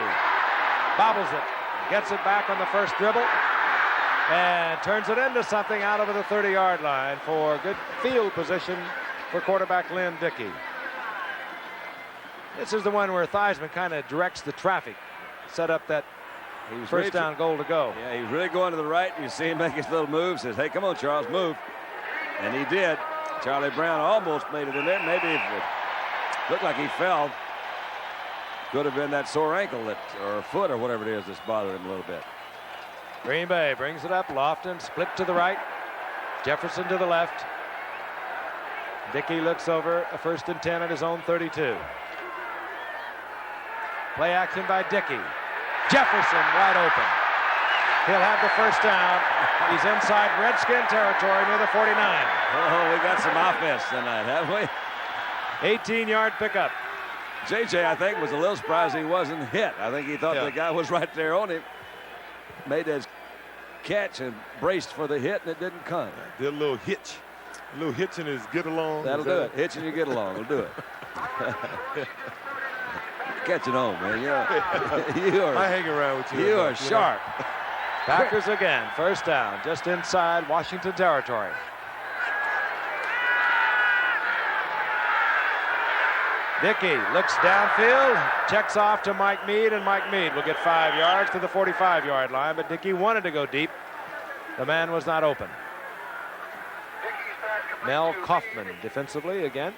Bobbles it. Gets it back on the first dribble. And turns it into something out over the 30-yard line for good field position for quarterback Lynn Dickey. This is the one where Theismann kind of directs the traffic. Set up that first down goal to go.
Yeah, he's really going to the right. You see him make his little move. Says, hey, come on, Charles, move. And he did. Charlie Brown almost made it in there. Maybe it looked like he fell. Could have been that sore ankle or foot or whatever it is that's bothering him a little bit.
Green Bay brings it up. Lofton split to the right. Jefferson to the left. Dickey looks over a 1st and 10 at his own 32. Play action by Dickey. Jefferson wide open. He'll have the first down. He's inside Redskin territory near the 49.
Oh, we got some offense tonight, haven't we?
18-yard pickup.
JJ, I think, was a little surprised he wasn't hit. I think he thought the guy was right there on him. Made his catch and braced for the hit, and it didn't come.
Did a little hitch. A little hitch in his get along.
That'll do it. Hitch and you get along. Will do it. Catching on, man. You are,
I hang around with you.
You are sharp.
Packers again. First down. Just inside Washington territory. Dickey looks downfield, checks off to Mike Mead, and Mike Mead will get 5 yards to the 45-yard line, but Dickey wanted to go deep. The man was not open. Mel Kaufman defensively again.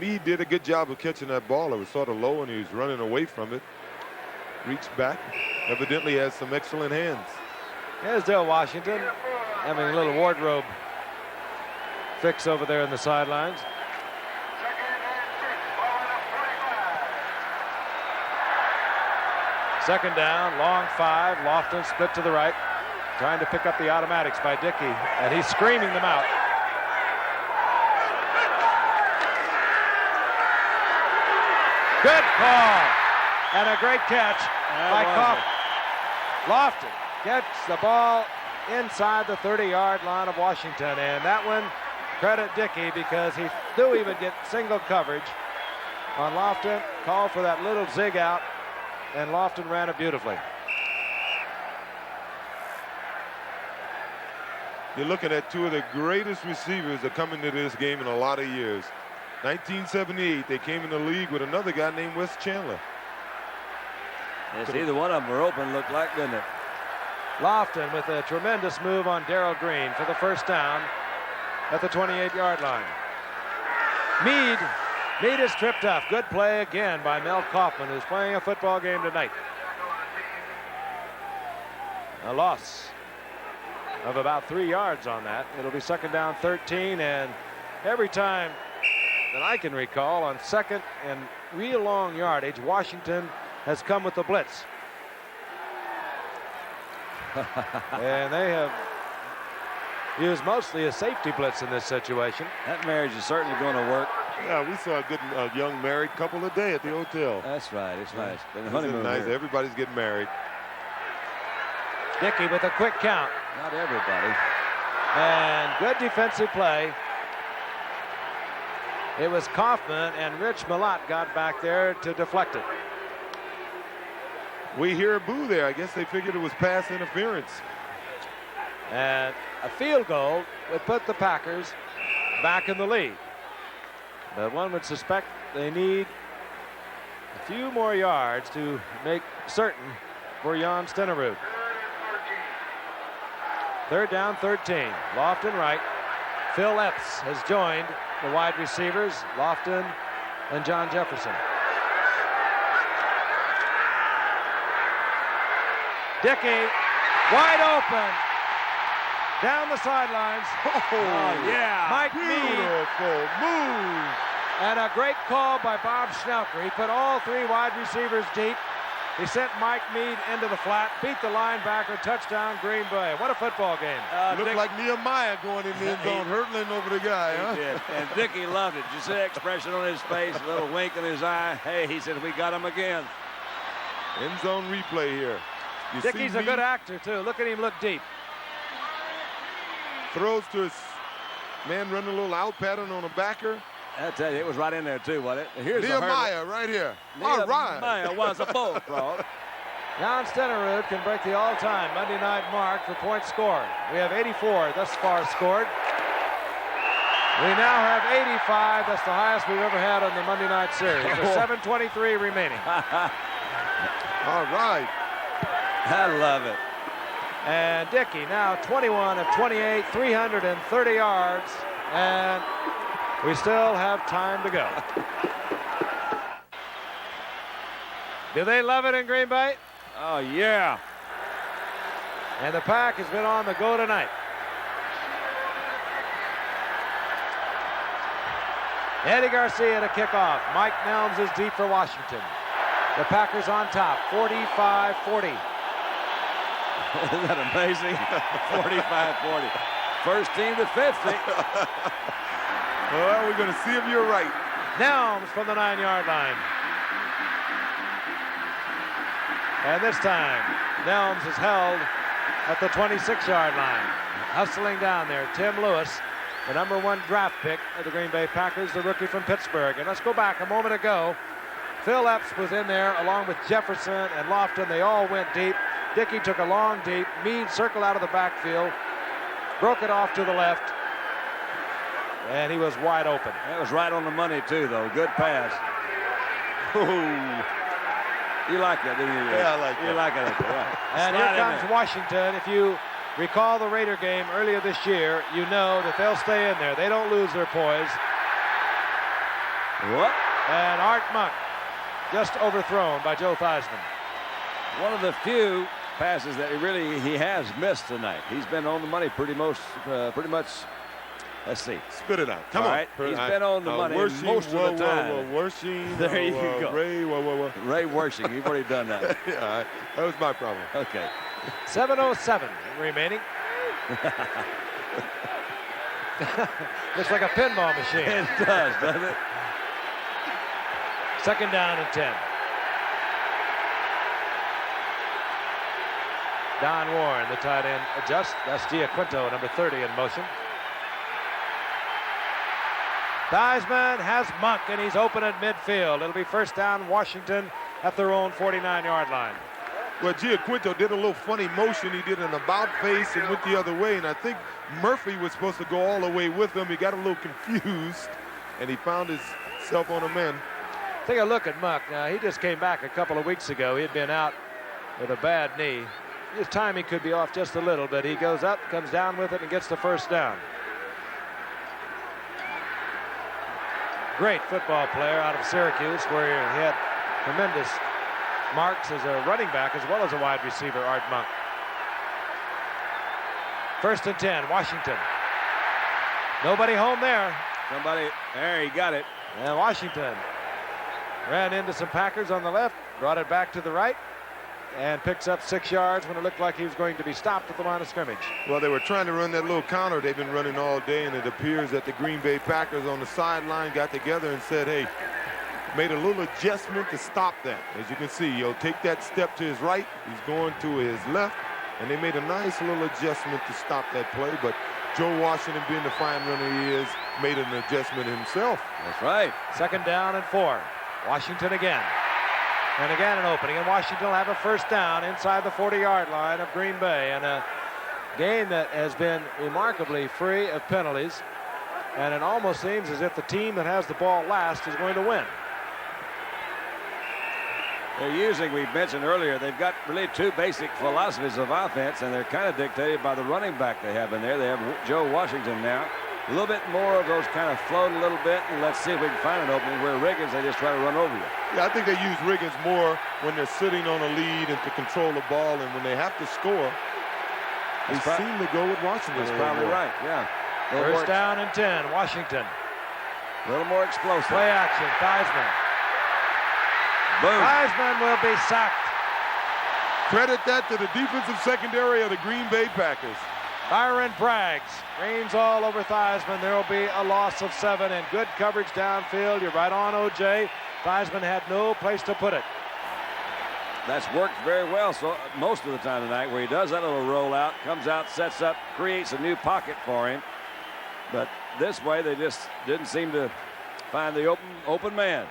Mead did a good job of catching that ball. It was sort of low, and he was running away from it. Reached back. Evidently has some excellent hands.
Here's Dale Washington having a little wardrobe fix over there in the sidelines. Second down, long 5. Lofton split to the right, trying to pick up the automatics by Dickey, and he's screaming them out. Good call, and a great catch by Kaufman. Lofton gets the ball inside the 30-yard line of Washington, and that one, credit Dickey, because he knew he would get single coverage on Lofton. Called for that little zig out, and Lofton ran it beautifully.
You're looking at two of the greatest receivers that come into this game in a lot of years. 1978, they came in the league with another guy named Wes Chandler.
Yes, either one of them were open, looked like, didn't it?
Lofton with a tremendous move on Darrell Green for the first down at the 28-yard line. Mead is tripped up. Good play again by Mel Kaufman, who's playing a football game tonight. A loss of about 3 yards on that. It'll be second down 13, and every time that I can recall on second and real long yardage, Washington has come with the blitz. And they have used mostly a safety blitz in this situation.
That marriage is certainly going to work.
Yeah, we saw a good young married couple today at the hotel.
That's right. It's nice. Been a
Isn't it
honeymoon
nice?
here.
Everybody's getting married.
Dickey with a quick count.
Not everybody.
And good defensive play. It was Kaufman, and Rich Malott got back there to deflect it.
We hear a boo there. I guess they figured it was pass interference.
And a field goal would put the Packers back in the lead. But one would suspect they need a few more yards to make certain for Jan Stenerud. Third down, 13. Lofton right. Phil Epps has joined the wide receivers, Lofton and John Jefferson. Dickey, wide open, down the sidelines.
Oh,
yeah.
Mike Mead.
Beautiful move.
And a great call by Bob Schnelker. He put all 3 wide receivers deep. He sent Mike Mead into the flat, beat the linebacker, touchdown, Green Bay. What a football game.
Looked like Nehemiah going in the end zone, hurtling over the guy, huh?
He did. And Dickey loved it. You see the expression on his face, a little wink in his eye. Hey, he said, we got him again.
End zone replay here. You
Dickey's
see
a good actor, too. Look at him look deep.
throws to his Man running a little out pattern on a backer.
I tell you, it was right in there too, wasn't it? Here's
Nehemiah right here. All right.
Nehemiah was a bullfrog.
Jan Stenerud can break the all-time Monday night mark for points scored. We have 84 thus far scored. We now have 85. That's the highest we've ever had on the Monday night series. There's 7:23 remaining.
All right.
I love it.
And Dickey now 21 of 28, 330 yards, and we still have time to go. Do they love it in Green Bay?
Oh, yeah.
And the Pack has been on the go tonight. Eddie Garcia to kick off. Mike Nelms is deep for Washington. The Packers on top, 45-40.
Isn't that amazing? 45-40. First team to 50.
Well, we're going to see if you're right.
Nelms from the 9-yard line. And this time, Nelms is held at the 26-yard line. Hustling down there, Tim Lewis, the #1 draft pick of the Green Bay Packers, the rookie from Pittsburgh. And let's go back a moment ago. Phil Epps was in there along with Jefferson and Lofton. They all went deep. Dickey took a long deep. Meade circled out of the backfield, broke it off to the left, and he was wide open.
That was right on the money, too, though. Good pass. Ooh. You like that, didn't you?
Yeah, I like that.
You like it. Right.
And here comes Washington. If you recall the Raider game earlier this year, you know that they'll stay in there. They don't lose their poise.
What?
And Art Monk just overthrown by Joe Theismann.
One of the few passes that he has missed tonight. He's been on the money pretty much. Let's see.
Spit it out. Come
All
on.
right. He's been on the money most of the time.
Wershing.
There you go.
Ray,
Ray Wershing. You've already done that.
Yeah, all right. That was my problem.
Okay.
7:07 remaining. Looks like a pinball machine.
It does, doesn't it?
Second down and 10. Don Warren, the tight end, adjusts. That's Giaquinto, number 30, in motion. Theismann has Monk, and he's open at midfield. It'll be first down, Washington at their own 49-yard line.
Well, Giaquinto did a little funny motion. He did an about face and went the other way, and I think Murphy was supposed to go all the way with him. He got a little confused, and he found himself on a man.
Take a look at Monk. Now, he just came back a couple of weeks ago. He had been out with a bad knee. His timing could be off just a little bit. He goes up, comes down with it, and gets the first down. Great football player out of Syracuse, where he had tremendous marks as a running back as well as a wide receiver, Art Monk. First and 10, Washington. Nobody home there.
Somebody, there, he got it.
And Washington ran into some Packers on the left, brought it back to the right, and picks up 6 yards when it looked like he was going to be stopped at the line of scrimmage.
Well, they were trying to run that little counter they've been running all day, and it appears that the Green Bay Packers on the sideline got together and said, hey, made a little adjustment to stop that. As you can see, he'll take that step to his right. He's going to his left, and they made a nice little adjustment to stop that play. But Joe Washington, being the fine runner he is, made an adjustment himself.
That's right.
Second down and 4. Washington again. And again an opening, and Washington will have a first down inside the 40-yard line of Green Bay. And a game that has been remarkably free of penalties. And it almost seems as if the team that has the ball last is going to win.
They're using, we mentioned earlier, they've got really two basic philosophies of offense, and they're kind of dictated by the running back they have in there. They have Joe Washington now. A little bit more of those kind of float a little bit, and let's see if we can find an opening. Where Riggins, they just try to run over you.
Yeah, I think they use Riggins more when they're sitting on a lead and to control the ball, and when they have to score, they seem to go with Washington.
That's probably right, yeah.
First down and 10, Washington.
A little more explosive.
Play action, Theismann.
Boom.
Theismann will be sacked.
Credit that to the defensive secondary of the Green Bay Packers.
Byron Braggs reigns all over Theismann. There will be a loss of 7 and good coverage downfield. You're right on, O.J. Theismann had no place to put it.
That's worked very well so most of the time tonight, where he does that little rollout, comes out, sets up, creates a new pocket for him. But this way. They just didn't seem to find the open man.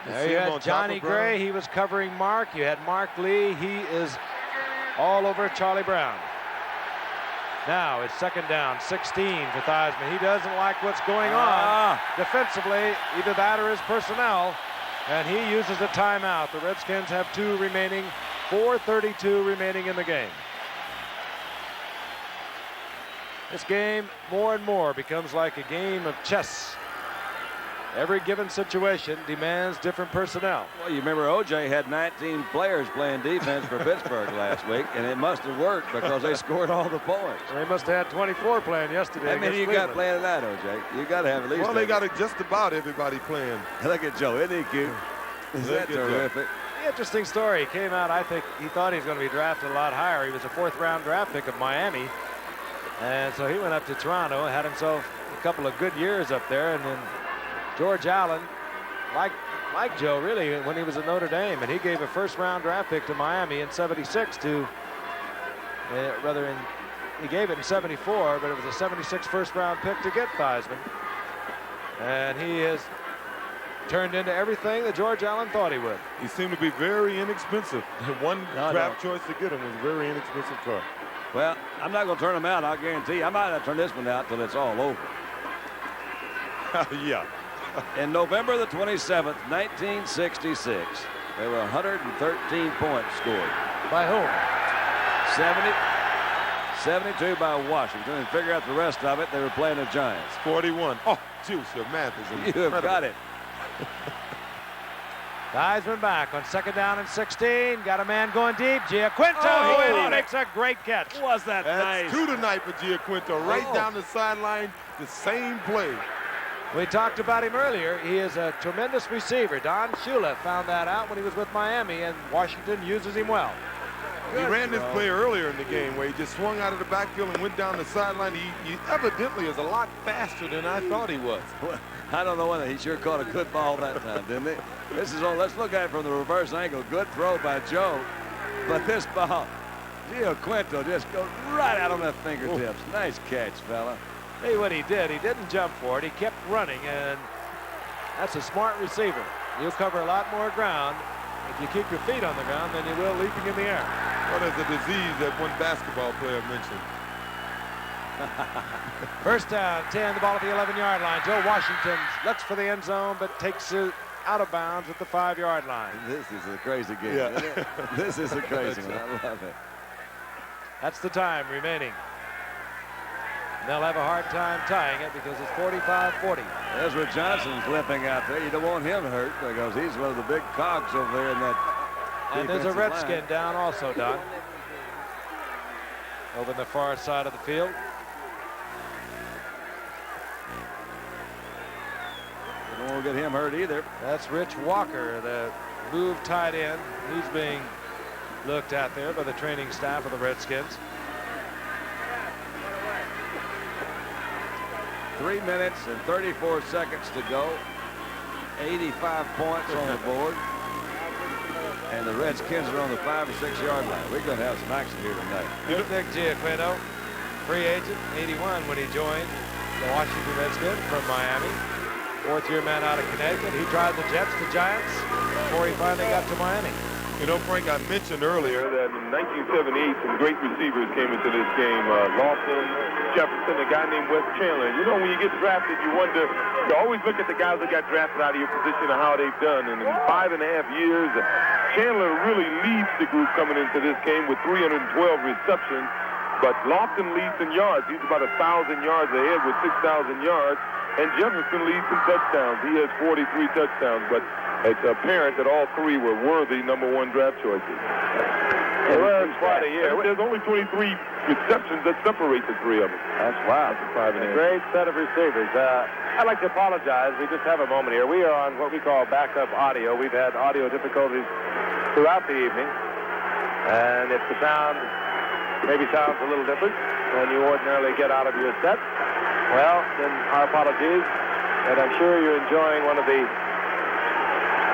There you had Johnny Gray. He was covering Mark. You had Mark Lee. He is all over Charlie Brown. Now it's second down, 16 for Theismann. He doesn't like what's going on defensively, either that or his personnel, and he uses a timeout. The Redskins have 2 remaining, 4:32 remaining in the game. This game more and more becomes like a game of chess. Every given situation demands different personnel.
Well, you remember O.J. had 19 players playing defense for Pittsburgh last week, and it must have worked because they scored all the points.
They must have had 24 playing yesterday.
How many you got playing tonight, O.J.? You got to have at least.
Well, they got just about everybody playing.
Look at Joe, isn't he cute? Is that terrific?
Interesting story. He came out, I think he thought he was going to be drafted a lot higher. He was a 4th-round draft pick of Miami. And so he went up to Toronto and had himself a couple of good years up there. And then George Allen, like Joe, really, when he was at Notre Dame, and he gave a 1st-round draft pick to Miami in '76 to, he gave it in '74, but it was a '76 1st-round pick to get Theismann. And he has turned into everything that George Allen thought he would.
He seemed to be very inexpensive. One draft choice to get him was a very inexpensive car.
Well, I'm not going to turn him out, I'll guarantee you. I might not turn this one out till it's all over.
Yeah.
In November the 27th, 1966, there were 113 points scored.
By whom?
72 by Washington. And figure out the rest of it, they were playing the Giants.
41. Oh, juice, your math is incredible.
You have got it.
Theismann back on 2nd down and 16. Got a man going deep. Giaquinto. He makes a great catch.
Was that
That's
nice?
2 tonight for Giaquinto. Right down the sideline, the same play.
We talked about him earlier. He is a tremendous receiver. Don Shula found that out when he was with Miami, and Washington uses him well.
He ran this play earlier in the game where he just swung out of the backfield and went down the sideline. He evidently is a lot faster than I thought he was.
Well, I don't know whether he sure caught a good ball that time, didn't he? This is all. Let's look at it from the reverse angle. Good throw by Joe, but this ball, Giaquinto just goes right out on the fingertips. Nice catch, fella.
See what he did. He didn't jump for it. He kept running, and that's a smart receiver. You'll cover a lot more ground if you keep your feet on the ground than you will leaping in the air.
What is a disease that one basketball player mentioned?
1st down, 10, the ball at the 11-yard line. Joe Washington looks for the end zone, but takes it out of bounds at the 5-yard line.
This is a crazy game.
Yeah.
Isn't it? This is a crazy one. I love it.
That's the time remaining. And they'll have a hard time tying it because it's 45-40.
Ezra Johnson's limping out there. You don't want him hurt because he's one of the big cogs over there in that.
And there's a
defensive
Redskin
line.
down also, Don. Over in the far side of the field.
You don't want to get him hurt either.
That's Rich Walker, the move tight end. He's being looked at there by the training staff of the Redskins.
3 minutes and 34 seconds to go. 85 points on the board. And the Redskins are on the 5 or 6 yard line. We're going to have some action here tonight.
Nick Giaquinto, free agent, 81 when he joined the Washington Redskins from Miami. 4th-year man out of Connecticut. He tried the Jets, the Giants, before he finally got to Miami.
You know, Frank, I mentioned earlier that in 1978, some great receivers came into this game. Lawson, Jefferson, a guy named Wes Chandler. You know, when you get drafted, you wonder, you always look at the guys that got drafted out of your position and how they've done. And in 5.5 years, Chandler really leads the group coming into this game with 312 receptions. But Lawson leads in yards. He's about 1,000 yards ahead with 6,000 yards. And Jefferson leads in touchdowns. He has 43 touchdowns. But it's apparent that all 3 were worthy #1 draft choices.
Well, that's quite a year.
There's only 23 receptions that separate the 3 of them.
That's wow.
That's
A great set of receivers. I'd like to apologize. We just have a moment here. We are on what we call backup audio. We've had audio difficulties throughout the evening. And if the sound maybe sounds a little different than you ordinarily get out of your set, well, then our apologies. And I'm sure you're enjoying one of the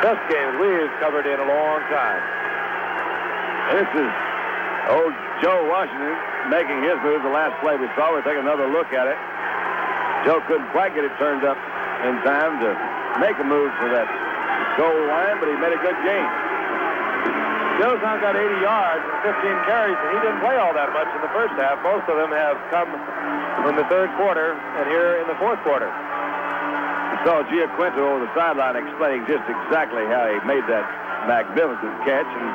best games we've covered in a long time.
This is old Joe Washington making his move. The last play we saw. We'll take another look at it. Joe couldn't quite get it turned up in time to make a move for that goal line, but he made a good gain.
Joe's now got 80 yards and 15 carries, and he didn't play all that much in the first half. Most of them have come in the third quarter and here in the fourth quarter.
You saw Giaquinto over the sideline explaining just exactly how he made that magnificent catch, and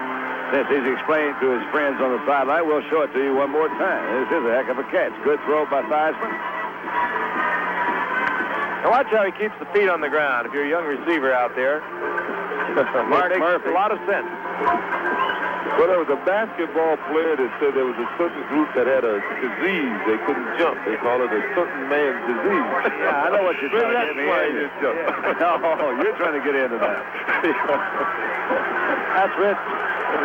since he's explaining to his friends on the sideline, we'll show it to you one more time. This is a heck of a catch. Good throw by Theismann.
Now watch how he keeps the feet on the ground. If you're a young receiver out there,
Mark
it makes
Murphy.
a lot of sense.
Well, there was a basketball player that said there was a certain group that had a disease. They couldn't jump. They call it a certain man's disease.
Yeah, I know what you're
Maybe
trying to
that's
get me
why
into.
you jump.
No, you're trying to get into that.
That's Rick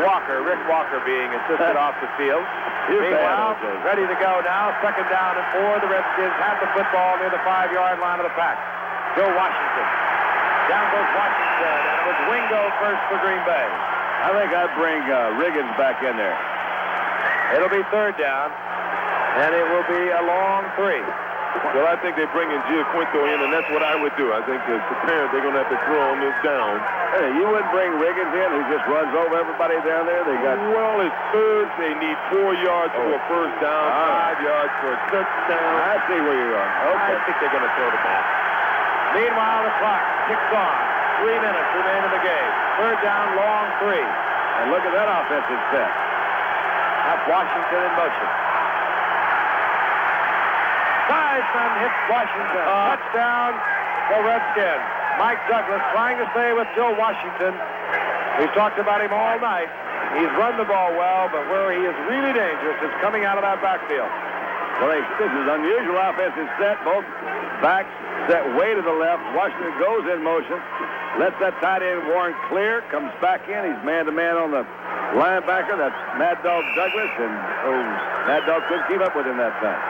Walker being assisted off the field. Meanwhile, ready to go now. Second down and 4. The Redskins have the football near the 5-yard line of the pack. Joe Washington. Down goes Washington, and it was Wingo first for Green Bay.
I think I'd bring Riggins back in there.
It'll be third down, and it will be a long 3.
Well, I think they bring in Giaquinto in, and that's what I would do. I think as the parent, they're going to have to throw on this down.
Hey, you wouldn't bring Riggins in who just runs over everybody down there? They got.
Well, it's third. They need 4 yards for a first down, 5 yards for a touchdown.
I see where you are.
I
Okay.
think they're going to throw the ball. Meanwhile, the clock ticks on. 3 minutes remain in the game. Third down, long 3.
And look at that offensive set.
That's Washington in motion. Theismann hits Washington. Touchdown, the Redskins. Mike Douglas trying to stay with Joe Washington. We've talked about him all night. He's run the ball well, but where he is really dangerous is coming out of that backfield.
Well, this is an unusual offensive set. Both backs set way to the left. Washington goes in motion. Lets that tight end Warren clear. Comes back in. He's man-to-man on the linebacker. That's Mad Dog Douglas. And Mad Dog couldn't keep up with him that time.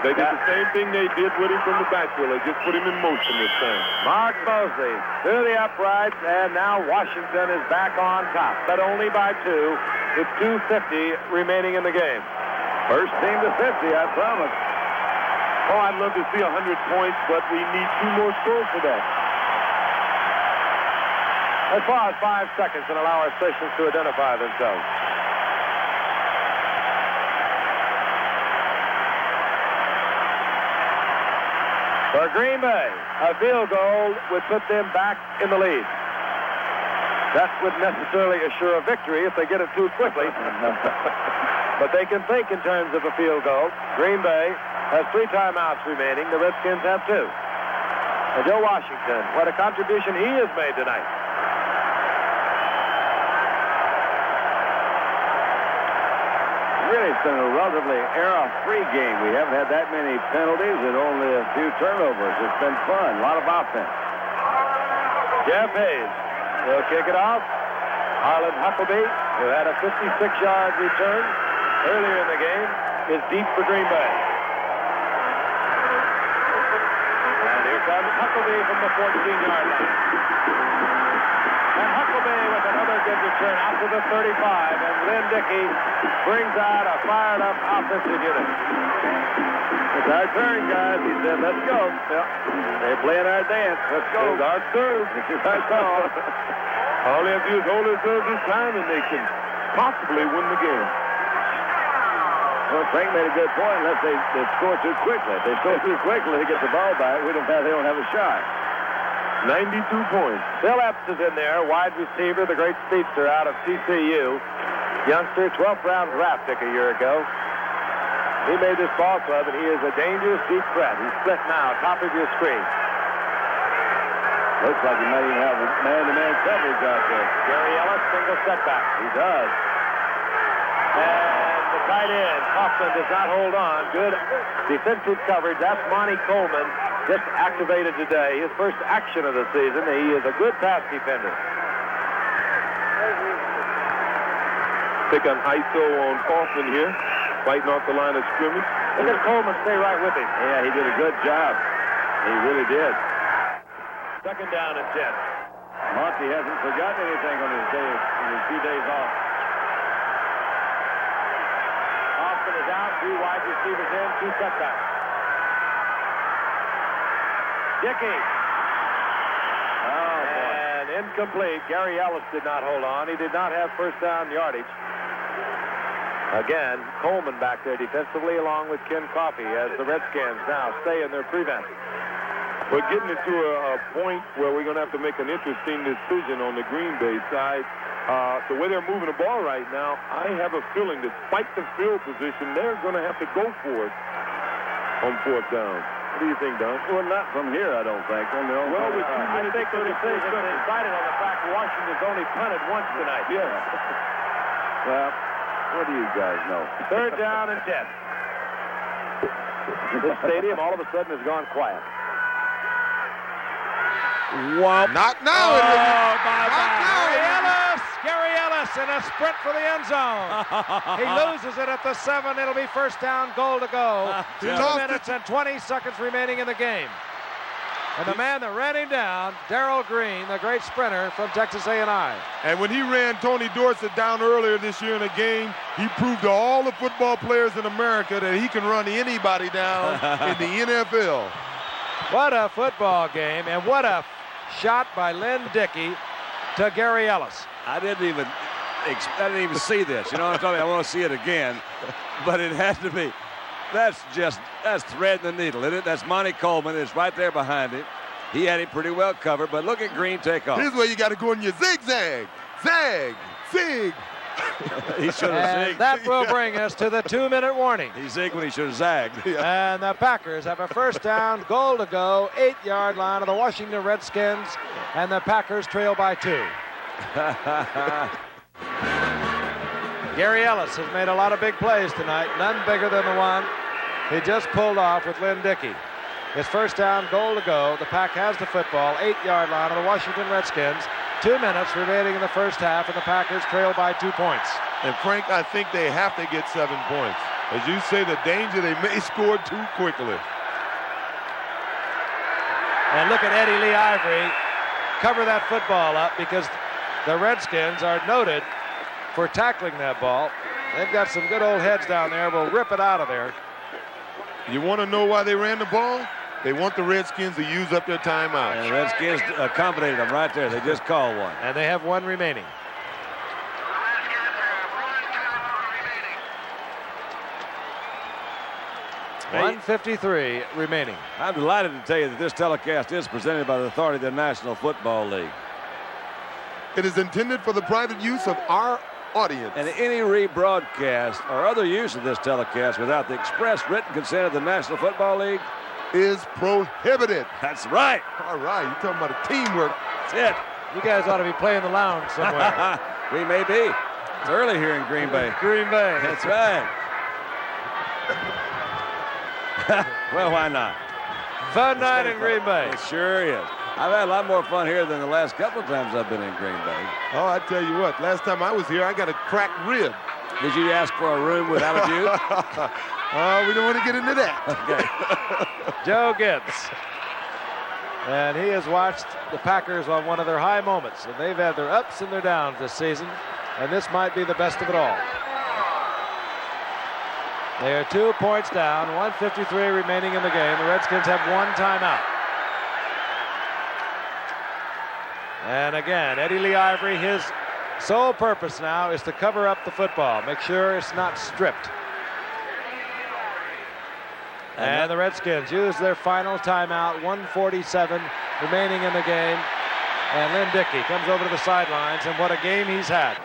They did the same thing they did with him from the backfield. They just put him in motion this time.
Mark Mosley through the uprights, and now Washington is back on top, but only by 2 with 2:50 remaining in the game.
First team to 50, I promise.
Oh, I'd love to see 100 points, but we need 2 more scores for that.
Let's pause 5 seconds and allow our stations to identify themselves. For Green Bay, a field goal would put them back in the lead. That wouldn't necessarily assure a victory if they get it too quickly. But they can think in terms of a field goal. Green Bay has 3 timeouts remaining. The Redskins have 2. And Joe Washington, what a contribution he has made tonight.
Really, it's been a relatively error-free game. We haven't had that many penalties and only a few turnovers. It's been fun. A lot of offense.
Jeff Hayes will kick it off. Harlan Huckabee, who had a 56-yard return earlier in the game, is deep for Green Bay. And here comes Huckabee from the 14-yard line. And Huckabee with another good return out to the 35, and Lynn Dickey brings out a fired-up offensive unit.
It's our turn, guys. He said, let's go. Yep. They're playing our dance. Let's go.
It's our serve.
This is our call.
All they have to do is hold their serve this time, and they can possibly win the game.
Well, Frank made a good point unless they score too quickly. If they score too quickly, they get the ball back. They don't have a shot.
92 points.
Bill Epps is in there, wide receiver, the great speedster out of TCU. Youngster, 12th round draft pick a year ago. He made this ball club, and he is a dangerous deep threat. He's split now, top of your screen.
Looks like he might even have man-to-man coverage out there.
Gary Ellis, single setback.
He does.
And the tight end, Kaufman, does not hold on. Good defensive coverage. That's Monty Coleman, just activated today. His first action of the season. He is a good pass defender.
Pick an ISO on Kaufman here, fighting off the line of scrimmage.
Look at Coleman stay right with him.
Yeah, he did a good job. He really did.
Second down and 10.
Monty hasn't forgotten anything on his few days off.
Austin is out, 2 wide receivers in, 2 setbacks. Dickey. And incomplete. Gary Ellis did not hold on. He did not have first down yardage. Again, Coleman back there defensively along with Ken Coffey as the Redskins now stay in their prevent.
We're getting into a point where we're going to have to make an interesting decision on the Green Bay side. The way they're moving the ball right now, I have a feeling despite the field position, they're going to have to go for it on fourth down. What do you think, Don?
Well, not from here, I don't think. On the
Well, with 2 minutes, I think the decision is decided on the fact Washington's only punted once tonight.
Yeah. Well, what do you guys know?
Third down and 10. This stadium all of a sudden has gone quiet.
Wow.
Not now.
Gary Ellis in a sprint for the end zone. He loses it at the 7. It'll be first down, goal to go. 2 minutes and 20 seconds remaining in the game. And the man that ran him down, Darrell Green, the great sprinter from Texas A&I.
And when he ran Tony Dorsett down earlier this year in a game, he proved to all the football players in America that he can run anybody down in the NFL.
What a football game, and what a shot by Lynn Dickey to Gary Ellis.
I didn't even see this. You know what I'm talking about? I want to see it again. But it has to be. That's threading the needle, isn't it? That's Monty Coleman. It's right there behind him. He had him pretty well covered, but look at Green take off.
Here's where you got to go in your zigzag. Zag. Zig.
He should have zigged.
That will bring us to the 2-minute warning.
He zigged when he should have zagged.
And the Packers have a first down, goal to go, 8-yard line of the Washington Redskins, and the Packers trail by 2. Gary Ellis has made a lot of big plays tonight, none bigger than the one he just pulled off with Lynn Dickey. It's first down, goal to go. The Pack has the football, 8-yard line of the Washington Redskins. 2 minutes remaining in the first half, and the Packers trail by 2 points.
And Frank, I think they have to get 7 points. As you say, the danger, they may score too quickly.
And look at Eddie Lee Ivory cover that football up, because the Redskins are noted for tackling that ball. They've got some good old heads down there. We'll rip it out of there.
You want to know why they ran the ball? They want the Redskins to use up their timeout.
And the Redskins accommodated them right there. They just called one.
And they have 1 remaining. .153 remaining.
I'm delighted to tell you that this telecast is presented by the authority of the National Football League.
It is intended for the private use of our audience.
And any rebroadcast or other use of this telecast without the express written consent of the National Football League
is prohibited.
That's right.
All right, you're talking about a teamwork.
That's it.
You guys ought to be playing the lounge somewhere.
We may be. It's early here in Green Bay.
Green Bay.
That's right. Well, why not?
Fun night in Green Bay.
It sure is. I've had a lot more fun here than the last couple of times I've been in Green Bay.
Oh, I tell you what, last time I was here, I got a cracked rib.
Did you ask for a room without a view?
We don't want to get into that.
Okay.
Joe Gibbs. And he has watched the Packers on one of their high moments. And they've had their ups and their downs this season. And this might be the best of it all. They are 2 points down, 1:53 remaining in the game. The Redskins have 1 timeout. And again, Eddie Lee Ivory, his sole purpose now is to cover up the football, make sure it's not stripped. And the Redskins use their final timeout, 1:47 remaining in the game. And Lynn Dickey comes over to the sidelines, and what a game he's had.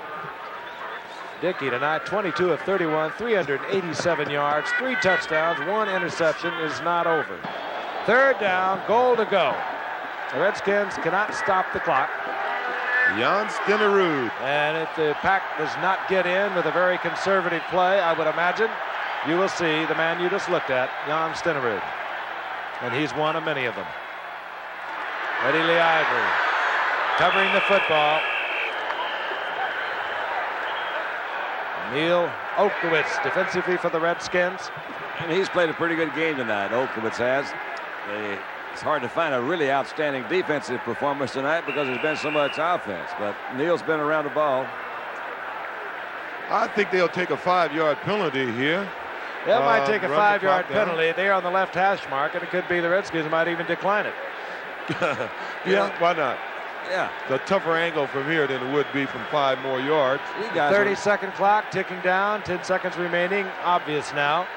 Dickey tonight, 22 of 31, 387 yards, 3 touchdowns, 1 interception. Is not over. Third down, goal to go. The Redskins cannot stop the clock.
Jan Stenerud.
And if the Pack does not get in with a very conservative play, I would imagine, you will see the man you just looked at, Jan Stenerud. And he's one of many of them. Eddie Lee Ivory covering the football. Neil Olkowitz defensively for the Redskins.
And he's played a pretty good game tonight, Olkowitz has. It's hard to find a really outstanding defensive performance tonight because there's been so much offense. But Neil's been around the ball.
I think they'll take a 5-yard penalty here.
They might take a 5-yard penalty. They're on the left hash mark, and it could be the Redskins might even decline it.
Yeah, why not?
Yeah.
It's a tougher angle from here than it would be from 5 more yards.
30-second clock ticking down, 10 seconds remaining. Obvious now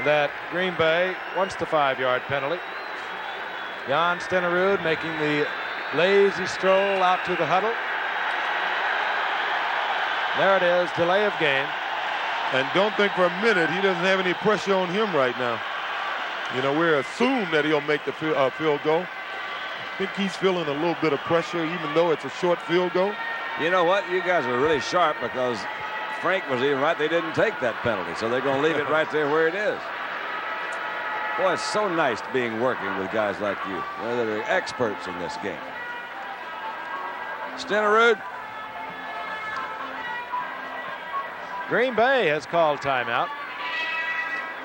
that Green Bay wants the 5-yard penalty. Jan Stenerud making the lazy stroll out to the huddle. There it is, delay of game.
And don't think for a minute he doesn't have any pressure on him right now. You know, we're assumed that he'll make the field goal. I think he's feeling a little bit of pressure, even though it's a short field goal.
You know what? You guys are really sharp because Frank was even right. They didn't take that penalty, so they're going to leave it right there where it is. Boy, it's so nice being working with guys like you. They're experts in this game. Stenerud.
Green Bay has called timeout.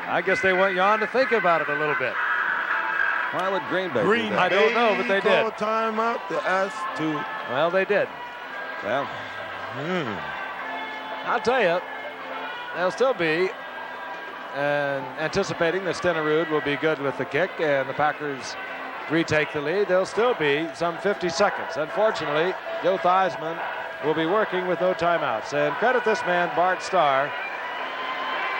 I guess they want Jan to think about it a little bit.
Why would Green Bay
Green
do that?
I don't know, but they did.
Call timeout to ask to.
Well, they did.
Well,
I'll tell you, they'll still be anticipating that Stenerud will be good with the kick and the Packers retake the lead. There'll still be some 50 seconds. Unfortunately, Joe Theismann will be working with no timeouts. And credit this man, Bart Starr,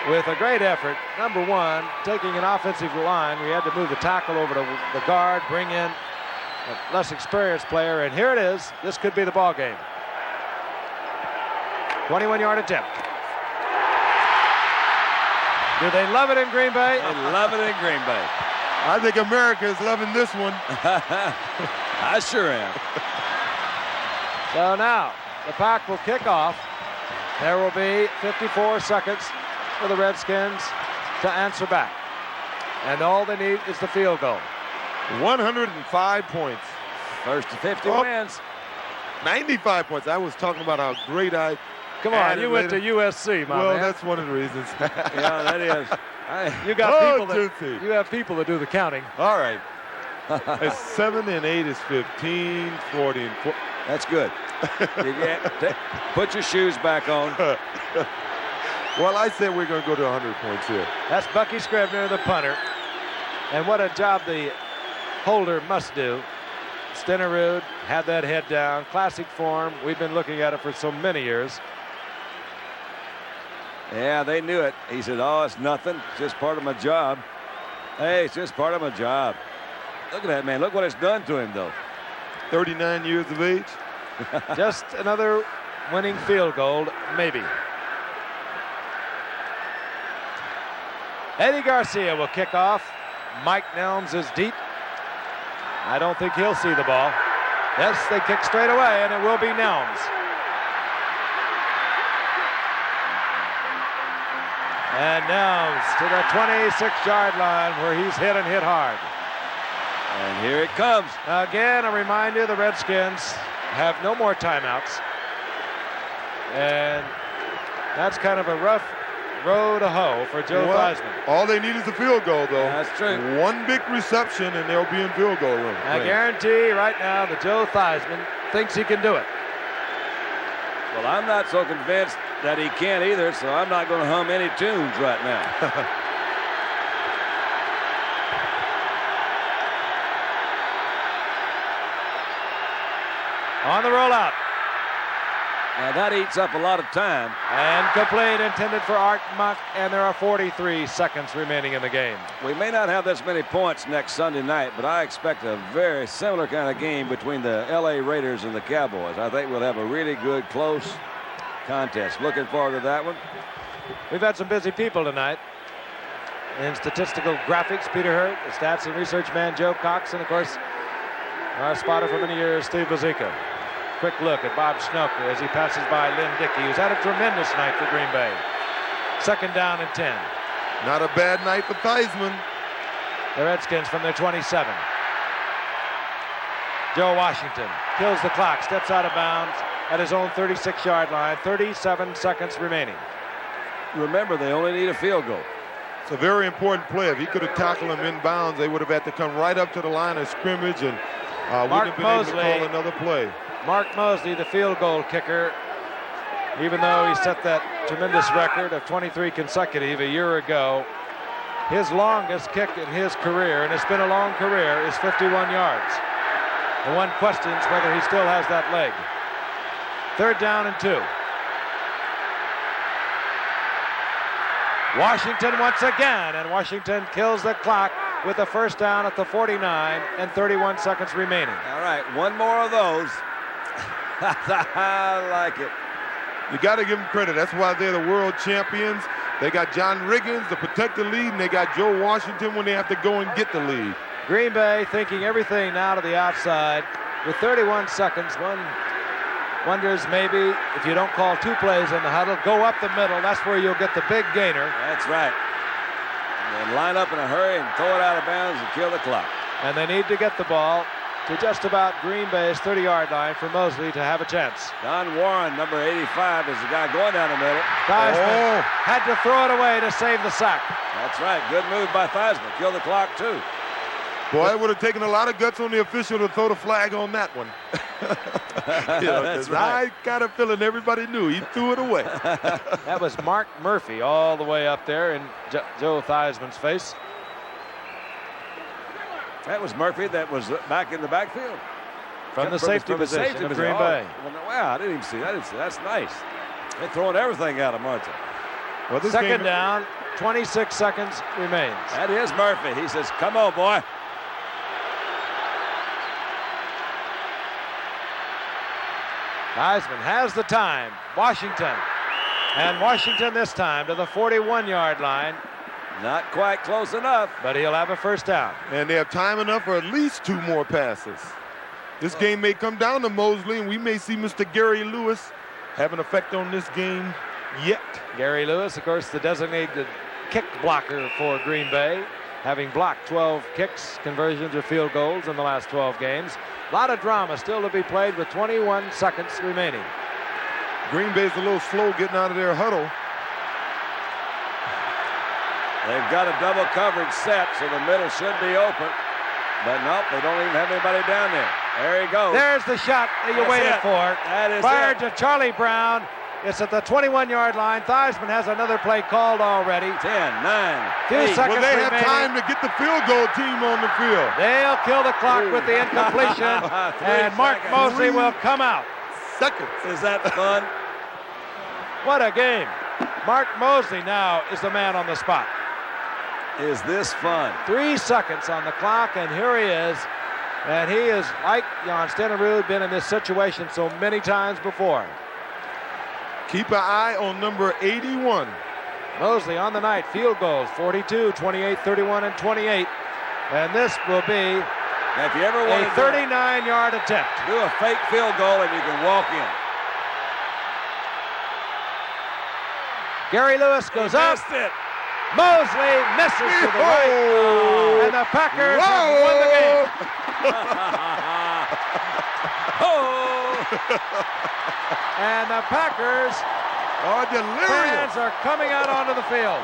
with a great effort. Number one, taking an offensive line. We had to move the tackle over to the guard, bring in a less experienced player, and here it is. This could be the ball game. 21-yard attempt. Do they love it in Green Bay?
they love it in Green Bay.
I think America is loving this one.
I sure am.
So now the Pack will kick off. There will be 54 seconds for the Redskins to answer back. And all they need is the field goal.
105 points.
First to 50 wins.
95 points. I was talking about how great I.
Come on, you went to USC, my
well,
man.
that's one of the reasons.
Yeah, that is.
You got people
Gypsy.
you have people that do the counting.
All right. It's 7 and 8 is 15, 40 and 4.
That's good. Put your shoes back on.
Well, I said we're going to go to 100 points here.
That's Bucky Scribner, the punter. And what a job the holder must do. Stenerud had that head down. Classic form. We've been looking at it for so many years.
Yeah, they knew it. He said, oh, it's nothing. It's just part of my job. Hey, it's just part of my job. Look at that, man. Look what it's done to him, though.
39 years of age.
Just another winning field goal, maybe. Eddie Garcia will kick off. Mike Nelms is deep. I don't think he'll see the ball. Yes, they kick straight away, and it will be Nelms. And Nelms to the 26-yard line where he's hit and hit hard.
And here it comes.
Again, a reminder, the Redskins have no more timeouts. And that's kind of a rough row to hoe for Joe Theismann.
All they need is a field goal, though.
Yeah, that's true.
One big reception, and they'll be in field goal room.
I guarantee right now that Joe Theismann thinks he can do it.
Well, I'm not so convinced that he can either, so I'm not going to hum any tunes right now.
On the rollout.
Now, that eats up a lot of time.
And complete, intended for Art Monk, and there are 43 seconds remaining in the game.
We may not have this many points next Sunday night, but I expect a very similar kind of game between the L.A. Raiders and the Cowboys. I think we'll have a really good, close contest. Looking forward to that one.
We've had some busy people tonight. In statistical graphics, Peter Hurt, the stats and research man, Joe Cox, and of course, our spotter for many years, Steve Bazika. Quick look at Bob Schnoker as he passes by Lynn Dickey, who's had a tremendous night for Green Bay. Second down and 10.
Not a bad night for Theismann.
The Redskins from their 27. Joe Washington kills the clock, steps out of bounds at his own 36-yard line. 37 seconds remaining.
Remember, they only need a field goal.
It's a very important play. If he could have tackled him in bounds, they would have had to come right up to the line of scrimmage and wouldn't have been able to call another play.
Mark Mosley, the field goal kicker, even though he set that tremendous record of 23 consecutive a year ago, his longest kick in his career, and it's been a long career, is 51 yards. And one questions whether he still has that leg. 3rd down and 2. Washington once again, and Washington kills the clock with a 1st down at the 49 and 31 seconds remaining.
All right, one more of those. I like it.
You got to give them credit. That's why they're the world champions. They got John Riggins to protect the lead, and they got Joe Washington when they have to go and get the lead.
Green Bay thinking everything now to the outside. With 31 seconds, one wonders maybe if you don't call 2 plays in the huddle, go up the middle. That's where you'll get the big gainer.
That's right. And then line up in a hurry and throw it out of bounds and kill the clock.
And they need to get the ball to just about Green Bay's 30-yard line for Mosley to have a chance.
Don Warren, number 85, is the guy going down the middle.
Theismann had to throw it away to save the sack.
That's right. Good move by Theismann. Kill the clock, too.
Boy, it would have taken a lot of guts on the official to throw the flag on that one.
That's right.
I got a feeling everybody knew. He threw it away.
That was Mark Murphy all the way up there in Joe Theismann's face.
That was Murphy that was back in the backfield.
From the safety position of Green Bay.
Wow, I didn't even see that. That's nice. They're throwing everything at him, aren't they?
Well, this
2nd down, 26 seconds remains.
That is Murphy. He says, come on, boy.
Theismann has the time. Washington. And Washington this time to the 41-yard line.
Not quite close enough.
But he'll have a 1st down.
And they have time enough for at least 2 more passes. This game may come down to Mosley, and we may see Mr. Gary Lewis have an effect on this game yet.
Gary Lewis, of course, the designated kick blocker for Green Bay, having blocked 12 kicks, conversions, or field goals in the last 12 games. A lot of drama still to be played with 21 seconds remaining.
Green Bay's a little slow getting out of their huddle.
They've got a double coverage set, so the middle should be open. But nope, they don't even have anybody down there. There he goes.
There's the shot that you waited for.
That is
fired to Charlie Brown. It's at the 21-yard line. Theismann has another play called already.
10, 9,
2 seconds
Well, they have
remaining.
time to get the field goal team on the field.
They'll kill the clock with the incompletion, and Mark Mosley will come out.
Seconds.
Is that fun?
What a game. Mark Mosley now is the man on the spot.
Is this fun?
3 seconds on the clock, and here he is. And he is, like Jan Stenerud, been in this situation so many times before.
Keep an eye on number 81.
Mosley on the night, field goals, 42, 28, 31, and 28. And this will be
Now, if you ever want
a 39-yard attempt.
do a fake field goal and you can walk in.
Gary Lewis goes
He
up.
missed it.
Mosley misses to the right. And the Packers have won the game. And the Packers
Oh, delirious.
fans are coming out onto the field.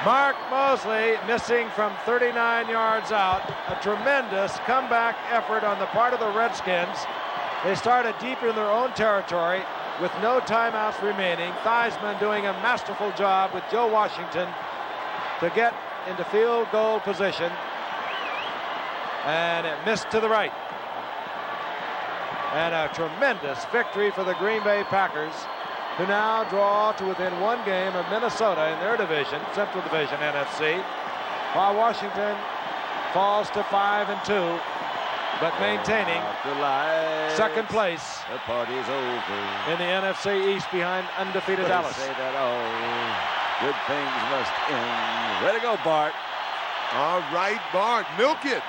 Mark Mosley missing from 39 yards out. A tremendous comeback effort on the part of the Redskins. They started deep in their own territory with no timeouts remaining. Theismann doing a masterful job with Joe Washington to get into field goal position. And it missed to the right. And a tremendous victory for the Green Bay Packers, who now draw to within 1 game of Minnesota in their division, Central Division NFC, while Washington falls to 5-2, but maintaining second place
The party's over.
in the NFC East behind undefeated Dallas.
Say that all good things must end. Way to go, Bart.
All right, Bart, milk it.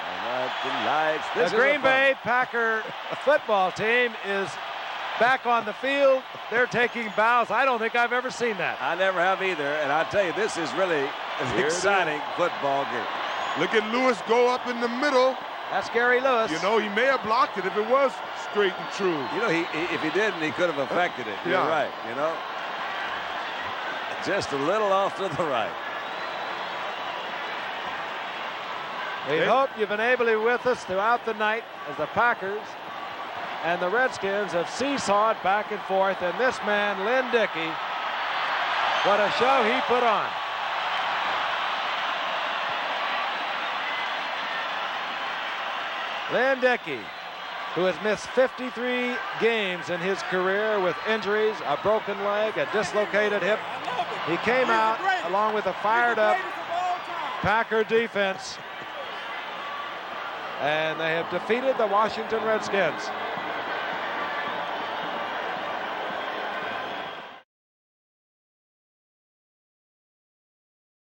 The Green Bay Packer football team is back on the field. They're taking bows. I don't think I've ever seen that.
I never have either, and I tell you, this is really an exciting football game.
Look at Lewis go up in the middle.
That's Gary Lewis.
You know, he may have blocked it if it was straight and true.
You know, if he didn't, he could have affected it. You're
Yeah.
right, you know. Just a little off to the right.
We hope you've been able to be with us throughout the night as the Packers and the Redskins have seesawed back and forth. And this man, Lynn Dickey, what a show he put on. Lynn Dickey, who has missed 53 games in his career with injuries, a broken leg, a dislocated hip. He came out along with a fired up Packer defense, and they have defeated the Washington Redskins.